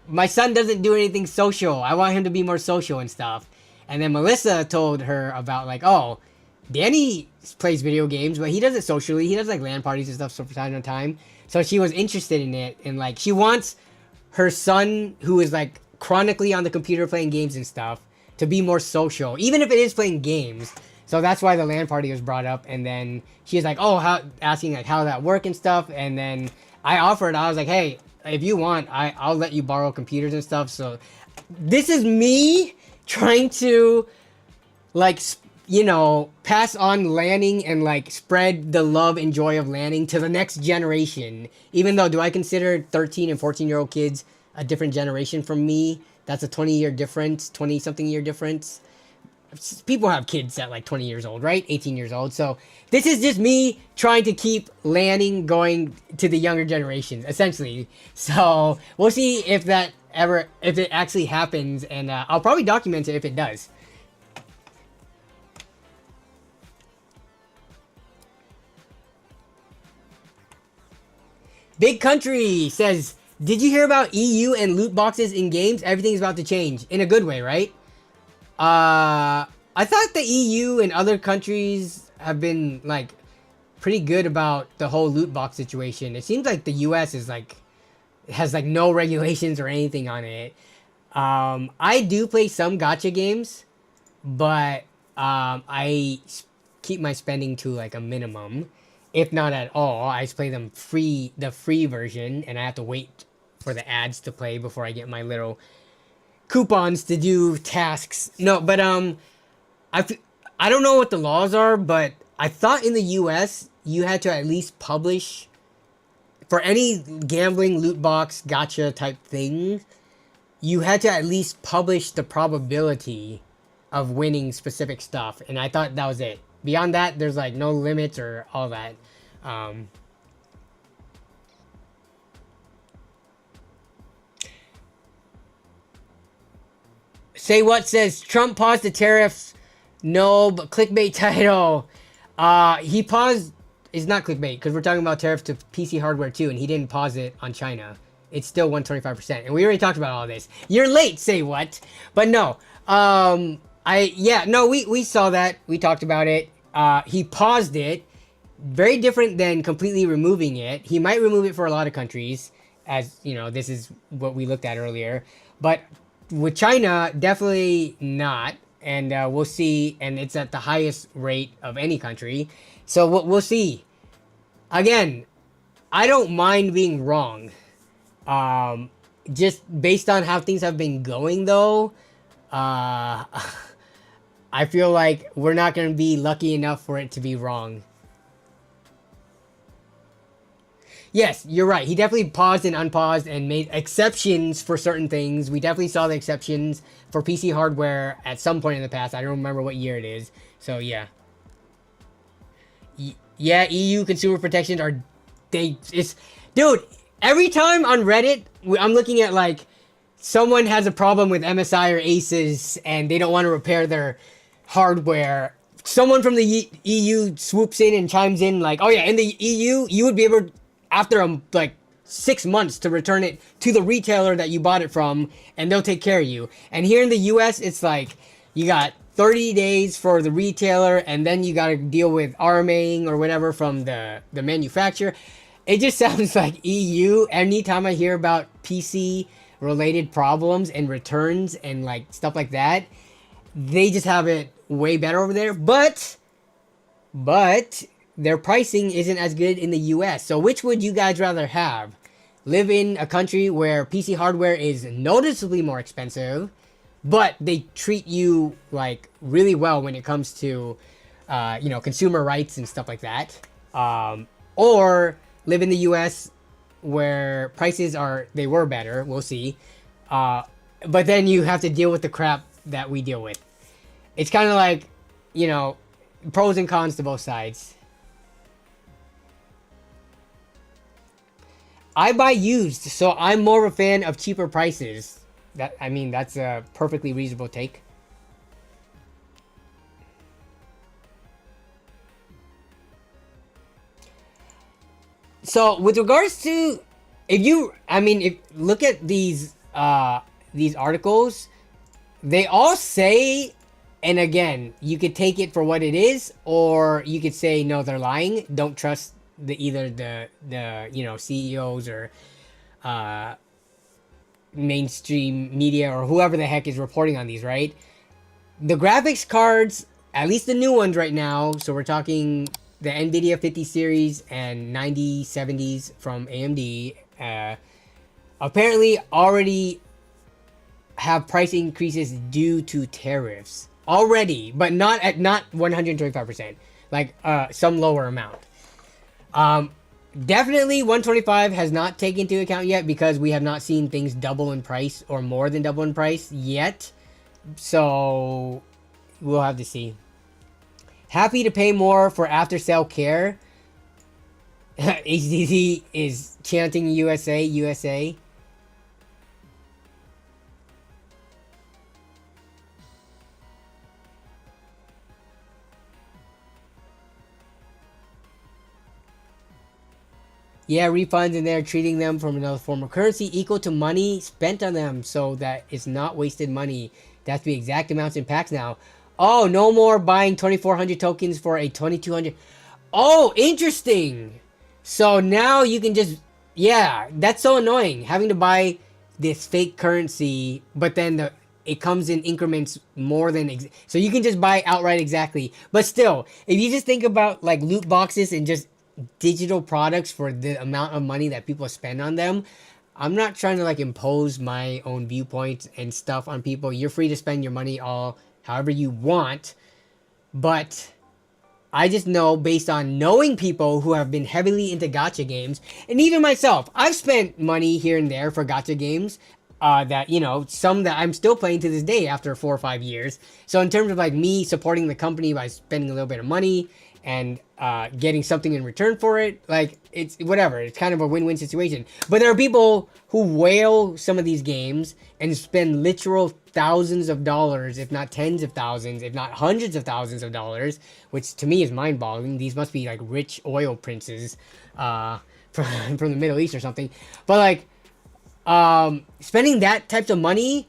S1: my son doesn't do anything social. I want him to be more social and stuff. And then Melissa told her about like, oh, Danny plays video games, but he does it socially. He does like LAN parties and stuff from time to time. So she was interested in it. And like, she wants her son, who is like chronically on the computer playing games and stuff, to be more social, even if it is playing games. So that's why the LAN party was brought up. And then she's like, oh, asking like how that work and stuff. And then I offered, I was like, hey, if you want, I'll let you borrow computers and stuff. So this is me trying to like, you know, pass on LANing and like spread the love and joy of LANing to the next generation. Even though, do I consider 13 and 14-year-old kids a different generation from me? That's a 20-year difference, 20-something year difference. People have kids at like 20 years old, right? 18 years old. So this is just me trying to keep LANing going to the younger generation, essentially. So we'll see if it actually happens, and I'll probably document it if it does. Big Country says, did you hear about EU and loot boxes in games? Everything's about to change in a good way, right? I thought the EU and other countries have been like pretty good about the whole loot box situation. It seems like the US is like has like no regulations or anything on it. I do play some gacha games, but I keep my spending to like a minimum, if not at all. I just play them free, the free version, and I have to wait for the ads to play before I get my little coupons to do tasks. No, but I don't know what the laws are, but I thought in the US you had to at least publish for any gambling loot box gacha type thing. You had to at least publish the probability of winning specific stuff, and I thought that was it. Beyond that, there's like no limits or all that. Say What says Trump paused the tariffs. No, but clickbait title. He paused. It's not clickbait because we're talking about tariffs to PC hardware too, and he didn't pause it on China. It's still 125%, and we already talked about all this. You're late. Say what? But no. We saw that. We talked about it. He paused it. Very different than completely removing it. He might remove it for a lot of countries, as you know. This is what we looked at earlier, but with China, definitely not. And we'll see. And it's at the highest rate of any country. So we'll see. Again, I don't mind being wrong. Just based on how things have been going, though, I feel like we're not going to be lucky enough for it to be wrong. Yes, you're right. He definitely paused and unpaused and made exceptions for certain things. We definitely saw the exceptions for PC hardware at some point in the past. I don't remember what year it is. So, yeah. Yeah, EU consumer protections are... Dude, every time on Reddit, I'm looking at, like, someone has a problem with MSI or Asus and they don't want to repair their hardware. Someone from the EU swoops in and chimes in, like, oh, yeah, in the EU, you would be able... after like 6 months to return it to the retailer that you bought it from, and they'll take care of you. And here in the US, it's like you got 30 days for the retailer, and then you got to deal with RMAing or whatever from the manufacturer. It just sounds like EU. Anytime I hear about PC related problems and returns and like stuff like that, they just have it way better over there. But their pricing isn't as good in the US. So which would you guys rather have? Live in a country where PC hardware is noticeably more expensive, but they treat you like really well when it comes to, consumer rights and stuff like that. Or live in the US where prices they were better. We'll see. But then you have to deal with the crap that we deal with. It's kind of like, pros and cons to both sides. I buy used, so I'm more of a fan of cheaper prices. I mean, that's a perfectly reasonable take. So with regards to, if look at these articles, they all say, and again, you could take it for what it is, or you could say no, they're lying. Don't trust either the CEOs or mainstream media or whoever the heck is reporting on these, right? The graphics cards, at least the new ones right now, so we're talking the NVIDIA 50 series and 9070s from AMD, apparently already have price increases due to tariffs already, but not 125%, like some lower amount. Definitely 125 has not taken into account yet because we have not seen things double in price or more than double in price yet. So we'll have to see. Happy to pay more for after sale care. HDD is chanting USA, USA. Yeah, refunds, and they're treating them from another form of currency equal to money spent on them, so that it's not wasted money. That's the exact amounts in packs now. Oh, no more buying 2,400 tokens for a 2,200. Oh, interesting. So now you can just, yeah, that's so annoying having to buy this fake currency, but then it comes in increments more than, so you can just buy outright exactly. But still, if you just think about like loot boxes and just digital products for the amount of money that people spend on them, I'm not trying to like impose my own viewpoints and stuff on people. You're free to spend your money all however you want, but I just know, based on knowing people who have been heavily into gacha games, and even myself, I've spent money here and there for gacha games, that, you know, some that I'm still playing to this day after 4 or 5 years. So in terms of like me supporting the company by spending a little bit of money and getting something in return for it, like, it's whatever, it's kind of a win-win situation. But there are people who whale some of these games and spend literal thousands of dollars, if not tens of thousands, if not hundreds of thousands of dollars, which to me is mind-boggling. These must be like rich oil princes from the Middle East or something. But like, spending that types of money,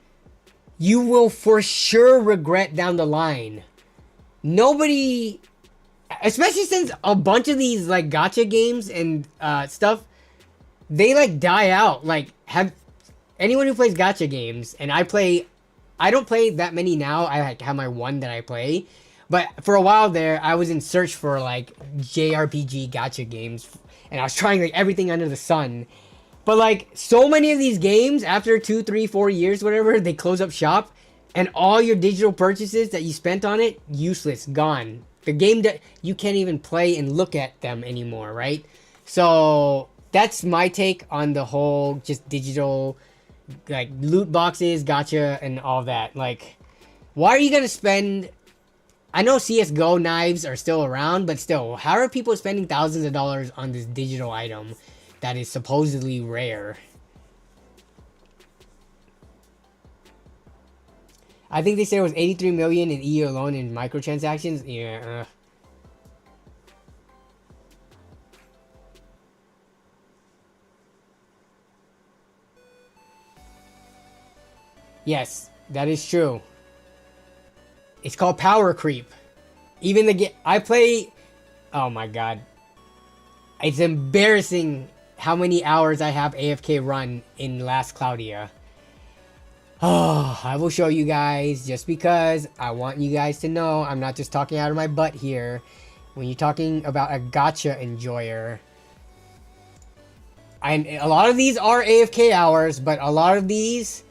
S1: you will for sure regret down the line. Nobody, especially since a bunch of these like gacha games and stuff, they like die out. Like, have anyone who plays gacha games, and I don't play that many now. I like have my one that I play, but for a while there, I was in search for like JRPG gacha games, and I was trying like everything under the sun. But like, so many of these games, after 2, 3, 4 years, whatever, they close up shop, and all your digital purchases that you spent on it, useless, gone. The game that you can't even play and look at them anymore, right? So that's my take on the whole just digital, like, loot boxes, gacha, and all that. Like, why are you gonna spend? I know CS:GO knives are still around, but still, how are people spending thousands of dollars on this digital item that is supposedly rare? I think they said it was 83 million in EU alone in microtransactions. Yeah. Yes, that is true. It's called power creep. Even the game I play, oh my god. It's embarrassing how many hours I have AFK run in Last Claudia. Oh, I will show you guys, just because I want you guys to know I'm not just talking out of my butt here. When you're talking about a gacha enjoyer, and a lot of these are AFK hours, but a lot of these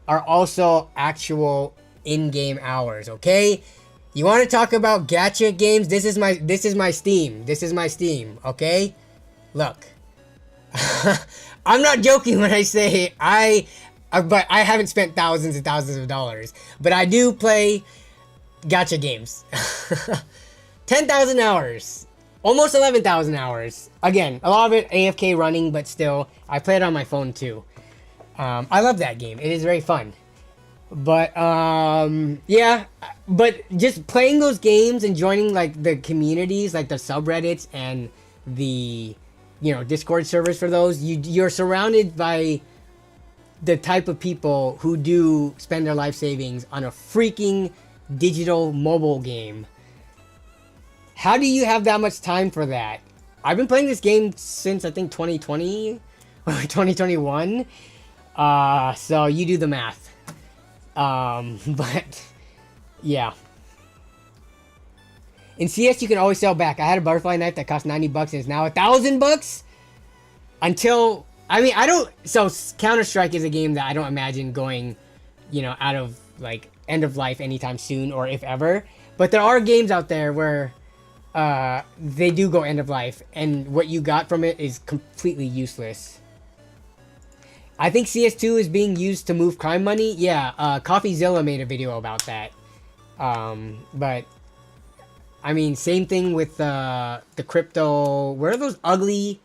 S1: are also actual in-game hours, okay? You want to talk about gacha games? This is my Steam. This is my Steam, okay? Look. I'm not joking when I say but I haven't spent thousands and thousands of dollars. But I do play gacha games. 10,000 hours. Almost 11,000 hours. Again, a lot of it AFK running, but still, I play it on my phone too. I love that game. It is very fun. But, yeah. But just playing those games and joining, like, the communities, like the subreddits and the, Discord servers for those, you're surrounded by the type of people who do spend their life savings on a freaking digital mobile game. How do you have that much time for that? I've been playing this game since I think 2020 or 2021. So you do the math. But yeah. In CS you can always sell back. I had a butterfly knife that cost $90 and is now $1,000 until so Counter-Strike is a game that I don't imagine going, out of like end of life anytime soon or if ever. But there are games out there where they do go end of life, and what you got from it is completely useless. I think CS2 is being used to move crime money. Yeah, CoffeeZilla made a video about that. But I mean, same thing with the crypto. Where are those ugly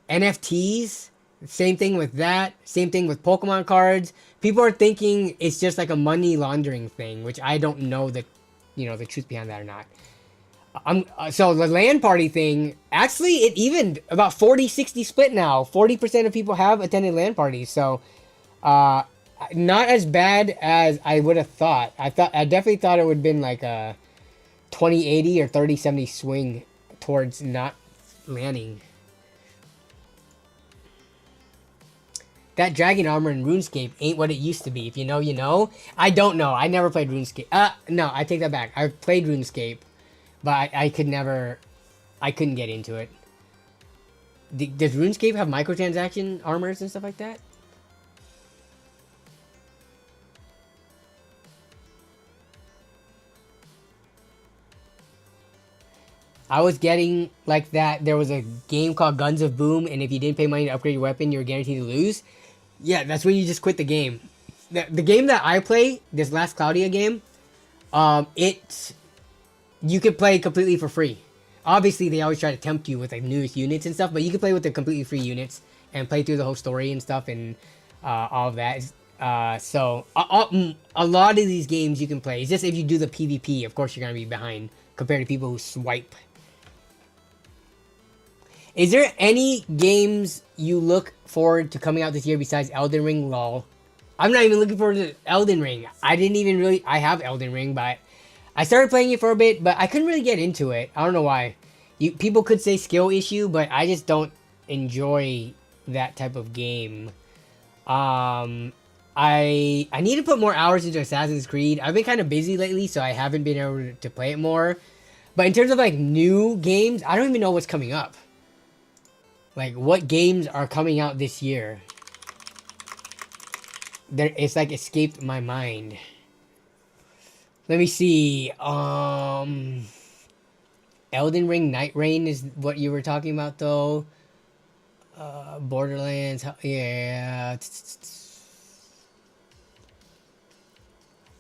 S1: NFTs? Same thing with that. Same thing with Pokemon cards. People are thinking it's just like a money laundering thing, which I don't know the truth behind that or not. So the LAN Party thing, actually, it evened about 40-60 split now. 40% of people have attended LAN parties, so not as bad as I would have thought. I definitely thought it would have been like a 20-80 or 30-70 swing towards not landing. That dragon armor in RuneScape ain't what it used to be. If you know, you know. I don't know. I never played RuneScape. No, I take that back. I played RuneScape, but I couldn't get into it. Does RuneScape have microtransaction armors and stuff like that? I was getting like that. There was a game called Guns of Boom, and if you didn't pay money to upgrade your weapon, you were guaranteed to lose. Yeah, that's when you just quit the game. The game that I play, this last Claudia game, you could play completely for free. Obviously, they always try to tempt you with like newest units and stuff, but you can play with the completely free units and play through the whole story and stuff and all of that. So a lot of these games you can play. It's just if you do the PvP, of course, you're gonna be behind compared to people who swipe. Is there any games you look forward to coming out this year besides Elden Ring? Lol. I'm not even looking forward to Elden Ring. I have Elden Ring, but I started playing it for a bit, but I couldn't really get into it. I don't know why. People could say skill issue, but I just don't enjoy that type of game. I need to put more hours into Assassin's Creed. I've been kind of busy lately, so I haven't been able to play it more. But in terms of like new games, I don't even know what's coming up. Like, what games are coming out this year? It's like escaped my mind. Let me see. Elden Ring Night Rain is what you were talking about, though. Borderlands. Yeah.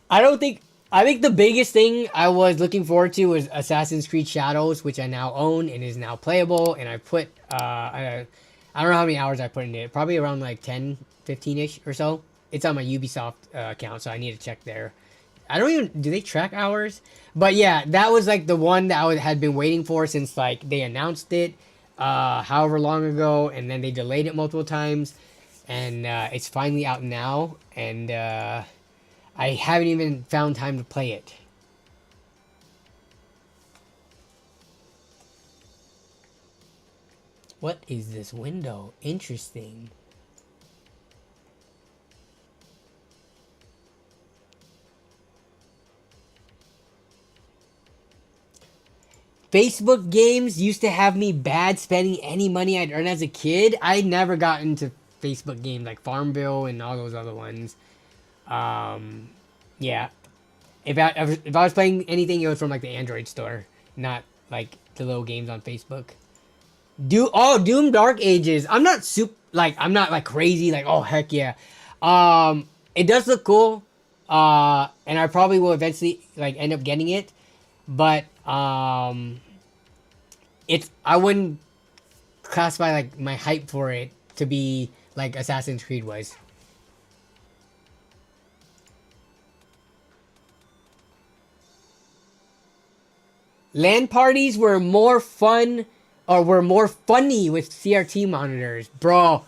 S1: I think the biggest thing I was looking forward to was Assassin's Creed Shadows, which I now own and is now playable. And I put, I don't know how many hours I put into it. Probably around like 10, 15-ish or so. It's on my Ubisoft account, so I need to check there. Do they track hours? But yeah, that was like the one that I had been waiting for since like they announced it however long ago. And then they delayed it multiple times. And it's finally out now. And I haven't even found time to play it. What is this window? Interesting. Facebook games used to have me bad spending any money I'd earned as a kid. I never got into Facebook games like Farmville and all those other ones. Yeah. If I was playing anything, it was from like the Android store, not like the little games on Facebook. Doom Dark Ages. I'm not like crazy, like, oh heck yeah. It does look cool. And I probably will eventually like end up getting it. but it's I wouldn't classify like my hype for it to be like Assassin's Creed was. LAN parties were more fun, or were more funny with CRT monitors, bro.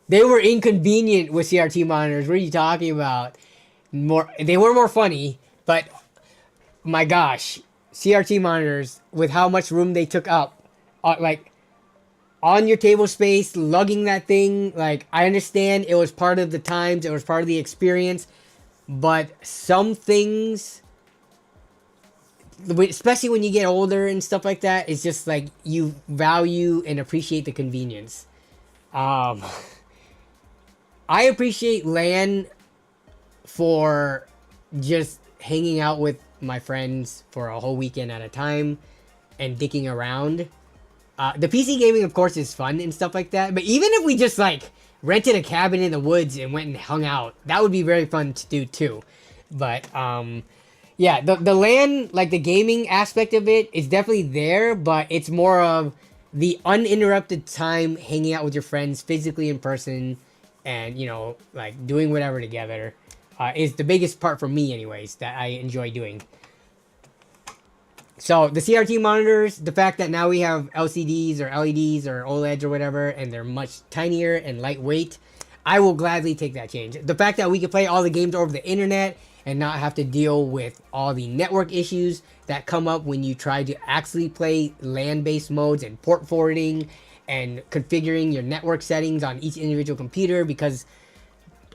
S1: They were inconvenient with CRT monitors. What are you talking about? They were more funny, but my gosh, CRT monitors with how much room they took up, like on your table space, lugging that thing. Like, I understand it was part of the times, it was part of the experience, but some things, especially when you get older and stuff like that, it's just like you value and appreciate the convenience. I appreciate LAN for just hanging out with my friends for a whole weekend at a time and dicking around. The PC gaming, of course, is fun and stuff like that. But even if we just like rented a cabin in the woods and went and hung out, that would be very fun to do too. But yeah, the LAN, like the gaming aspect of it, is definitely there, but it's more of the uninterrupted time hanging out with your friends physically in person, and you know, like doing whatever together, is the biggest part for me, anyways, that I enjoy doing. So the CRT monitors, the fact that now we have LCDs or LEDs or OLEDs or whatever, and they're much tinier and lightweight, I will gladly take that change. The fact that we can play all the games over the internet and not have to deal with all the network issues that come up when you try to actually play LAN-based modes and port forwarding and configuring your network settings on each individual computer, because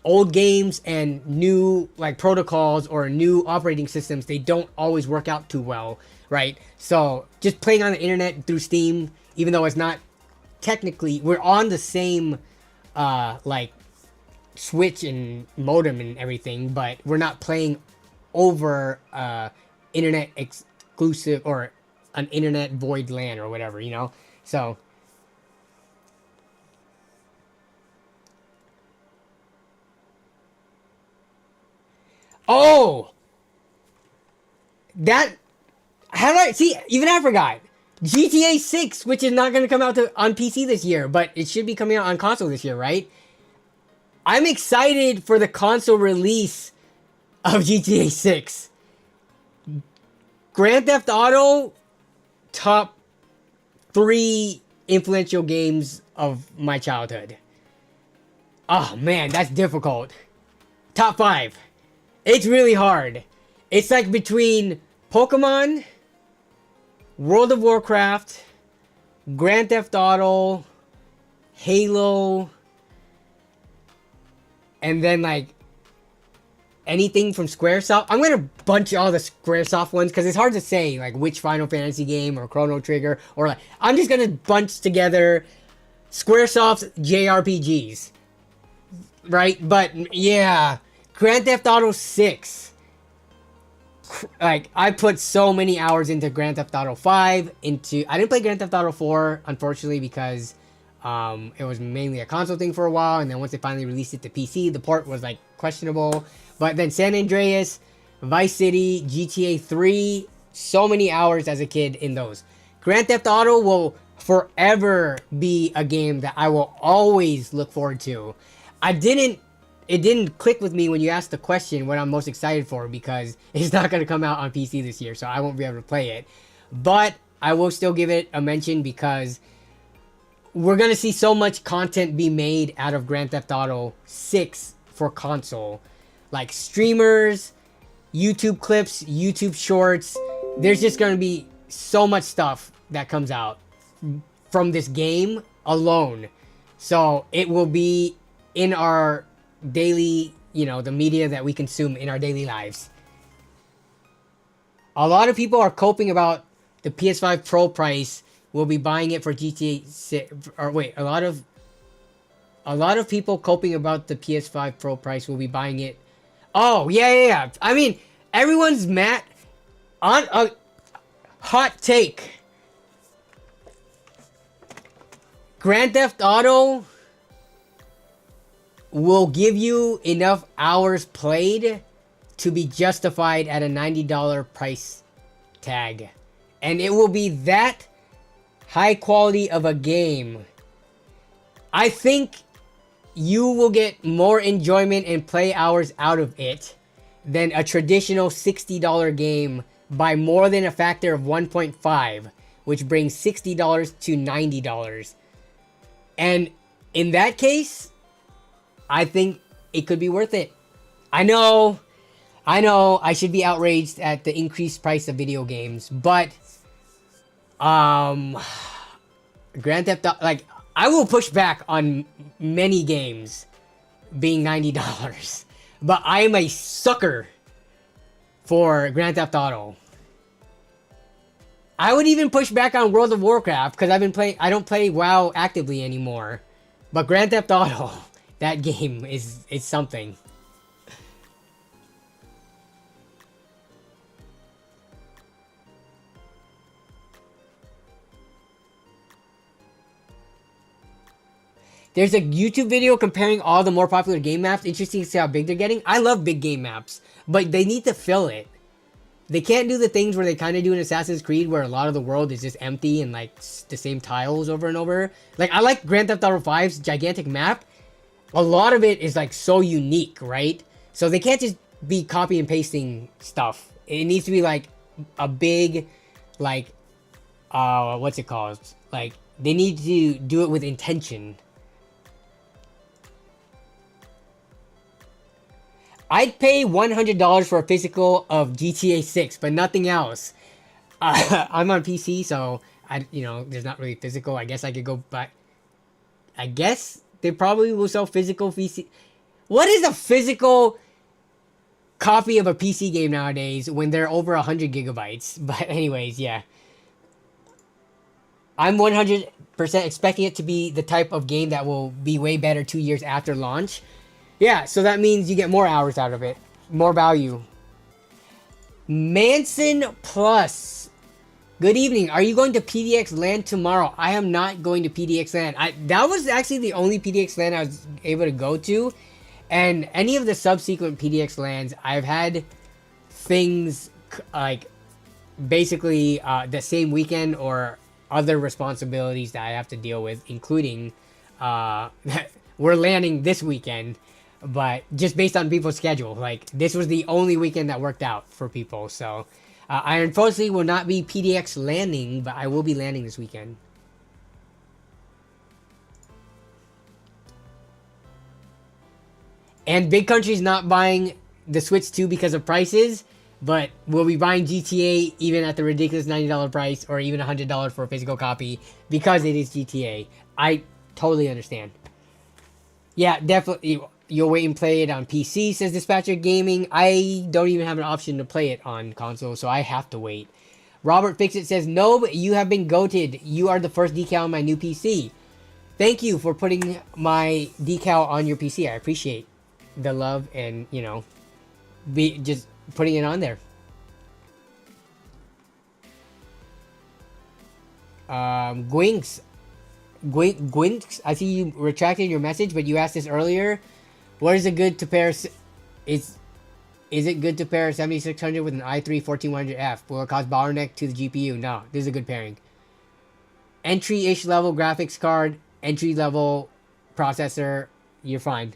S1: old games and new like protocols or new operating systems, they don't always work out too well, right? So just playing on the internet through Steam, even though it's not technically, we're on the same like switch and modem and everything, but we're not playing over internet exclusive or an internet void LAN or whatever, you know? So oh, that, how did I see? Even I forgot. GTA 6, which is not going to come out on PC this year, but it should be coming out on console this year, right? I'm excited for the console release of GTA 6. Grand Theft Auto, top 3 influential games of my childhood. Oh man, that's difficult. Top 5. It's really hard. It's like between Pokemon, World of Warcraft, Grand Theft Auto, Halo, and then like anything from Squaresoft. I'm gonna bunch all the Squaresoft ones because it's hard to say like which Final Fantasy game or Chrono Trigger, or like I'm just gonna bunch together Squaresoft's JRPGs, right? But yeah, Grand Theft Auto 6. Like, I put so many hours into Grand Theft Auto 5, I didn't play Grand Theft Auto 4, unfortunately, because it was mainly a console thing for a while, and then once they finally released it to PC, the port was, like, questionable. But then San Andreas, Vice City, GTA 3, so many hours as a kid in those. Grand Theft Auto will forever be a game that I will always look forward to. It didn't click with me when you asked the question what I'm most excited for, because it's not going to come out on PC this year, so I won't be able to play it. But I will still give it a mention because we're going to see so much content be made out of Grand Theft Auto 6 for console. Like streamers, YouTube clips, YouTube shorts. There's just going to be so much stuff that comes out from this game alone. So it will be in our daily, you know, the media that we consume in our daily lives. A lot of people are coping about the PS5 Pro price. Will be buying it for GTA 6, or wait, a lot of people coping about the PS5 Pro price will be buying it. Oh, yeah. I mean, everyone's mad on a hot take. Grand Theft Auto will give you enough hours played to be justified at a $90 price tag. And it will be that high quality of a game. I think you will get more enjoyment and play hours out of it than a traditional $60 game by more than a factor of 1.5, which brings $60 to $90. And in that case, I think it could be worth it. I know, I should be outraged at the increased price of video games, but Grand Theft Auto, like, I will push back on many games being $90, but I am a sucker for Grand Theft Auto. I would even push back on World of Warcraft because I don't play WoW actively anymore. But Grand Theft Auto, that game is something. There's a YouTube video comparing all the more popular game maps. Interesting to see how big they're getting. I love big game maps, but they need to fill it. They can't do the things where they kind of do in Assassin's Creed, where a lot of the world is just empty and like the same tiles over and over. Like, I like Grand Theft Auto 5's gigantic map. A lot of it is like so unique, right? So they can't just be copy and pasting stuff. It needs to be like a big, like, what's it called? Like, they need to do it with intention. I'd pay $100 for a physical of GTA 6, but nothing else. I'm on PC, so there's not really physical. I guess I could go buy. I guess they probably will sell physical PC. What is a physical copy of a PC game nowadays when they're over 100 gigabytes? But anyways, yeah. I'm 100% expecting it to be the type of game that will be way better 2 years after launch. Yeah, so that means you get more hours out of it. More value. Manson Plus. Good evening. Are you going to PDX LAN tomorrow? I am not going to PDX LAN. That was actually the only PDX LAN I was able to go to. And any of the subsequent PDX LANs, I've had things like basically the same weekend or other responsibilities that I have to deal with, including we're landing this weekend. But just based on people's schedule, like, this was the only weekend that worked out for people. So I unfortunately will not be PDX landing, but I will be landing this weekend. And Big Country's not buying the Switch 2 because of prices, but we'll be buying GTA even at the ridiculous $90 price or even $100 for a physical copy because it is GTA. I totally understand. Yeah, definitely. You'll wait and play it on PC, says Dispatcher Gaming. I don't even have an option to play it on console, so I have to wait. Robert Fixit says, no, but you have been goated. You are the first decal on my new PC. Thank you for putting my decal on your PC. I appreciate the love and, just putting it on there. Gwinks, I see you retracted your message, but you asked this earlier. What is it good to pair? Is it good to pair 7600 with an i3 14100F? Will it cause bottleneck to the GPU? No, this is a good pairing. Entry-ish level graphics card, entry-level processor, you're fine.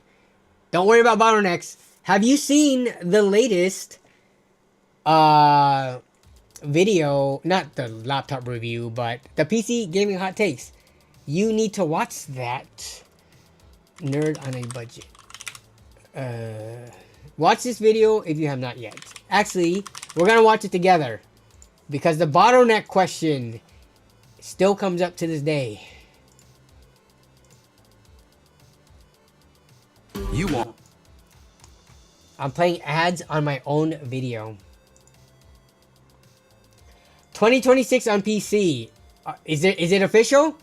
S1: Don't worry about bottlenecks. Have you seen the latest video? Not the laptop review, but the PC gaming hot takes. You need to watch that. Nerd on a budget. Watch this video if you have not yet. Actually, we're gonna watch it together because the bottleneck question still comes up to this day.
S2: You want?
S1: I'm playing ads on my own video. 2026 on PC. Is it official?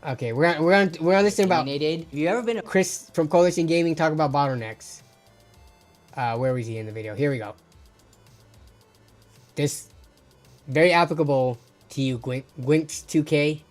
S1: Okay, we're gonna listen about. Have you ever been Chris from Coalition Gaming talk about bottlenecks? Where was he in the video? Here we go. This very applicable to you, Gwinks 2K.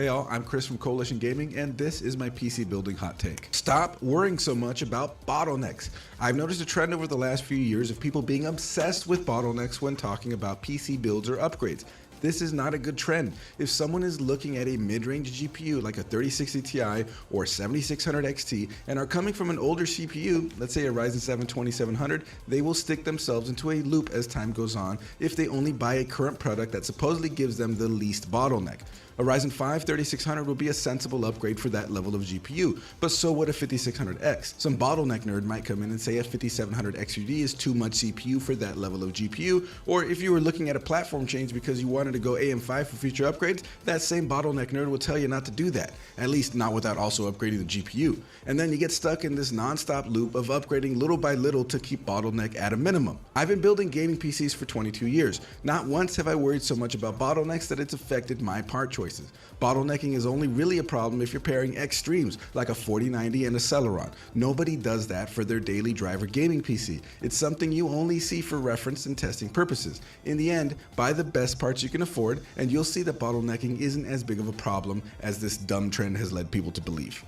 S2: Hey all, I'm Chris from Coalition Gaming, and this is my PC building hot take. Stop worrying so much about bottlenecks. I've noticed a trend over the last few years of people being obsessed with bottlenecks when talking about PC builds or upgrades. This is not a good trend. If someone is looking at a mid-range GPU like a 3060 Ti or 7600 XT and are coming from an older CPU, let's say a Ryzen 7 2700, they will stick themselves into a loop as time goes on if they only buy a current product that supposedly gives them the least bottleneck. A Ryzen 5 3600 would be a sensible upgrade for that level of GPU, but so would a 5600X. Some bottleneck nerd might come in and say a 5700 XUD is too much CPU for that level of GPU, or if you were looking at a platform change because you wanted to go AM5 for future upgrades, that same bottleneck nerd will tell you not to do that, at least not without also upgrading the GPU. And then you get stuck in this non-stop loop of upgrading little by little to keep bottleneck at a minimum. I've been building gaming PCs for 22 years. Not once have I worried so much about bottlenecks that it's affected my part choices. Bottlenecking is only really a problem if you're pairing extremes like a 4090 and a Celeron. Nobody does that for their daily driver gaming PC. It's something you only see for reference and testing purposes. In the end, buy the best parts you can afford and you'll see that bottlenecking isn't as big of a problem as this dumb trend has led people to believe.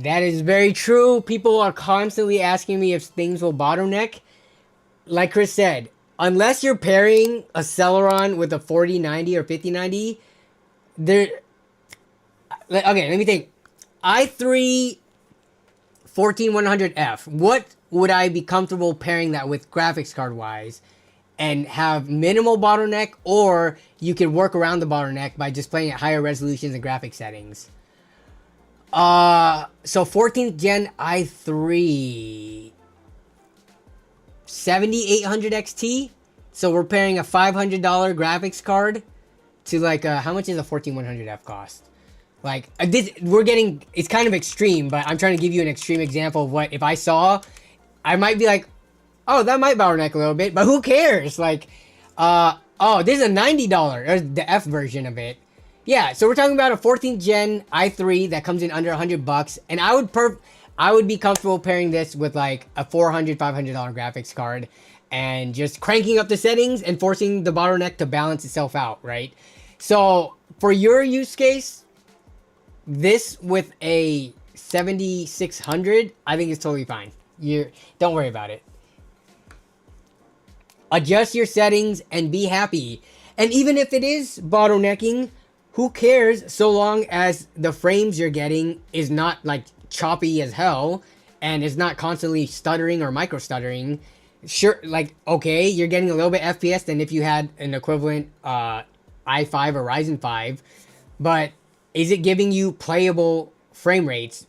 S1: That is very true. People are constantly asking me if things will bottleneck. Like Chris said, unless you're pairing a Celeron with a 4090 or 5090, okay, let me think. i3 14100F. What would I be comfortable pairing that with graphics card wise and have minimal bottleneck, or you could work around the bottleneck by just playing at higher resolutions and graphic settings? So 14th gen i3 7800 XT. So we're pairing a $500 graphics card to like how much is a 14100F cost? Like it's kind of extreme, but I'm trying to give you an extreme example of what if I saw, I might be like, oh, that might bottleneck a little bit, but who cares? Like, oh, this is a $90, or the F version of it. Yeah, so we're talking about a 14th gen i3 that comes in under $100, and I would be comfortable pairing this with like a $400, $500 graphics card and just cranking up the settings and forcing the bottleneck to balance itself out, right? So for your use case, this with a 7600, I think it's totally fine. Don't worry about it. Adjust your settings and be happy. And even if it is bottlenecking, who cares so long as the frames you're getting is not like choppy as hell and is not constantly stuttering or micro stuttering. Sure, like, okay, you're getting a little bit FPS than if you had an equivalent i5 or Ryzen 5, but is it giving you playable frame rates?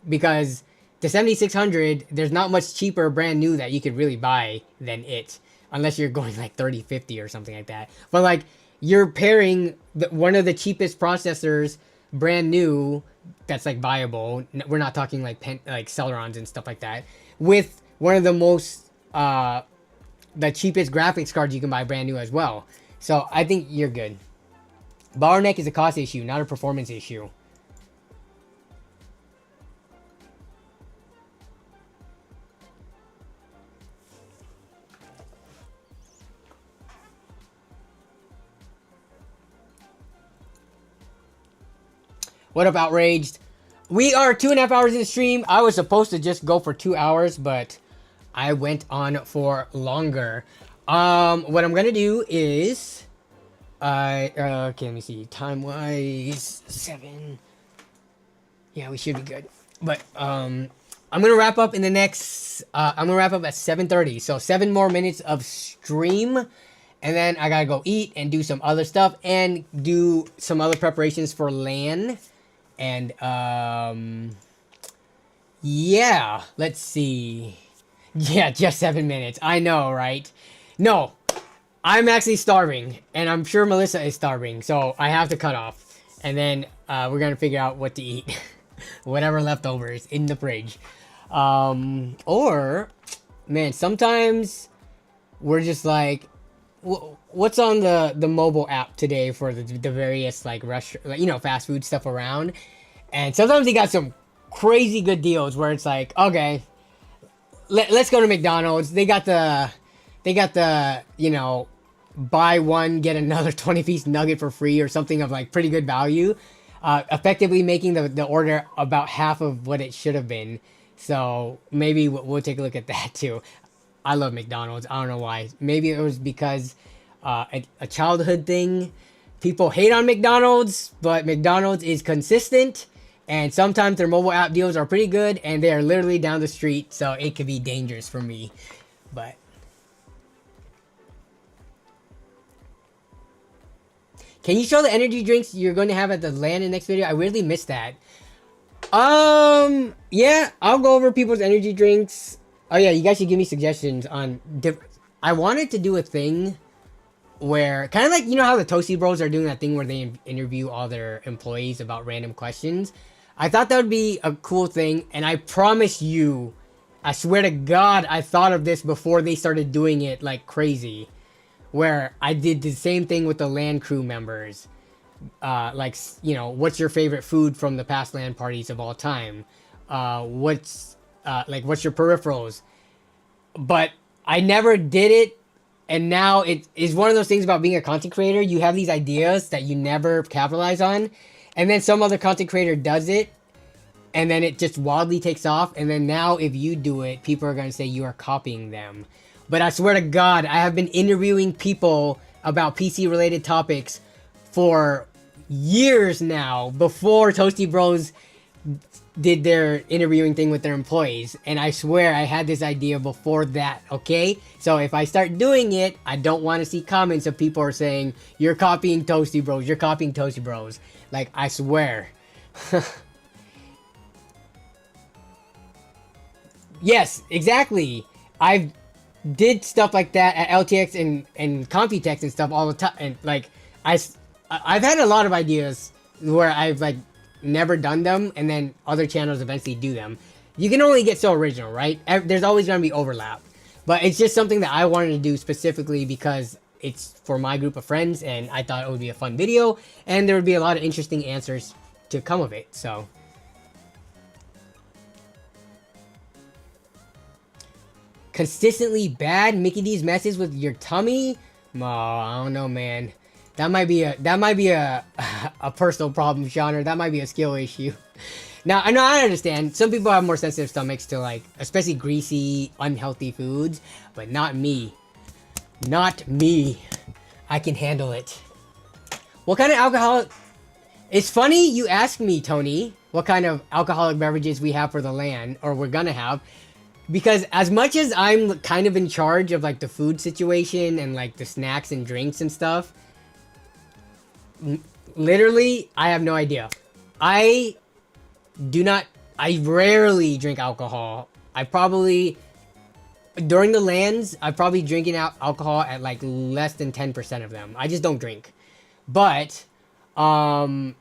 S1: Because the 7600, there's not much cheaper brand new that you could really buy than it, unless you're going like 3050 or something like that. But like, you're pairing one of the cheapest processors brand new that's like viable, we're not talking like Celerons and stuff like that, with one of the most the cheapest graphics cards you can buy brand new as well. So I think you're good. Bottleneck is a cost issue, not a performance issue. What up, Outraged? We are 2.5 hours in the stream. I was supposed to just go for 2 hours, but I went on for longer. What I'm gonna do is, okay, let me see. Time wise, 7. Yeah, we should be good. But I'm gonna wrap up in the next. I'm gonna wrap up at 7:30. So 7 more minutes of stream, and then I gotta go eat and do some other stuff and do some other preparations for LAN. And yeah, let's see. Yeah, just 7 minutes. I know, right? No, I'm actually starving, and I'm sure Melissa is starving, so I have to cut off. And then we're gonna figure out what to eat. Whatever leftovers in the fridge. Or, man, sometimes we're just like, what's on the mobile app today for the various like fast food stuff around, and sometimes they got some crazy good deals where it's like, okay, let's go to McDonald's. They got the buy one get another 20-piece nugget for free or something of like pretty good value. effectively making the order about half of what it should have been. So maybe we'll take a look at that too. I love McDonald's. I don't know why. Maybe it was because a childhood thing. People hate on McDonald's, but McDonald's is consistent. And sometimes their mobile app deals are pretty good, and they are literally down the street, so it could be dangerous for me. But can you show the energy drinks you're going to have at the LAN in the next video? I really missed that. Yeah, I'll go over people's energy drinks. Oh yeah, you guys should give me suggestions on I wanted to do a thing where, kind of like, you know how the Toasty Bros are doing that thing where they interview all their employees about random questions. I thought that would be a cool thing, and I promise you, I swear to God, I thought of this before they started doing it like crazy. Where I did the same thing with the LAN crew members. Like, you know, what's your favorite food from the past LAN parties of all time? What's your peripherals? But I never did it. And now it is one of those things about being a content creator. You have these ideas that you never capitalize on. And then some other content creator does it. And then it just wildly takes off. And then now if you do it, people are going to say you are copying them. But I swear to God, I have been interviewing people about PC related topics for years now, before Toasty Bros did their interviewing thing with their employees. And I swear I had this idea before that, okay? So if I start doing it, I don't want to see comments of people are saying, you're copying Toasty Bros, you're copying Toasty Bros. Like, I swear. Yes, exactly. I've did stuff like that at LTX and Computex and stuff all the time. And like, I've had a lot of ideas where I've like never done them, and then other channels eventually do them. You can only get so original, right? There's always going to be overlap. But it's just something that I wanted to do specifically because it's for my group of friends, and I thought it would be a fun video, and there would be a lot of interesting answers to come of it, so. Consistently bad Mickey D's messes with your tummy? Oh, I don't know, man. That might be a a personal problem, Sean, or that might be a skill issue. Now, I know, I understand. Some people have more sensitive stomachs to, like, especially greasy, unhealthy foods, but not me. Not me. I can handle it. What kind of alcohol? It's funny you ask me, Tony, what kind of alcoholic beverages we have for the LAN, or we're gonna have. Because as much as I'm kind of in charge of, like, the food situation and, like, the snacks and drinks and stuff, literally, I have no idea. I rarely drink alcohol. I probably, during the LANs, I'm probably drinking alcohol at, like, less than 10% of them. I just don't drink. But, so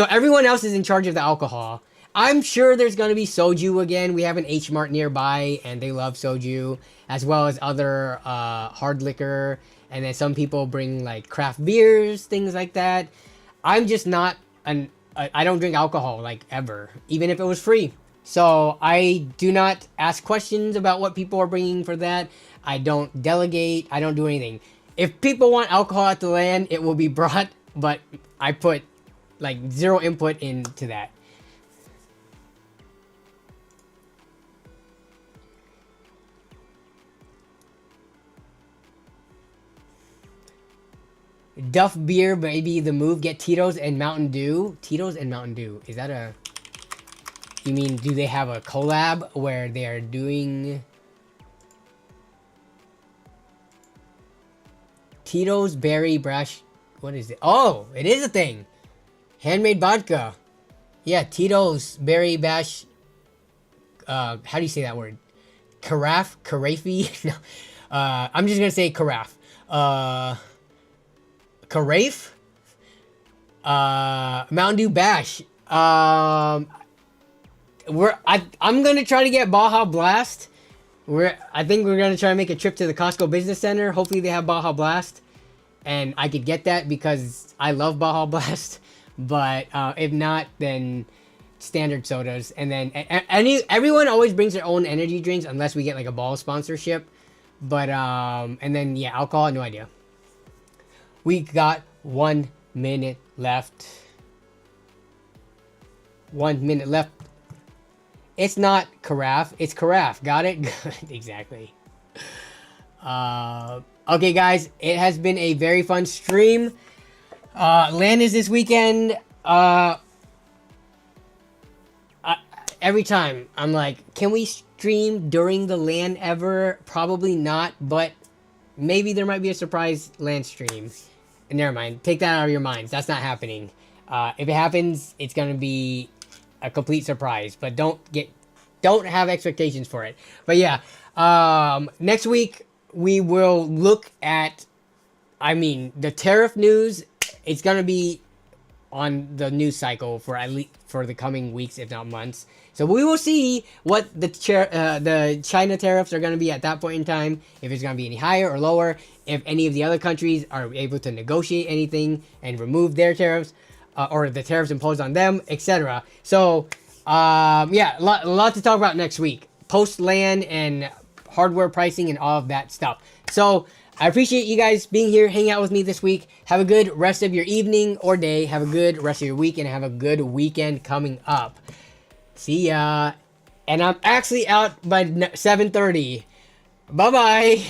S1: everyone else is in charge of the alcohol. I'm sure there's going to be soju again. We have an H Mart nearby, and they love soju, as well as other hard liquor. And then some people bring, like, craft beers, things like that. I'm just not I don't drink alcohol, like, ever, even if it was free. So I do not ask questions about what people are bringing for that. I don't delegate. I don't do anything. If people want alcohol at the LAN, it will be brought, but I put, like, zero input into that. Duff beer, maybe the move. Get Tito's and Mountain Dew. Tito's and Mountain Dew. Is that a... You mean, do they have a collab where they are doing... Tito's Berry Brash... What is it? Oh, it is a thing. Handmade vodka. Yeah, Tito's Berry Bash... how do you say that word? Carafe? Carafe? No. I'm just gonna say carafe. Carafe? Mountain Dew Bash. I'm gonna try to get Baja Blast. I think we're gonna try to make a trip to the Costco Business Center. Hopefully they have Baja Blast, and I could get that because I love Baja Blast. But if not, then standard sodas. And then everyone always brings their own energy drinks unless we get like a ball sponsorship. But and then yeah, alcohol, no idea. We got 1 minute left. 1 minute left. It's not carafe, it's carafe. Got it? Exactly. Okay, guys, it has been a very fun stream. LAN is this weekend. Every time I'm like, can we stream during the LAN ever? Probably not, but maybe there might be a surprise LAN stream. Never mind. Take that out of your minds. That's not happening. If it happens, it's gonna be a complete surprise. But don't have expectations for it. But yeah, next week we will look at, the tariff news. It's gonna be on the news cycle for at least for the coming weeks, if not months. So we will see what the China tariffs are going to be at that point in time. If it's going to be any higher or lower. If any of the other countries are able to negotiate anything and remove their tariffs, or the tariffs imposed on them, etc. So yeah, a lot to talk about next week. Post LAN and hardware pricing and all of that stuff. So I appreciate you guys being here, hanging out with me this week. Have a good rest of your evening or day. Have a good rest of your week and have a good weekend coming up. See ya. And I'm actually out by 7:30. Bye-bye.